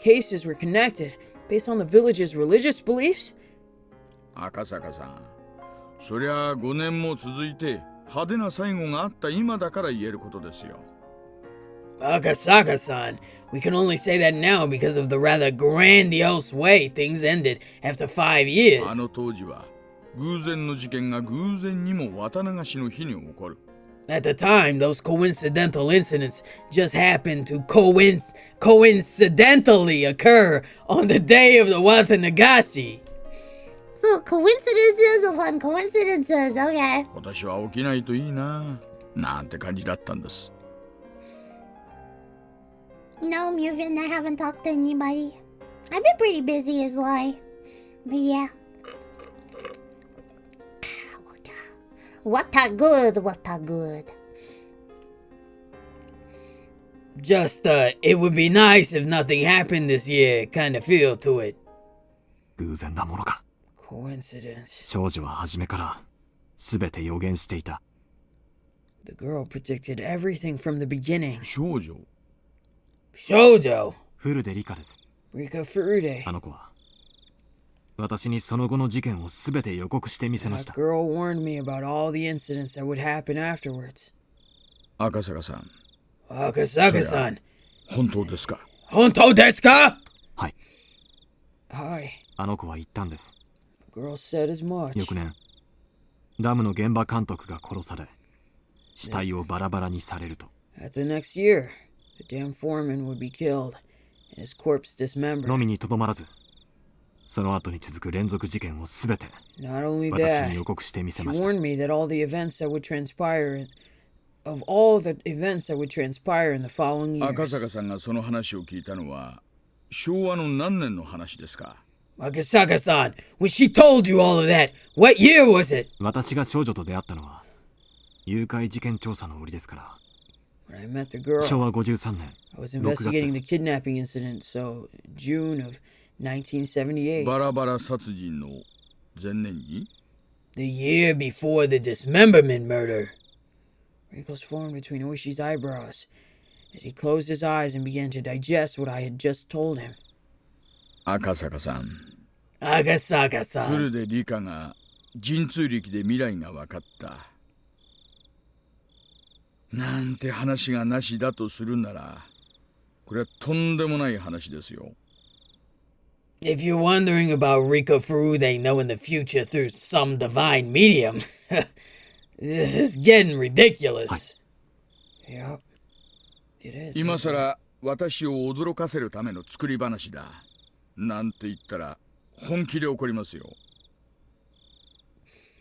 [SPEAKER 7] cases were connected based on the villagers' religious beliefs.
[SPEAKER 2] 赤坂さん、そりゃ5年も続いて派手な最後があった今だから言えることですよ。
[SPEAKER 7] Akasaka-san, we can only say that now because of the rather grandiose way things ended after 5 years.
[SPEAKER 2] あの当時は偶然の事件が偶然にも綿流しの日に起こる。
[SPEAKER 7] At the time, those coincidental incidents just happened to coincidentally occur on the day of the Watanagashi.
[SPEAKER 3] So coincidences upon coincidences. Okay.
[SPEAKER 2] 私は起きないといいななんて感じだったんです。
[SPEAKER 3] No, Muven, I haven't talked to anybody. I've been pretty busy as well. But yeah. What a good, what a good.
[SPEAKER 7] Just, it would be nice if nothing happened this year, kind of feel to it.
[SPEAKER 8] 偶然なものか。
[SPEAKER 7] Coincidence.
[SPEAKER 8] 少女は初めから全て予言していた。
[SPEAKER 7] The girl predicted everything from the beginning.
[SPEAKER 2] 少女
[SPEAKER 7] Shoujo!
[SPEAKER 8] フルで理科です。
[SPEAKER 7] Rika Furude.
[SPEAKER 8] あの子は私にその後の事件を全て予告してみせまし
[SPEAKER 7] That
[SPEAKER 8] た。
[SPEAKER 7] girl warned me about all the incidents that would happen afterwards.
[SPEAKER 2] 赤坂さん、
[SPEAKER 7] Akasaka-san.
[SPEAKER 2] 本当ですか？
[SPEAKER 7] Hontou desu ka?
[SPEAKER 8] はい。
[SPEAKER 7] Hi.
[SPEAKER 8] あの子は言ったんです。
[SPEAKER 7] The girl said as much.
[SPEAKER 8] 翌年、ダムの現場監督が殺され、死体をバラバラにされると。
[SPEAKER 7] At the next year, the damn foreman would be killed, and his corpse dismembered.
[SPEAKER 8] のみにとどまらず、その後に続く連続事件を全て
[SPEAKER 7] Not only
[SPEAKER 8] 私に
[SPEAKER 7] that,
[SPEAKER 8] 予告してみせ
[SPEAKER 7] she
[SPEAKER 8] ました。
[SPEAKER 7] warned me that all the events that would transpire, of all the events that would transpire in the following
[SPEAKER 2] 赤
[SPEAKER 7] years.
[SPEAKER 2] 坂さんがその話を聞いたのは昭和の何年の話ですか？
[SPEAKER 7] Akasaka-san, when she told you all of that, what year was it?
[SPEAKER 8] 私が少女と出会ったのは誘拐事件調査の折ですから。
[SPEAKER 7] When I met the girl,
[SPEAKER 8] 昭和53年
[SPEAKER 7] I was
[SPEAKER 8] 6月で
[SPEAKER 7] investigating the
[SPEAKER 8] す。
[SPEAKER 7] kidnapping incident, so June of 1978.
[SPEAKER 2] バラバラ殺人の前年に
[SPEAKER 7] The year before the dismemberment murder. Wrinkles formed between Oishi's eyebrows as he closed his eyes and began to digest what I had just told him.
[SPEAKER 2] 赤坂さん、
[SPEAKER 7] Akasaka-san.
[SPEAKER 2] フルで理科が神通力で未来が分かったなんて話がなしだとするならこれはとんでもない話ですよ。
[SPEAKER 7] If you're wondering about Rika Furude knowing the future through some divine medium, this is getting ridiculous. Yep, it is.
[SPEAKER 2] 今さら私を驚かせるための作り話だなんて言ったら本気で怒りますよ。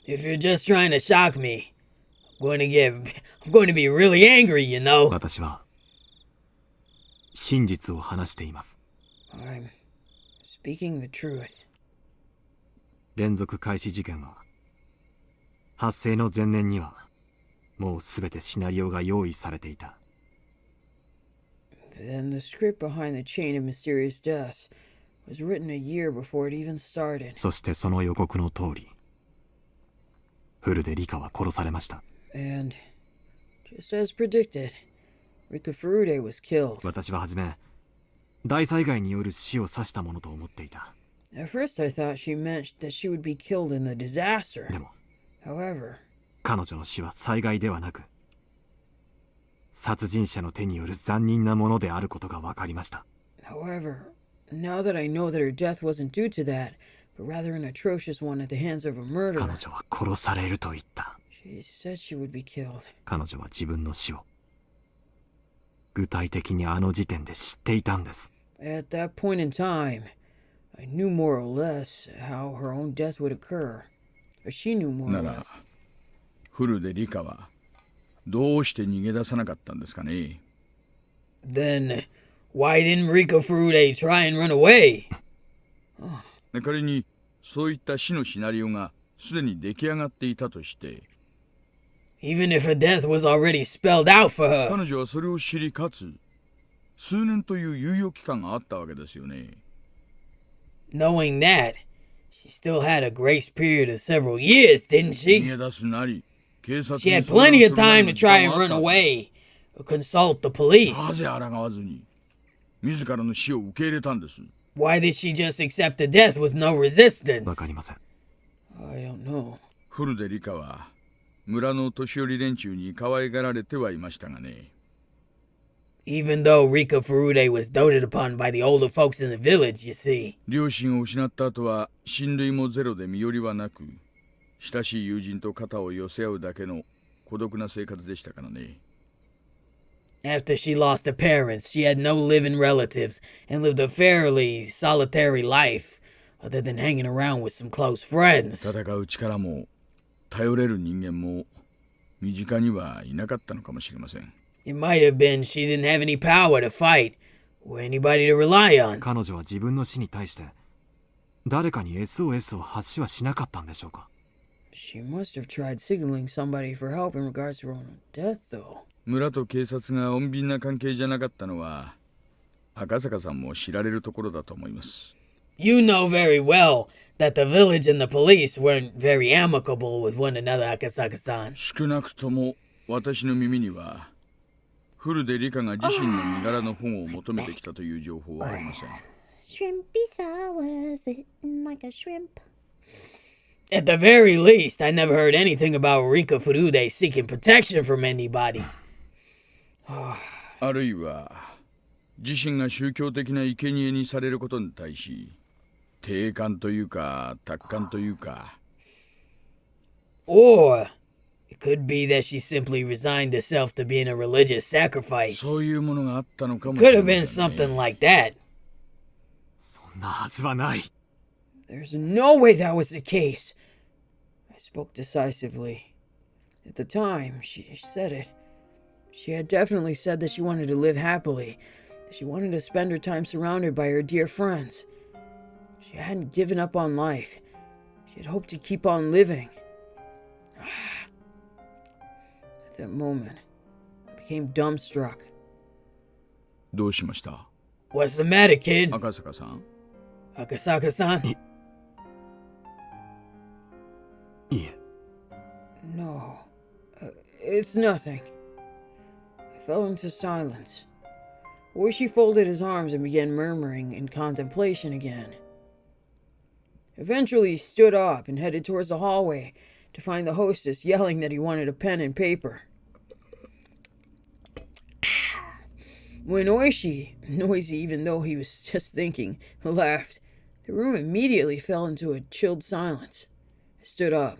[SPEAKER 7] If you're just trying to shock me, I'm going to be really angry, you know.
[SPEAKER 8] 私は真実を話しています。
[SPEAKER 7] I'm speaking the truth.
[SPEAKER 8] 連続開始事件は発生の前年にはもうすべてシナリオが用意されていた。
[SPEAKER 7] Then the script behind the chain of mysterious deaths was written a year before it even started.
[SPEAKER 8] そしてその予告の通りフルでリカは殺されました。
[SPEAKER 7] And just as predicted, Rika Furude was killed.
[SPEAKER 8] 私は初め大災害による死を指したものと思っていた。
[SPEAKER 7] At first I thought she meant that she would be killed in the disaster.
[SPEAKER 8] でも
[SPEAKER 7] However,
[SPEAKER 8] 彼女の死は災害ではなく殺人者の手による残忍なものであることが分かりました。
[SPEAKER 7] now that I know that her death wasn't due to that, but rather an atrocious one at the hands of a
[SPEAKER 8] 彼
[SPEAKER 7] murderer,
[SPEAKER 8] 女は殺されると言った。
[SPEAKER 7] she said she would be killed.
[SPEAKER 8] 彼女は自分の死を具体的にあの時点で知っていたんです。
[SPEAKER 7] At that point in time, I knew more or less how her own death would occur. Or she knew more
[SPEAKER 2] な
[SPEAKER 7] or
[SPEAKER 2] ら
[SPEAKER 7] less.
[SPEAKER 2] フルでリカはどうして逃げ出さなかったんですかね。
[SPEAKER 7] Then, why didn't Rika Furude try and run away?
[SPEAKER 2] 仮にそういった死のシナリオがすでに出来上がっていたとして
[SPEAKER 7] Even if her death was already spelled out for her.
[SPEAKER 2] 彼女はそれを知りかつ数年という猶予期間があったわけですよね。
[SPEAKER 7] Knowing that, she still had a grace period of several years, didn't
[SPEAKER 2] 逃
[SPEAKER 7] she?
[SPEAKER 2] げ出すなり警察
[SPEAKER 7] She
[SPEAKER 2] に
[SPEAKER 7] had
[SPEAKER 2] 相談
[SPEAKER 7] plenty
[SPEAKER 2] す
[SPEAKER 7] of
[SPEAKER 2] るなり
[SPEAKER 7] time
[SPEAKER 2] の
[SPEAKER 7] to
[SPEAKER 2] 時
[SPEAKER 7] try
[SPEAKER 2] 間
[SPEAKER 7] and
[SPEAKER 2] があっ
[SPEAKER 7] run
[SPEAKER 2] た
[SPEAKER 7] away or consult the police.
[SPEAKER 2] なぜ抗わずに自らの死を受け入れたんです。
[SPEAKER 7] Why did she just accept the death with no resistance?
[SPEAKER 8] わかりません。
[SPEAKER 7] I don't know.
[SPEAKER 2] フ古出理香は村の年寄り連中に可愛がられてはいましたがね。
[SPEAKER 10] Even though Rika Furude was doted upon by the older folks in the village, you see.
[SPEAKER 2] 両親を失った後は親類もゼロで身寄りはなく、親しい友人と肩を寄せ合うだけの孤独な生活でしたからね。
[SPEAKER 10] After she lost her parents, she had no living relatives and lived a fairly solitary life, other than hanging around with some close friends.
[SPEAKER 2] 戦う力も頼れる人間も身近にはいなかったのかもしれません。
[SPEAKER 10] It might have been she didn't have any power to fight, or anybody to rely on.
[SPEAKER 8] 彼女は自分の死に対して誰かに SOS を発しはしなかったんでしょうか。
[SPEAKER 7] She must have tried signaling somebody for help in regards to her own death, though.
[SPEAKER 2] 村と警察が穏便な関係じゃなかったのは赤坂さんも知られるところだと思います。
[SPEAKER 10] You know very well that the village and the police weren't very amicable with one another, Akasaka-san.
[SPEAKER 2] 少なくとも私の耳には古出理香が自身の身柄の保護を求めてきたという情報はありません。
[SPEAKER 3] Shrimpy sour sitting like a shrimp.
[SPEAKER 10] At the very least, I never heard anything about Rika Furude seeking protection from anybody.
[SPEAKER 2] あるいは自身が宗教的な生贄にされることに対し定感というか達観というか。
[SPEAKER 10] Or it could be that she simply resigned herself to being a religious sacrifice.
[SPEAKER 2] そういうものがあったのかもしれ
[SPEAKER 10] Could
[SPEAKER 2] ま
[SPEAKER 10] have
[SPEAKER 2] せん
[SPEAKER 10] been
[SPEAKER 2] ね。
[SPEAKER 10] something like that.
[SPEAKER 8] そんなはずはない。
[SPEAKER 7] There's no way that was the case. I spoke decisively. At the time, she said it. She had definitely said that she wanted to live happily, that she wanted to spend her time surrounded by her dear friends. She hadn't given up on life. She had hoped to keep on living. At that moment, I became dumbstruck.
[SPEAKER 2] どうしました
[SPEAKER 10] What's the matter, kid?
[SPEAKER 2] 赤坂さん。
[SPEAKER 10] Akasaka-san?
[SPEAKER 8] いえ、
[SPEAKER 7] No, it's nothing. I fell into silence. Oishi folded his arms and began murmuring in contemplation again. Eventually, he stood up and headed towards the hallway to find the hostess yelling that he wanted a pen and paper. When Oishi, noisy even though he was just thinking, laughed, the room immediately fell into a chilled silence. I stood up.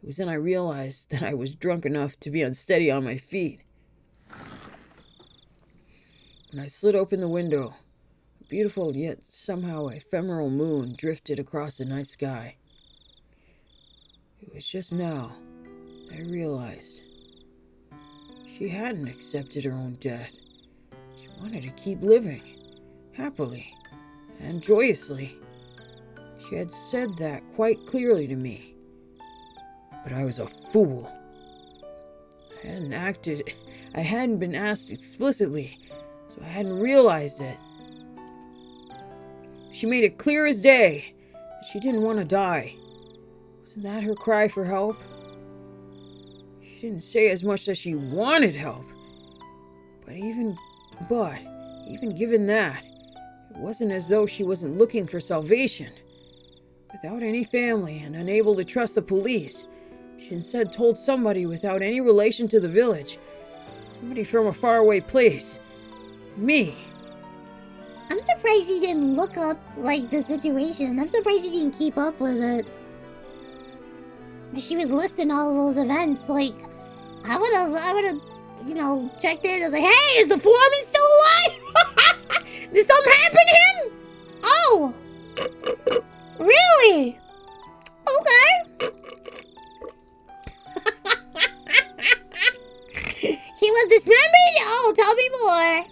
[SPEAKER 7] It was then I realized that I was drunk enough to be unsteady on my feet. When I slid open the window, a beautiful yet somehow ephemeral moon drifted across the night sky. It was just now I realized she hadn't accepted her own death. She wanted to keep living, happily and joyously. She had said that quite clearly to me. But I was a fool. I hadn't been asked explicitly, so I hadn't realized it. She made it clear as day that she didn't want to die. Wasn't that her cry for help? She didn't say as much that she wanted help. But even given that, it wasn't as though she wasn't looking for salvation. Without any family and unable to trust the police, she instead told somebody without any relation to the village. Somebody from a faraway place. Me.
[SPEAKER 3] I'm surprised he didn't look up, like, the situation. I'm surprised he didn't keep up with it. She was listing all those events, like, I would've, you know, checked in. I was like, hey, is the foreman still alive? Did something happen to him? Oh! Really? Okay. He was dismembered? Oh, tell me more.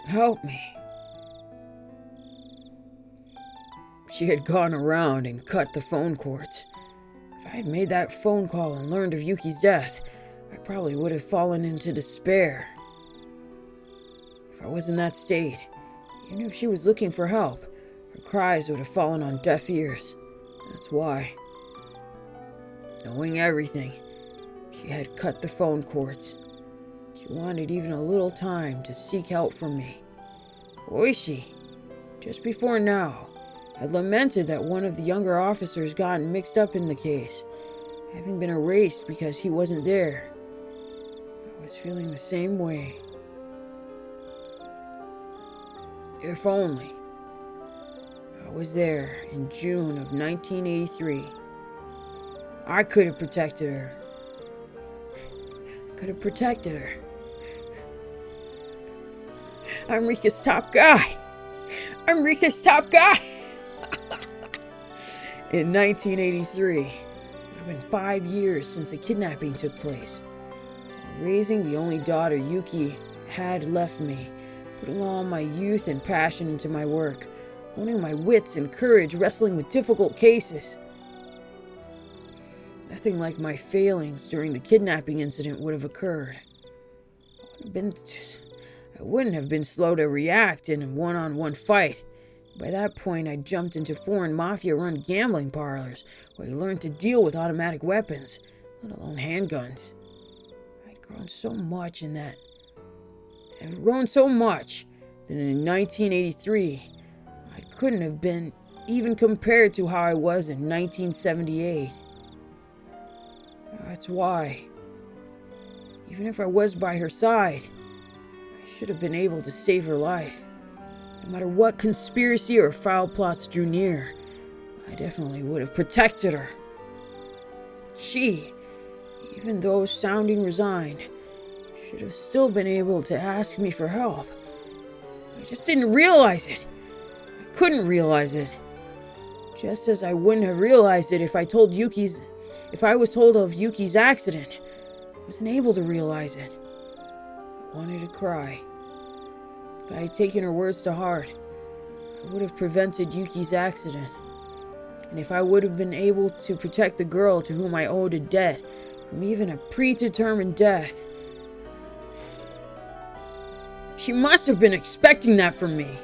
[SPEAKER 7] Help me. She had gone around and cut the phone cords. If I had made that phone call and learned of Yuki's death, I probably would have fallen into despair. If I was in that state, even if she was looking for help, her cries would have fallen on deaf ears. That's why. Knowing everything, she had cut the phone cords. She wanted even a little time to seek help from me. Oishi, just before now, I lamented that one of the younger officers gotten mixed up in the case, having been erased because he wasn't there. I was feeling the same way. If only I was there in June of 1983. I could have protected her. I'm Rika's top guy. In 1983, it would have been 5 years since the kidnapping took place. While raising the only daughter Yuki had left me, putting all my youth and passion into my work, honing my wits and courage, wrestling with difficult cases. Nothing like my failings during the kidnapping incident would have occurred. I wouldn't have been slow to react in a one-on-one fight. By that point, I jumped into foreign mafia-run gambling parlors, where I learned to deal with automatic weapons, let alone handguns. I'd grown so much that in 1983, I couldn't have been even compared to how I was in 1978. That's why, even if I was by her side, I should have been able to save her life. No matter what conspiracy or foul plots drew near, I definitely would have protected her. She, even though sounding resigned, should have still been able to ask me for help. I just didn't realize it. I couldn't realize it. Just as I wouldn't have realized it if I was told of Yuki's accident. I wasn't able to realize it. I wanted to cry. If I had taken her words to heart, I would have prevented Yuki's accident. And if I would have been able to protect the girl to whom I owed a debt from even a predetermined death. She must have been expecting that from me.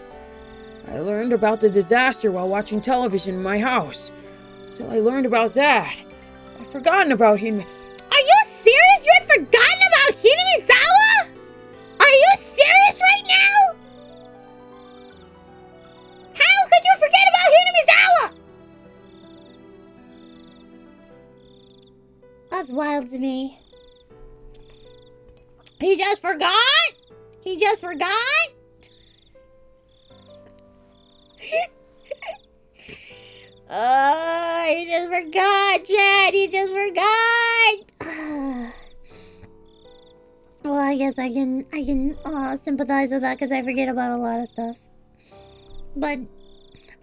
[SPEAKER 7] I learned about the disaster while watching television in my house. Until I learned about that, I'd forgotten about him.
[SPEAKER 3] Are you serious? You had forgotten about Hinamizawa? Are you serious right now? How could you forget about Hinamizawa? That's wild to me. He just forgot? He just forgot? He just forgot, Chad. He just forgot. Well, I guess I can sympathize with that because I forget about a lot of stuff. But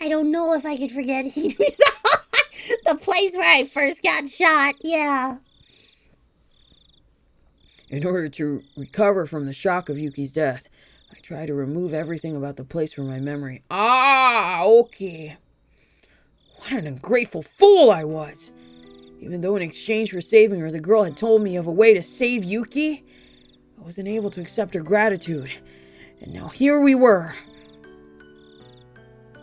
[SPEAKER 3] I don't know if I could forget the place where I first got shot. Yeah.
[SPEAKER 7] In order to recover from the shock of Yuki's death, I tried to remove everything about the place from my memory. Okay. What an ungrateful fool I was! Even though in exchange for saving her, the girl had told me of a way to save Yuki, I wasn't able to accept her gratitude. And now here we were.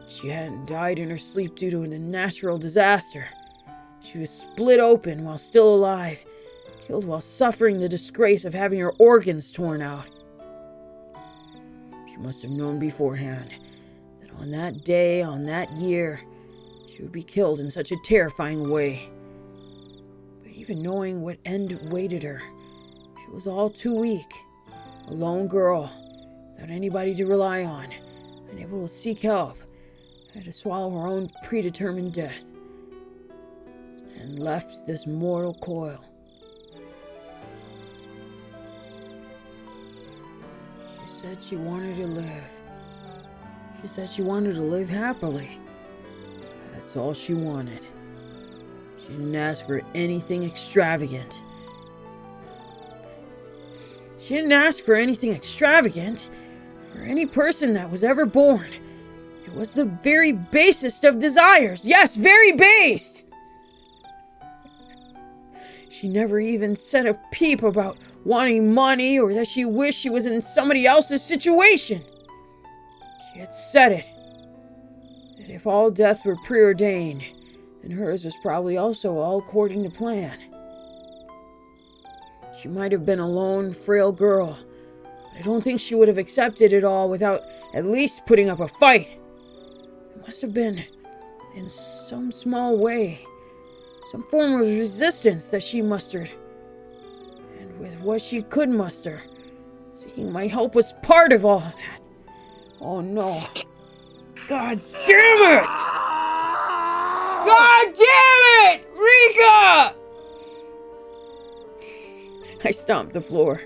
[SPEAKER 7] She hadn't died in her sleep due to a natural disaster. She was split open while still alive, killed while suffering the disgrace of having her organs torn out. She must have known beforehand that on that day, on that year, she would be killed in such a terrifying way. But even knowing what end awaited her, she was all too weak. A lone girl, without anybody to rely on, unable to seek help, had to swallow her own predetermined death, and left this mortal coil. She said she wanted to live. She said she wanted to live happily. That's all she wanted. She didn't ask for anything extravagant. She didn't ask for anything extravagant for any person that was ever born. It was the very basest of desires. Yes, very based. She never even said a peep about wanting money or that she wished she was in somebody else's situation. She had said it. That if all deaths were preordained, then hers was probably also all according to plan. She might have been a lone, frail girl, but I don't think she would have accepted it all without at least putting up a fight. It must have been in some small way, some form of resistance that she mustered. And with what she could muster, seeking my help was part of all of that. Oh no. God damn it! God damn it! Rika! I stomped the floor.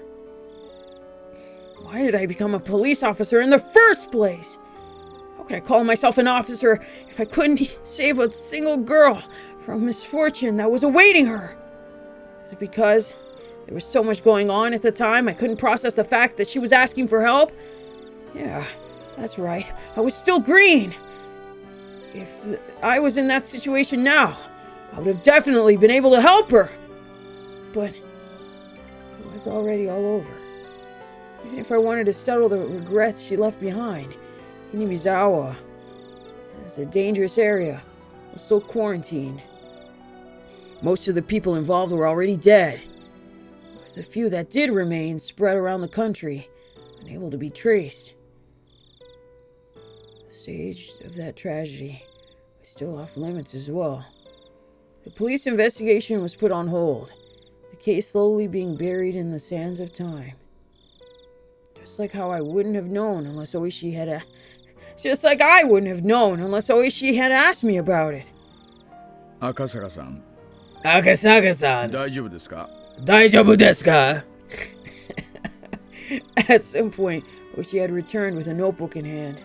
[SPEAKER 7] Why did I become a police officer in the first place? How could I call myself an officer if I couldn't save a single girl from misfortune that was awaiting her? Is it because there was so much going on at the time I couldn't process the fact that she was asking for help? Yeah, that's right. I was still green. If I was in that situation now, I would have definitely been able to help her. But it was already all over. Even if I wanted to settle the regrets she left behind, Hinamizawa is a dangerous area. Was still quarantined. Most of the people involved were already dead. With the few that did remain spread around the country, unable to be traced. The stage of that tragedy was still off limits as well. The police investigation was put on hold, the case slowly being buried in the sands of time. Just like how I wouldn't have known unless Oishi had asked me about it.
[SPEAKER 2] Akasaka-san.
[SPEAKER 10] Akasaka-san.
[SPEAKER 2] 大丈夫ですか?
[SPEAKER 10] 大丈夫ですか?
[SPEAKER 7] At some point, Oishi had returned with a notebook in hand.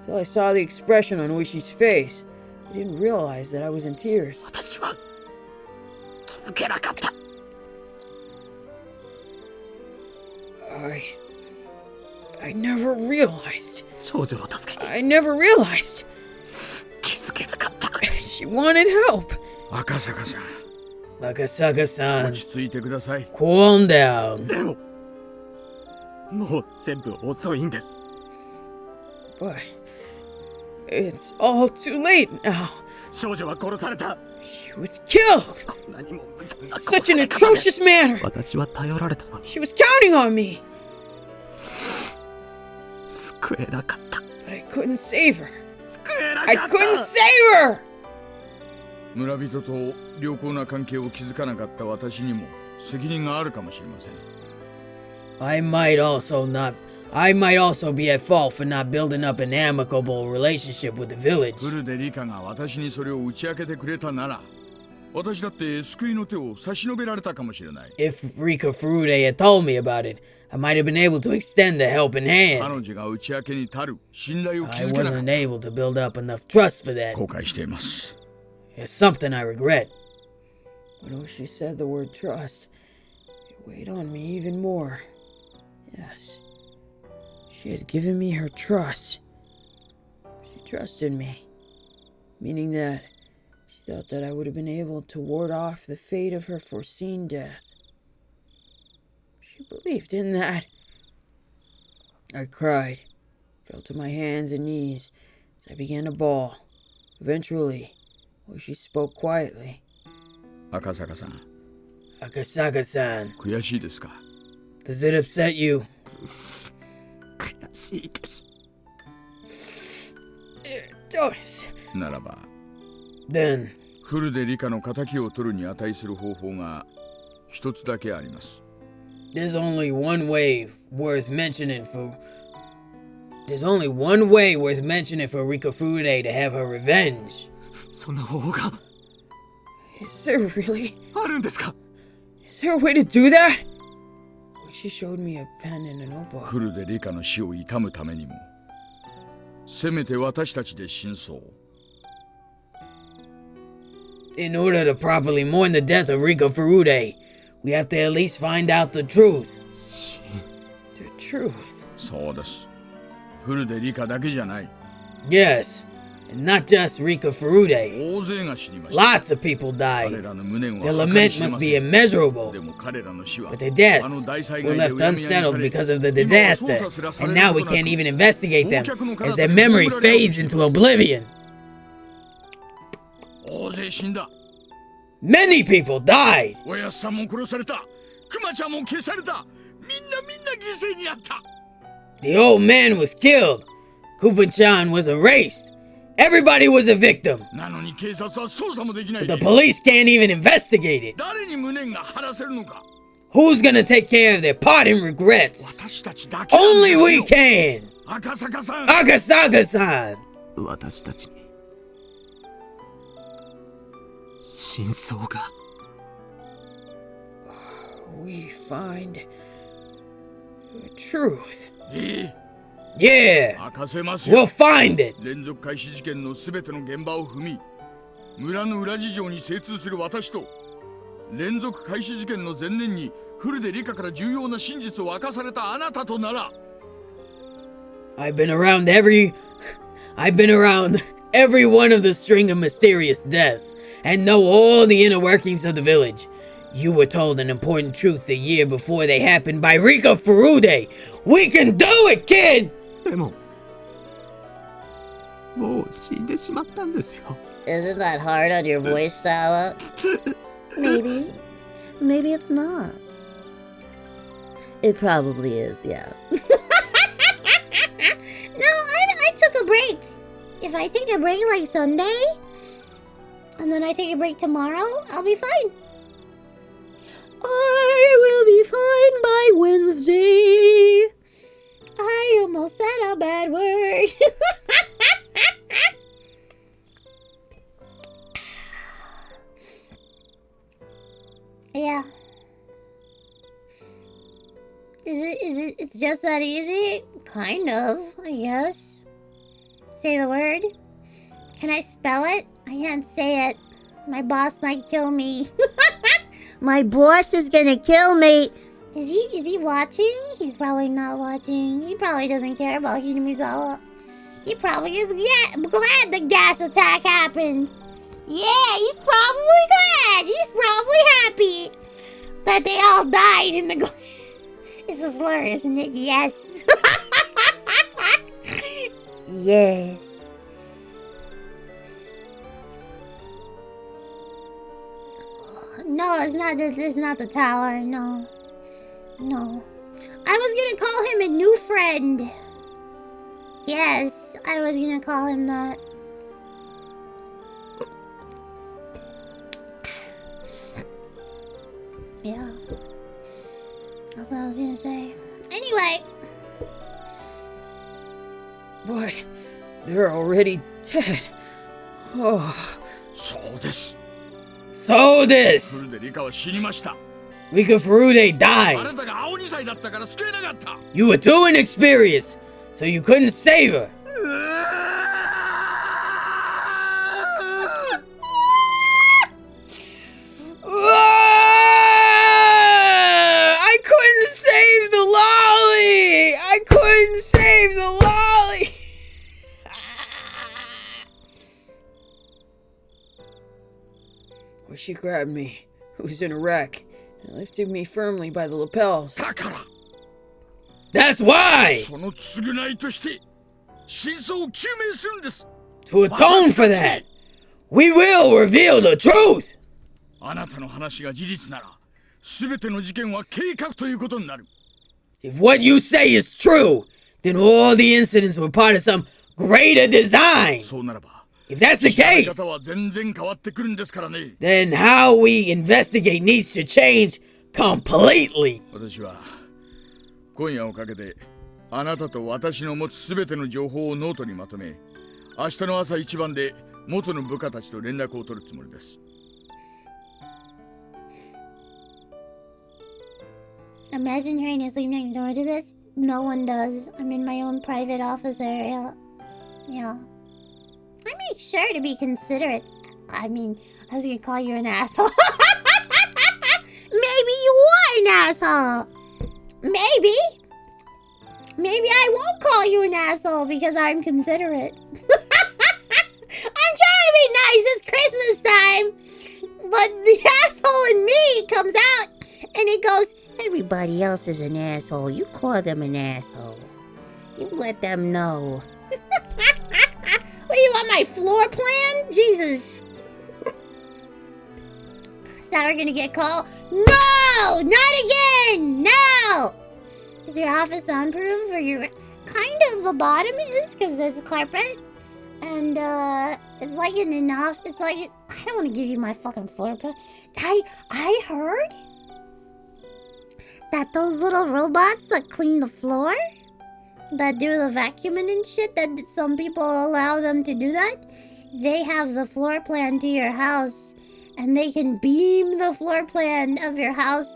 [SPEAKER 7] Until I saw the expression on Oishi's face, I didn't realize that I was in tears. I never realized. I never realized. She wanted help.
[SPEAKER 2] Akasaka-san.
[SPEAKER 10] Akasaka-san.
[SPEAKER 2] 落ち着いてください。
[SPEAKER 10] Calm down.
[SPEAKER 8] でも、もう全部遅いんです。
[SPEAKER 7] But it's all too late now.
[SPEAKER 8] 少女は殺された。
[SPEAKER 7] She was killed.
[SPEAKER 8] こんなにも無残な
[SPEAKER 7] Such an atrocious manner.
[SPEAKER 8] 私は頼られたのに
[SPEAKER 7] She was counting on me.
[SPEAKER 8] 救えなかった。
[SPEAKER 7] But I couldn't save her.
[SPEAKER 8] 救えな
[SPEAKER 7] I
[SPEAKER 8] かった。
[SPEAKER 7] couldn't save her.
[SPEAKER 2] 村人と良好な関係を築かなかった私にも責任があるかもしれません。
[SPEAKER 10] I might also be at fault for not building up an amicable relationship with the village.
[SPEAKER 2] フルでリカが私にそれを打ち明けてくれたなら、私だって救いの手を差し伸べられたかもしれない。
[SPEAKER 10] If Rika Furude had told me about it, I might have been able to extend the helping
[SPEAKER 2] 彼
[SPEAKER 10] hand.
[SPEAKER 2] 女が打ち明けに足る信頼を
[SPEAKER 10] I
[SPEAKER 2] 築けなかっ
[SPEAKER 10] wasn't able to build up enough trust for
[SPEAKER 2] た。
[SPEAKER 10] that.
[SPEAKER 2] 後悔しています。
[SPEAKER 10] It's something I regret.
[SPEAKER 7] When Oishi said the word trust, it weighed on me even more. Yes, she had given me her trust. She trusted me, meaning that she thought that I would have been able to ward off the fate of her foreseen death. She believed in that. I cried, fell to my hands and knees as I began to bawl. Eventually, Oishi spoke quietly.
[SPEAKER 2] 赤坂さん、
[SPEAKER 10] Akasaka-san,
[SPEAKER 2] 悔しいですか?
[SPEAKER 10] does it upset you?
[SPEAKER 8] 悔しいです。
[SPEAKER 7] It does.
[SPEAKER 2] ならば、
[SPEAKER 10] Then,
[SPEAKER 2] フルでリカの仇を取るに値する方法が一つだけあります。
[SPEAKER 10] there's only one way worth mentioning for Rika Furude to have her revenge.
[SPEAKER 8] そんな方法が
[SPEAKER 7] Is there really?
[SPEAKER 8] あるんですか?
[SPEAKER 7] Is there a way to do that? She showed me a pen and a notebook.
[SPEAKER 2] フルでリカの死を悼むためにも、せめて私たちで真相を。
[SPEAKER 10] In order to properly mourn the death of Rika Furude, we have to at least find out the truth.
[SPEAKER 7] The truth.
[SPEAKER 2] そうです。フルでリカだけじゃない。
[SPEAKER 10] Yes, and not just Rika Furude.
[SPEAKER 2] 大勢が死にました。
[SPEAKER 10] Lots of people
[SPEAKER 2] 彼
[SPEAKER 10] died.
[SPEAKER 2] らの無念は
[SPEAKER 10] Their
[SPEAKER 2] 計り
[SPEAKER 10] lament
[SPEAKER 2] 知れ
[SPEAKER 10] must
[SPEAKER 2] ま
[SPEAKER 10] be
[SPEAKER 2] せん。
[SPEAKER 10] immeasurable.
[SPEAKER 2] でも彼らの死は
[SPEAKER 10] But their deaths
[SPEAKER 2] あの大災
[SPEAKER 10] were
[SPEAKER 2] 害で
[SPEAKER 10] left
[SPEAKER 2] うやむやにさ
[SPEAKER 10] unsettled
[SPEAKER 2] れ、
[SPEAKER 10] because of the
[SPEAKER 2] 今は捜
[SPEAKER 10] disaster,
[SPEAKER 2] 査すらされ
[SPEAKER 10] and
[SPEAKER 2] る
[SPEAKER 10] now
[SPEAKER 2] こ
[SPEAKER 10] we
[SPEAKER 2] とな
[SPEAKER 10] can't
[SPEAKER 2] く、
[SPEAKER 10] even investigate them,
[SPEAKER 2] 忘却の彼
[SPEAKER 10] as
[SPEAKER 2] 方
[SPEAKER 10] their
[SPEAKER 2] に
[SPEAKER 10] memory
[SPEAKER 2] 葬られようと
[SPEAKER 10] fades
[SPEAKER 2] してい
[SPEAKER 10] into
[SPEAKER 2] ます。
[SPEAKER 10] oblivion.
[SPEAKER 2] 大勢死んだ。
[SPEAKER 10] Many people died.
[SPEAKER 2] おやっさんも殺された。クマちゃんも消された。みんな犠牲にあった。
[SPEAKER 10] The old man was killed. Kupan-chan was erased. Everybody was a victim.
[SPEAKER 2] なのに警察は捜査もできない
[SPEAKER 10] But the police can't even investigate it.
[SPEAKER 2] 誰に無念が晴らせるのか
[SPEAKER 10] Who's gonna take care of their parting regrets?
[SPEAKER 2] 私たちだけなんです
[SPEAKER 10] Only
[SPEAKER 2] よ
[SPEAKER 10] we can!
[SPEAKER 2] 赤坂さん
[SPEAKER 10] Akasaga-san!
[SPEAKER 8] 私たちに真相が
[SPEAKER 10] We find the truth.
[SPEAKER 2] え
[SPEAKER 10] Yeah!
[SPEAKER 2] 明かせますよ
[SPEAKER 10] We'll find it!
[SPEAKER 2] 連続開始事件の全ての現場を踏み村の裏事情に精通する私と連続開始事件の前年にフルで理科から重要な真実を明かされたあなたとなら
[SPEAKER 10] I've been around every one of the string of mysterious deaths and know all the inner workings of the village. You were told an important truth a year before they happened by Rika Furude. We can do it, kid!
[SPEAKER 8] でももう死んでしまったんですよ
[SPEAKER 5] Isn't that hard on your voice, Sawa? Maybe. Maybe it's not. It probably is, yeah.
[SPEAKER 3] No, I took a break. If I take a break like Sunday, and then I take a break tomorrow, I'll be fine.
[SPEAKER 5] I will be fine by Wednesday.
[SPEAKER 3] I almost said a bad word. Yeah. It's just that easy? Kind of, I guess. Say the word. Can I spell it? I can't say it. My boss might kill me.
[SPEAKER 5] My boss is gonna kill me.
[SPEAKER 3] Is he watching? He's probably not watching. He probably doesn't care about Hinamizawa. He probably is glad the gas attack happened. Yeah, he's probably glad. He's probably happy that they all died in the glass. It's a slur, isn't it? Yes.
[SPEAKER 5] Yes.
[SPEAKER 3] No, it's not the tower. No. I was gonna call him a new friend. Yes, I was gonna call him that. Yeah. That's what I was gonna say. Anyway.
[SPEAKER 7] But they're already dead. Oh.
[SPEAKER 2] そうです
[SPEAKER 10] So this!
[SPEAKER 2] フルで理科は死にました
[SPEAKER 10] Rika Furude
[SPEAKER 2] あ
[SPEAKER 10] died.
[SPEAKER 2] なたが青2歳だったから救えなかった
[SPEAKER 10] You were too inexperienced, so you couldn't save her. I couldn't save the lolly! I couldn't save the lolly!
[SPEAKER 7] Well, she grabbed me, who was in a wreck, and lifted me firmly by the lapels.
[SPEAKER 2] だから
[SPEAKER 10] That's why!
[SPEAKER 2] その償いとして真相を究明するんです
[SPEAKER 10] To atone for that, we will reveal the truth!
[SPEAKER 2] あなたの話が事実なら全ての事件は計画ということになる
[SPEAKER 10] If what you say is true, then all the incidents were part of some greater design.
[SPEAKER 2] そうならば
[SPEAKER 10] If that's the
[SPEAKER 2] 調べ
[SPEAKER 10] case,
[SPEAKER 2] 方は全然変わってくるんですからね
[SPEAKER 10] then how we investigate needs to change completely.
[SPEAKER 2] 私は今夜をかけてあなたと私の持つ全ての情報をノートにまとめ明日の朝一番で元の部下たちと連絡を取るつもりです
[SPEAKER 3] Imagine hearing us leave next door to this. No one does. I'm in my own private office area. Yeah. I make sure to be considerate. I mean, I was gonna call you an asshole. Maybe you are an asshole. Maybe. Maybe I won't call you an asshole because I'm considerate. I'm trying to be nice. It's Christmas time. But the asshole in me comes out and it goes,
[SPEAKER 5] Everybody else is an asshole. You call them an asshole. You let them know.
[SPEAKER 3] what do you want, my floor plan? Jesus. Is that we're gonna get called? No! Not again! No! Is your office soundproof? Or your kind of the bottom is, because there's a carpet. And, it's like it's like, I don't want to give you my fucking floor plan. I heard that those little robots that clean the floor, that do the vacuuming and shit, that some people allow them to do that, they have the floor plan to your house, and they can beam the floor plan of your house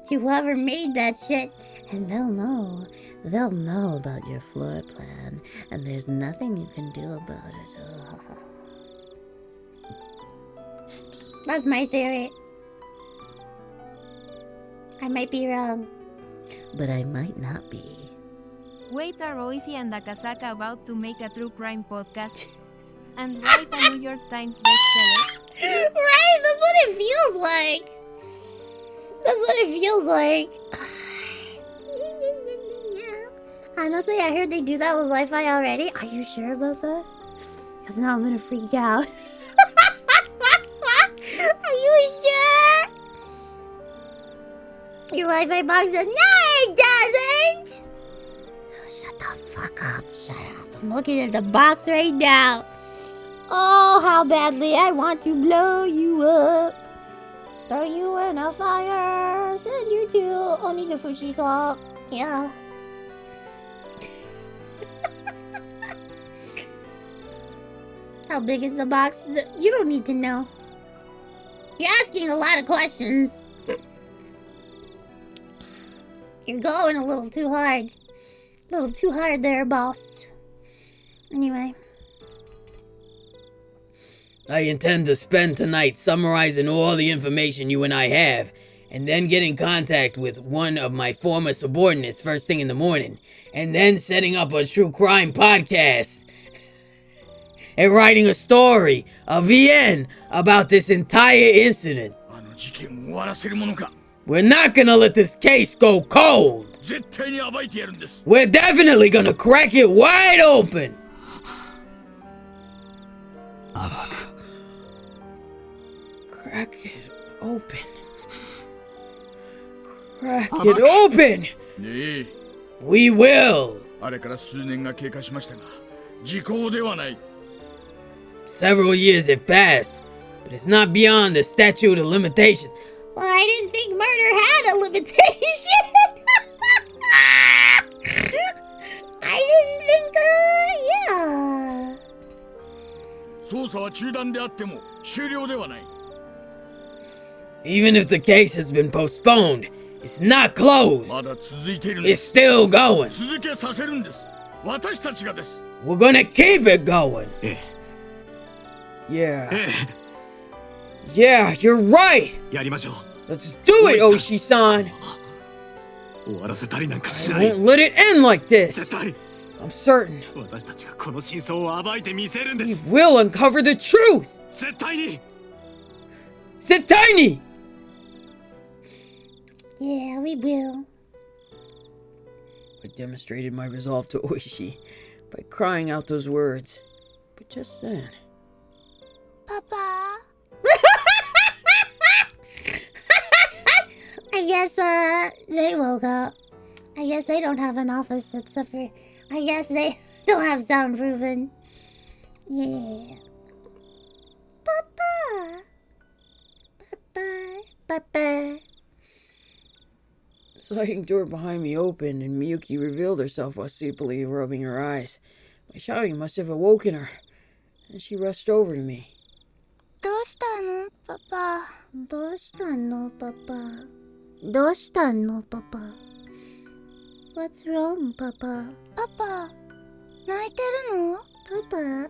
[SPEAKER 3] to whoever made that shit, and they'll know about your floor plan, and there's nothing you can do about it. Ugh. That's my theory. I might be wrong, but I might not be.
[SPEAKER 4] Wait, are Oishi and Akasaka about to make a true crime podcast? And write a New York Times bestseller?
[SPEAKER 3] Right? That's what it feels like. That's what it feels like. Honestly, I heard they do that with Wi-Fi already. Are you sure about that? Because now I'm gonna freak out. Are you sure? Your Wi-Fi box says, no, it doesn't! Oh, shut the fuck up. Shut up. I'm looking at the box right now. Oh, how badly I want to blow you up. Throw you in a fire. Send you to Onigufushi Swamp. Yeah. How big is the box? You don't need to know. You're asking a lot of questions. You're going a little too hard. A little too hard there, boss. Anyway.
[SPEAKER 10] I intend to spend tonight summarizing all the information you and I have, and then get in contact with one of my former subordinates first thing in the morning, and then setting up a true crime podcast, and writing a story, a VN, about this entire incident. We're not gonna let this case go cold. We're definitely gonna crack it wide open. Crack it open. Crack it open! We will! Several years have passed, but it's not beyond the statute of limitations.
[SPEAKER 3] Well, I didn't think murder had a limitation. I didn't think, yeah.
[SPEAKER 10] Even if the case has been postponed, it's not closed. It's still going. We're gonna keep it going. Yeah. Yeah, you're right. Let's do it, Oishi-san. I won't let it end like this. I'm certain. We will uncover the truth. Zetaini!
[SPEAKER 3] Yeah, we will.
[SPEAKER 7] I demonstrated my resolve to Oishi by crying out those words. But just then...
[SPEAKER 3] Papa? I guess, they woke up. I guess they don't have an office except for... I guess they don't have soundproofing. Yeah. Papa! Papa! Papa!
[SPEAKER 7] The sliding door behind me opened and Miyuki revealed herself while sleepily rubbing her eyes. My shouting must have awoken her, and she rushed over to me.
[SPEAKER 3] どうしたの, Papa? どうしたの, Papa? どうしたの, Papa? What's wrong, Papa? Papa, 泣いてるの? Papa,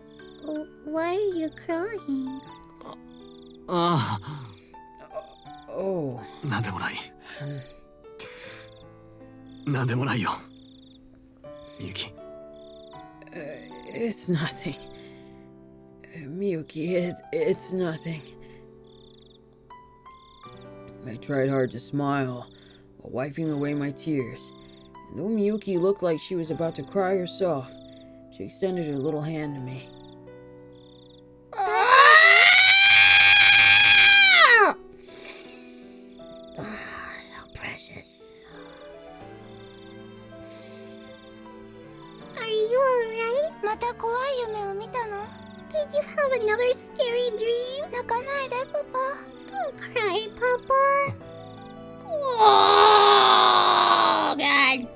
[SPEAKER 3] why are you crying?
[SPEAKER 7] Oh.
[SPEAKER 8] なんでもない。なんでもないよ。みゆき。
[SPEAKER 7] It's nothing. Miyuki, it's nothing. I tried hard to smile while wiping away my tears. And though Miyuki looked like she was about to cry herself, she extended her little hand to me.
[SPEAKER 3] So precious. Are you alright? また怖い夢を見たの? Did you have another scary dream?
[SPEAKER 6] 泣かないでパパ。
[SPEAKER 3] Don't cry, Papa. Oh, God.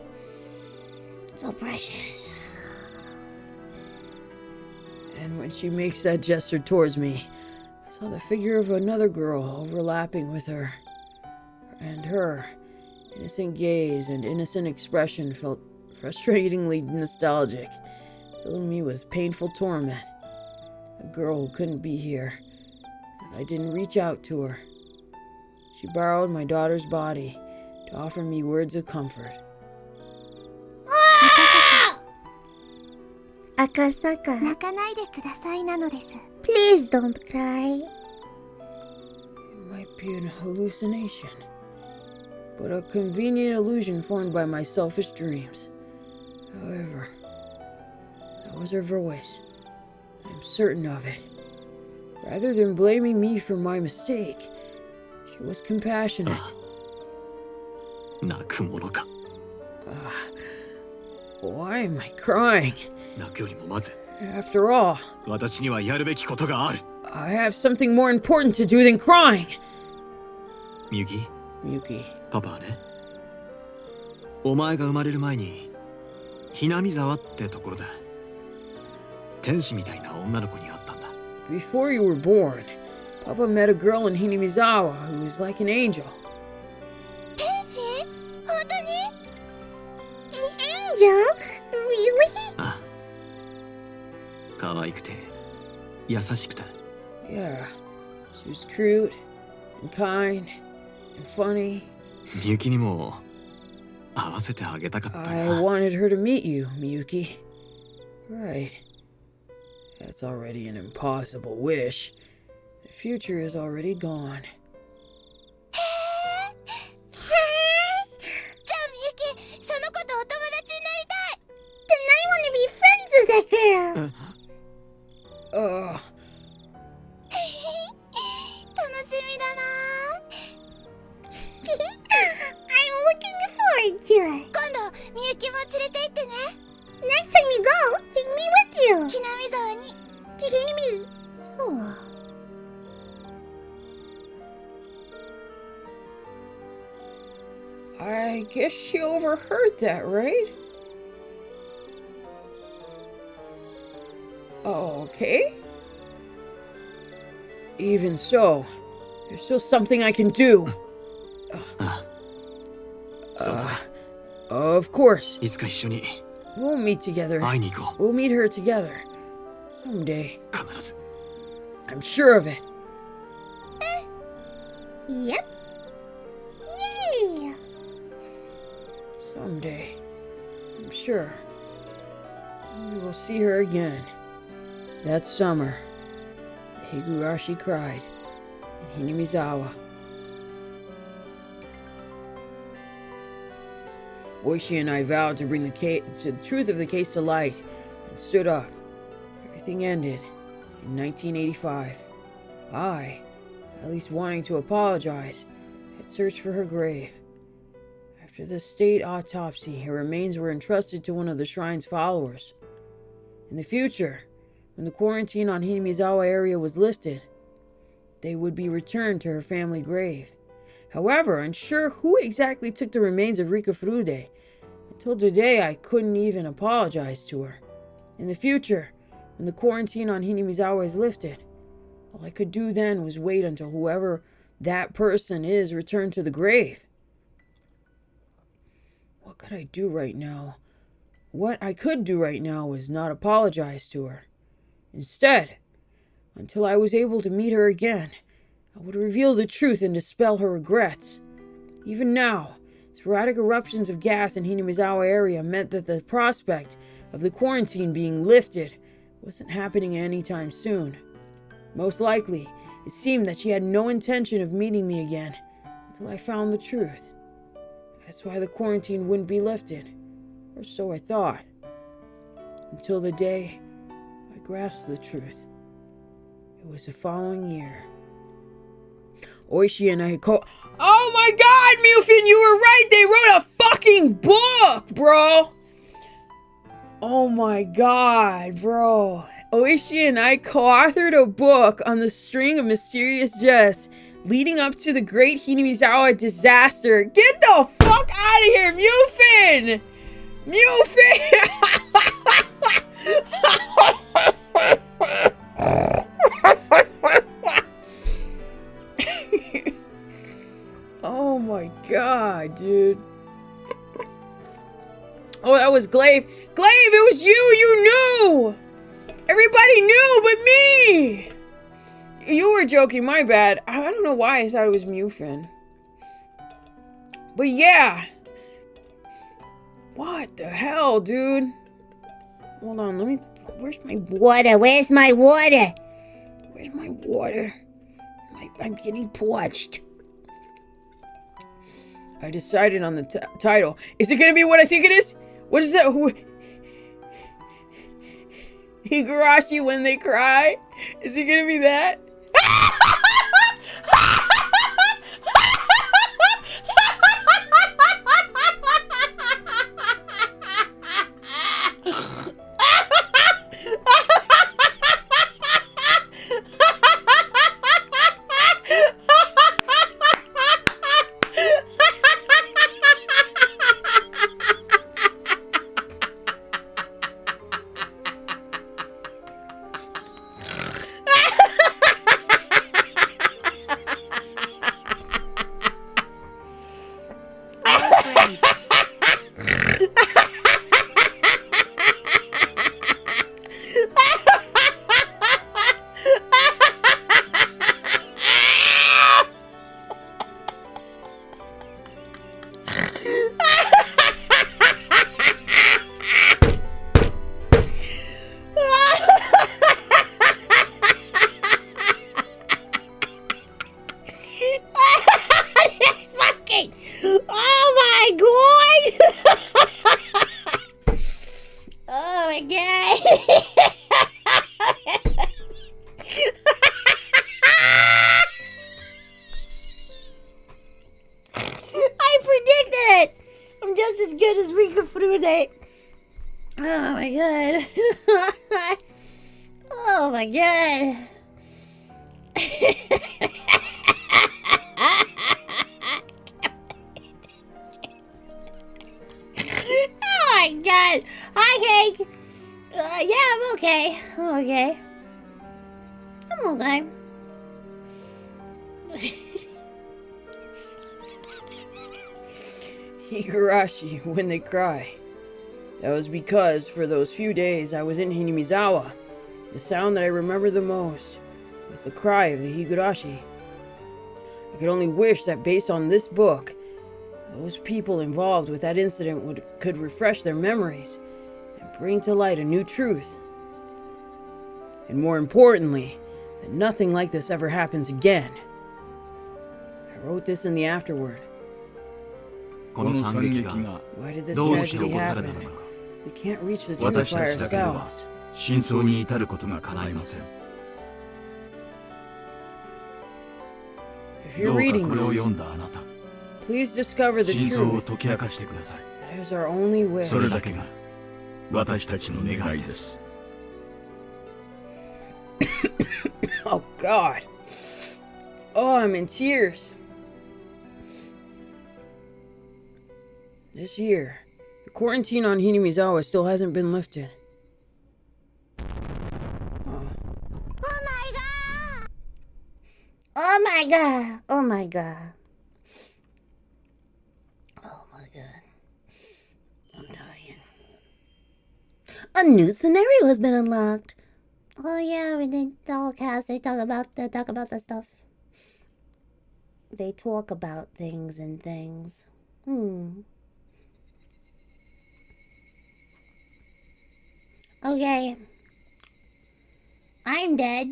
[SPEAKER 3] So precious.
[SPEAKER 7] And when she makes that gesture towards me, I saw the figure of another girl overlapping with her. And her innocent gaze and innocent expression felt frustratingly nostalgic, filling me with painful torment. A girl who couldn't be here because I didn't reach out to her. She borrowed my daughter's body to offer me words of comfort.
[SPEAKER 3] Akasaka.
[SPEAKER 6] 泣かないでくださいなのです。
[SPEAKER 3] Please don't cry.
[SPEAKER 7] It might be an hallucination, but a convenient illusion formed by my selfish dreams. However, that was her voice. I'm certain of it. Rather than blaming me for my mistake, she was compassionate.
[SPEAKER 8] 泣くものか。
[SPEAKER 7] Why am I crying?
[SPEAKER 8] 泣くよりもまず
[SPEAKER 7] After all,
[SPEAKER 8] 私にはやるべきことがある。
[SPEAKER 7] I have something more important to do than crying.
[SPEAKER 8] みゆき、
[SPEAKER 7] Miyuki,
[SPEAKER 8] パパはね、お前が生まれる前にひなみ沢ってところだ。天使みたいな女の子に会ったんだ。
[SPEAKER 7] before you were born, Papa met a girl in Hinamizawa who was like an angel.
[SPEAKER 6] 天使？本当に？
[SPEAKER 3] An angel? Really?
[SPEAKER 8] ああ、可愛くて優しくて。
[SPEAKER 7] Yeah, she was cute and kind and funny.
[SPEAKER 8] みゆきにも会わせてあげたかった
[SPEAKER 7] I
[SPEAKER 8] な。
[SPEAKER 7] wanted her to meet you, Miyuki. Right. That's already an impossible wish. The future is already gone.
[SPEAKER 6] じゃあみゆき、その子とお友達になりたい。
[SPEAKER 3] Then I want to be friends with that girl.
[SPEAKER 7] Uh,
[SPEAKER 6] 楽しみだな。
[SPEAKER 3] I'm looking forward to it.
[SPEAKER 6] 今度みゆきも連れて行ってね。
[SPEAKER 3] Next time you go, take me with you.
[SPEAKER 6] ひなみ沢に。
[SPEAKER 3] To Hinami's... So...
[SPEAKER 7] I guess she overheard that, right? Okay. Even so, there's still something I can do.
[SPEAKER 8] そうだ。
[SPEAKER 7] Of course.
[SPEAKER 8] いつか一緒に
[SPEAKER 7] We'll meet together.
[SPEAKER 8] 会いに行こ
[SPEAKER 7] We'll meet her together. Someday.
[SPEAKER 8] う。必ず。
[SPEAKER 7] I'm sure of it.
[SPEAKER 3] Yep. Yeah.
[SPEAKER 7] Someday. I'm sure. We will see her again. That summer, the Higurashi cried in Hinamizawa. Oishi and I vowed to bring the truth of the case to light and stood up. Everything ended in 1985. I, at least wanting to apologize, had searched for her grave. After the state autopsy, her remains were entrusted to one of the shrine's followers. In the future, when the quarantine on Hinamizawa area was lifted, they would be returned to her family grave. However, unsure who exactly took the remains of Rika Furude, until today I couldn't even apologize to her. In the future, when the quarantine on Hinamizawa is lifted, all I could do then was wait until whoever that person is returned to the grave. What could I do right now? What I could do right now was not apologize to her. Instead, until I was able to meet her again, I would reveal the truth and dispel her regrets. Even now, sporadic eruptions of gas in Hinamizawa area meant that the prospect of the quarantine being lifted wasn't happening anytime soon. Most likely, it seemed that she had no intention of meeting me again until I found the truth. That's why the quarantine wouldn't be lifted, or so I thought. Until the day I grasped the truth. It was the following year. Oishi and I Oh my god, Mufin, you were right! They wrote a fucking book, bro! Oh my god, bro. Oishi and I co-authored a book on the string of mysterious deaths leading up to the Great Hinamizawa disaster. Get the fuck out of here, Mufin! Mufin! Oh my god, dude. Oh, that was Glaive. Glaive, it was you! You knew! Everybody knew but me! You were joking, my bad. I don't know why I thought it was Mufin. But yeah. What the hell, dude? Hold on, let me... Where's my
[SPEAKER 3] Water, where's my water?
[SPEAKER 7] Where's my water? I'm getting parched. I decided on the title. Is it gonna be what I think it is? What is that? Higurashi when they cry? Is it gonna be that? Higurashi when they cry. That was because for those few days I was in Hinamizawa, the sound that I remember the most was the cry of the Higurashi. I could only wish that based on this book, those people involved with that incident could refresh their memories and bring to light a new truth. And more importantly, that nothing like this ever happens again. I wrote this in the afterword. Why did this tragedy happen? We can't reach the truth by ourselves. If you're reading this, please discover the truth. That is our only wish. Oh God. Oh, I'm in tears. This year, the quarantine on Hinamizawa still hasn't been lifted.
[SPEAKER 3] Oh my god! Oh my god. Oh my god. I'm dying. A new scenario has been unlocked. Oh yeah, we did the whole cast. They talk about the stuff. They talk about things and things. Okay. I'm dead.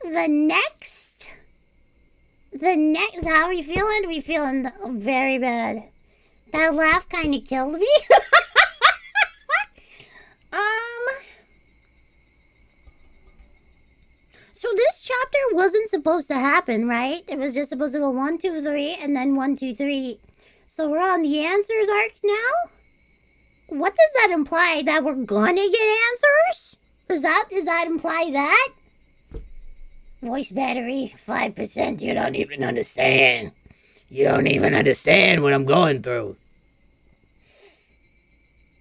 [SPEAKER 3] The next, how are we feeling? We feeling very bad. That laugh kind of killed me. So this chapter wasn't supposed to happen, right? It was just supposed to go 1, 2, 3, and then 1, 2, 3. So we're on the answers arc now? what does that imply? That we're gonna get answers? Does that imply that? Voice battery, 5%.
[SPEAKER 10] You don't even understand. You don't even understand what I'm going through.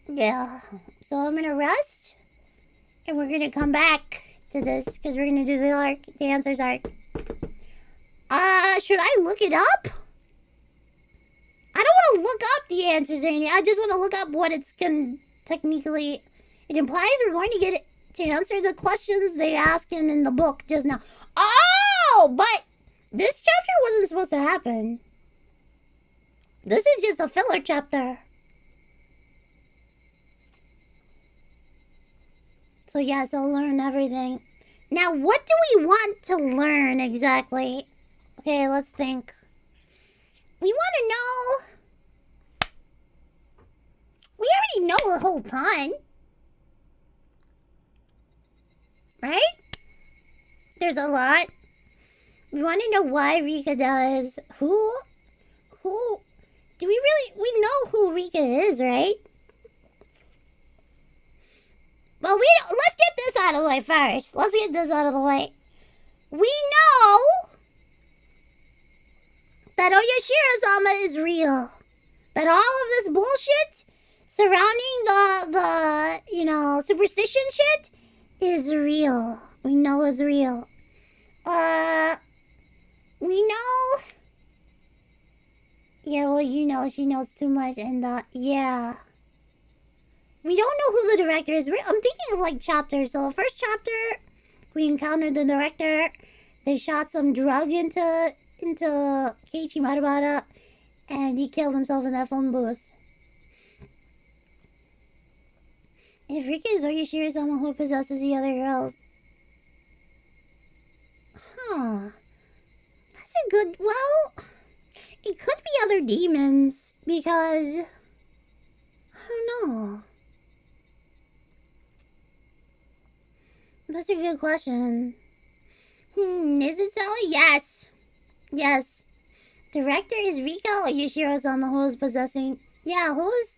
[SPEAKER 3] Yeah. So I'm gonna rest, and we're gonna come back to this because we're gonna do the answers arc. Should I look it up? I don't want to look up the answers or anything. I just want to look up what it's going to technically... It implies we're going to get to answer the questions they asked in the book just now. Oh, but this chapter wasn't supposed to happen. This is just a filler chapter. So yes, I'll learn everything. Now, what do we want to learn exactly? Okay, let's think. We want to know... We already know the whole time. Right? There's a lot. We want to know why Rika does. Who? Do we really... We know who Rika is, right? Well, let's get this out of the way first. Let's get this out of the way. We know that Oyashiro-sama is real. That all of this bullshit surrounding the superstition shit is real. We know it's real. We know... Yeah, well, she knows too much, and, yeah. We don't know who the director is. I'm thinking of, chapters. So, first chapter, we encountered the director. They shot some drug into Keiichi Marubara, and he killed himself in that phone booth. If Rika is Oyashiro-sama who possesses the other girls... Huh. That's a good... Well... It could be other demons, because... I don't know. That's a good question. Is it so? Yes. Yes. Director is Rika Oyashiro-sama who is possessing... Yeah, who is...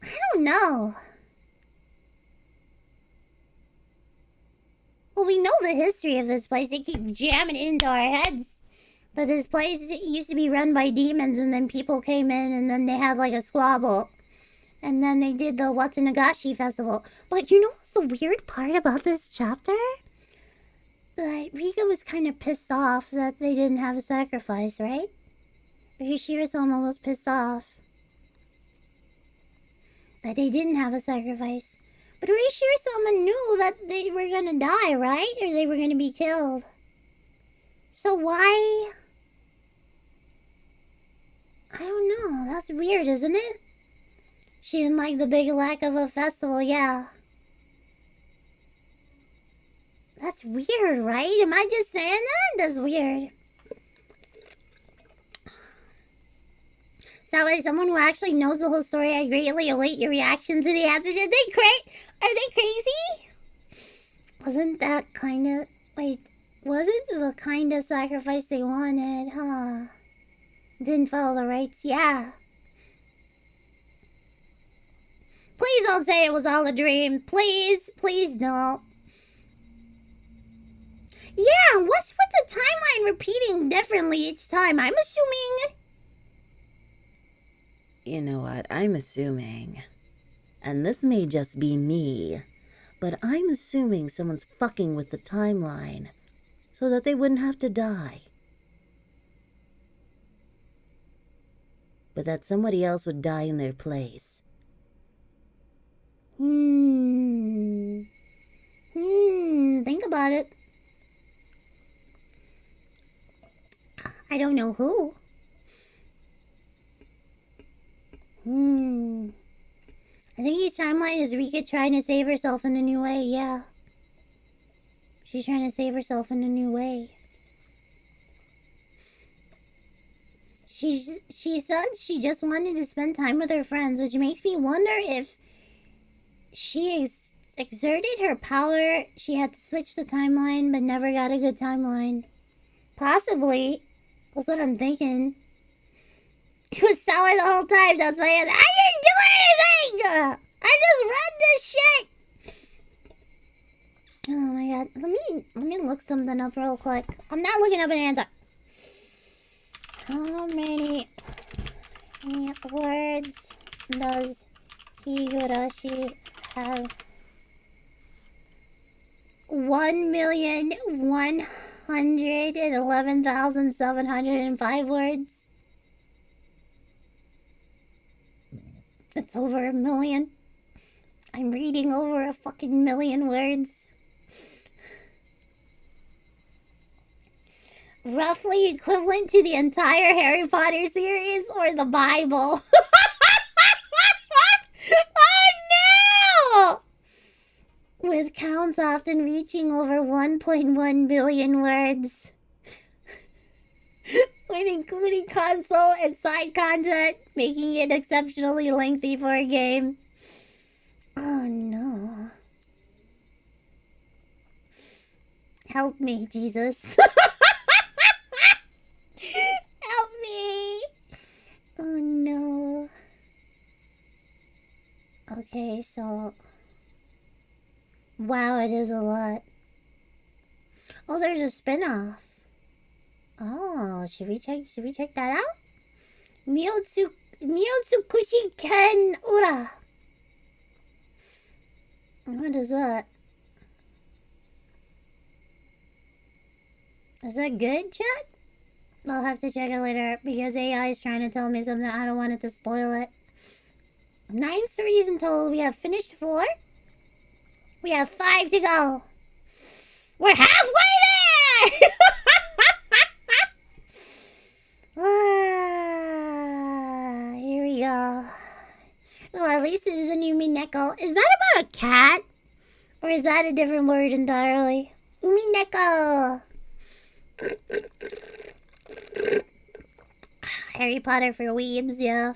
[SPEAKER 3] I don't know. Well, we know the history of this place. They keep jamming it into our heads. But this place used to be run by demons, and then people came in, and then they had a squabble. And then they did the Watsunagashi festival. But you know what's the weird part about this chapter? That Rika was kind of pissed off that they didn't have a sacrifice, right? Oyashiro-sama was pissed off that they didn't have a sacrifice. But Oyashiro-sama knew that they were gonna die, right? Or they were gonna be killed. So why... I don't know. That's weird, isn't it? She didn't like the big lack of a festival, yeah. That's weird, right? Am I just saying that? That's weird. So, as someone who actually knows the whole story, I greatly await your reaction to the answer. Are they crazy? Wasn't that kind of... Wait, wasn't the kind of sacrifice they wanted, huh? Didn't follow the rites, yeah. Please don't say it was all a dream. Please don't. Yeah, what's with the timeline repeating differently each time? I'm assuming...
[SPEAKER 5] You know what? I'm assuming, and this may just be me, but I'm assuming someone's fucking with the timeline so that they wouldn't have to die. But that somebody else would die in their place.
[SPEAKER 3] Think about it. I don't know who. I think each timeline is Rika trying to save herself in a new way, yeah. She's trying to save herself in a new way. She said she just wanted to spend time with her friends, which makes me wonder if she exerted her power. She had to switch the timeline, but never got a good timeline. Possibly. That's what I'm thinking. It was sour the whole time. That's why I didn't do anything! I just read this shit. Oh my god. Let me look something up real quick. I'm not looking up an answer. How many words does Higurashi have? 1,111,705 words. It's over a million. I'm reading over a fucking million words. Roughly equivalent to the entire Harry Potter series or the Bible. Oh no! With counts often reaching over 1.1 billion words. When including console and side content, making it exceptionally lengthy for a game. Oh no. Help me, Jesus. Help me. Oh no. Okay, so... Wow, it is a lot. Oh, there's a spin-off. Oh, should we check that out? Miyotsukushi Ken Ura. What is that? Is that good, chat? I'll have to check it later because AI is trying to tell me something. I don't want it to spoil it. 9 stories in total. We have finished 4. We have 5 to go. We're halfway there! Here we go. Well, at least it is a new Mineko. Is that about a cat? Or is that a different word entirely? Umineko! Harry Potter for weebs, yeah.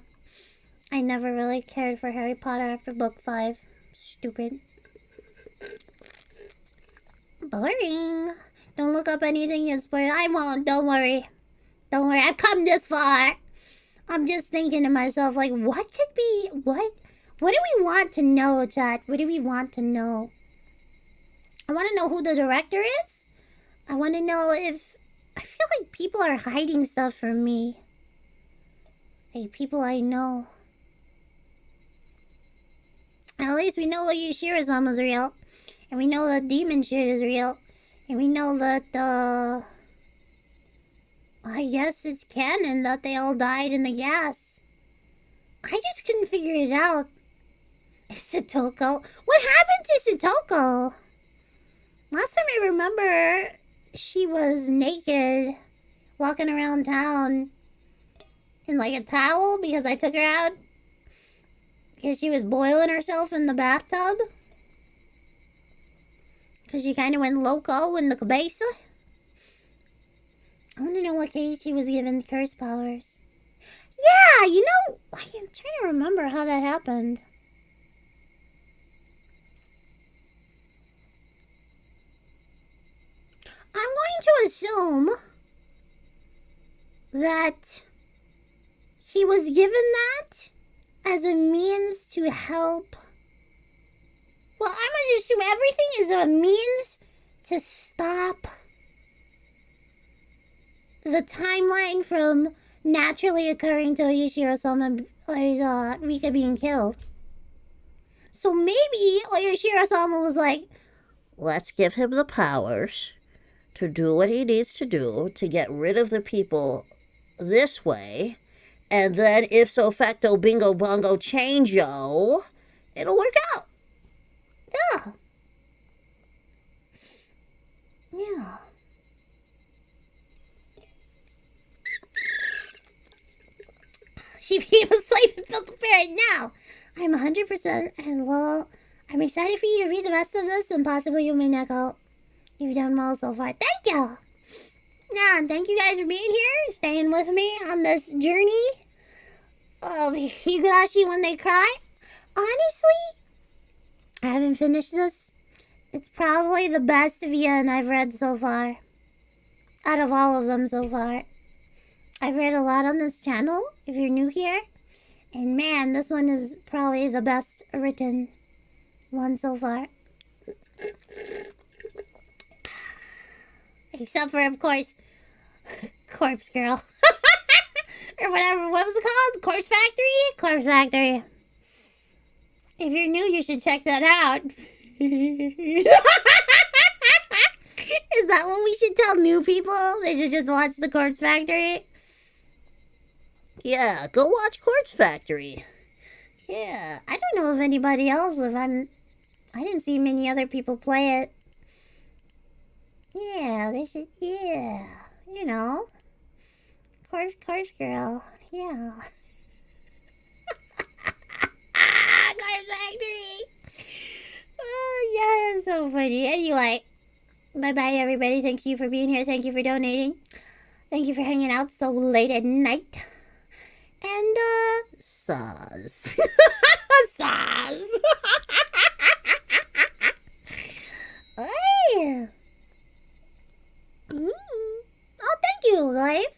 [SPEAKER 3] I never really cared for Harry Potter after book 5. Stupid. Boring. Don't look up anything you spoil. I won't. Don't worry. Don't worry. I've come this far. I'm just thinking to myself, like, what could be... What do we want to know, chat? What do we want to know? I want to know who the director is. I want to know if... I feel like people are hiding stuff from me. Like, people I know. At least we know that Yoshiro-sama's real. And we know that demon shit is real. And we know that, I guess it's canon that they all died in the gas. I just couldn't figure it out. Satoko? What happened to Satoko? Last time I remember, she was naked, walking around town in like a towel because I took her out. Because she was boiling herself in the bathtub. Because she kind of went loco in the cabeza. I want to know what case she was given curse powers. Yeah, you know, I'm trying to remember how that happened. I'm going to assume that he was given that as a means to help. Well, I'm going to assume everything is a means to stop the timeline from naturally occurring to Yoshiro-sama Rika being killed. So maybe Yoshiro-sama was like, let's give him the powers to do what he needs to do to get rid of the people this way. And then if so facto bingo bongo change-o, it'll work out. Yeah. Yeah. She became a slave and built a parrot now. I'm 100% and well, I'm excited for you to read the rest of this and possibly you may knock out. You've done well so far. Thank you. Yeah, and thank you guys for being here, staying with me on this journey of Higurashi when they cry. Honestly, I haven't finished this. It's probably the best VN I've read so far. Out of all of them so far. I've read a lot on this channel, if you're new here. And man, this one is probably the best written one so far. Except for, of course, Corpse Girl. Or whatever, what was it called? Corpse Factory? Corpse Factory. If you're new, you should check that out. Is that what we should tell new people? They should just watch the Corpse Factory? Yeah, go watch Corpse Factory. Yeah, I don't know if anybody else, I didn't see many other people play it. Yeah, they should, yeah, you know. Corpse Girl, yeah. Corpse Factory! Oh, yeah, that's so funny. Anyway, bye-bye, everybody. Thank you for being here. Thank you for donating. Thank you for hanging out so late at night. And, saws. Saws. Hey. Oh, thank you, life.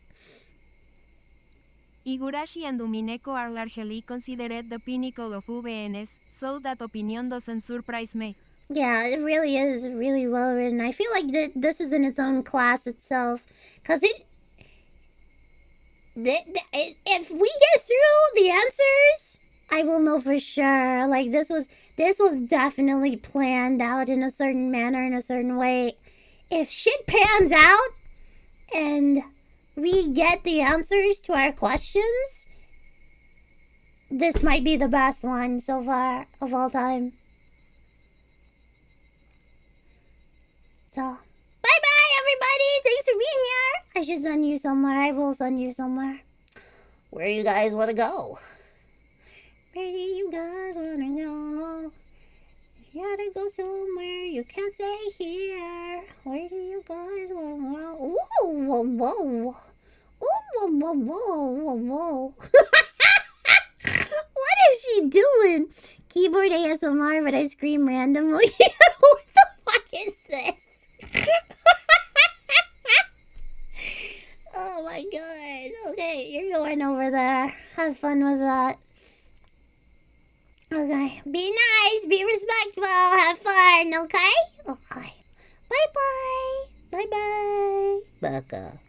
[SPEAKER 4] Higurashi and Umineko are largely considered the pinnacle of VNs, so that opinion doesn't surprise me.
[SPEAKER 3] Yeah, it really is really well written. I feel like this is in its own class itself. Because if we get through the answers, I will know for sure. Like, this was definitely planned out in a certain manner, in a certain way. If shit pans out and we get the answers to our questions, this might be the best one so far of all time. So, bye-bye, everybody. Thanks for being here. I should send you somewhere. I will send you somewhere. Where do you guys want to go? Where do you guys want to go? You gotta go somewhere. You can't stay here. Where do you guys want to go? Whoa, whoa, whoa. Whoa, whoa, whoa, whoa, whoa. What is she doing? Keyboard ASMR, but I scream randomly. What the fuck is this? Oh my god. Okay, you're going over there. Have fun with that. Okay. Be nice. Be respectful. Have fun. Okay? Okay. Bye-bye. Bye-bye. Baka.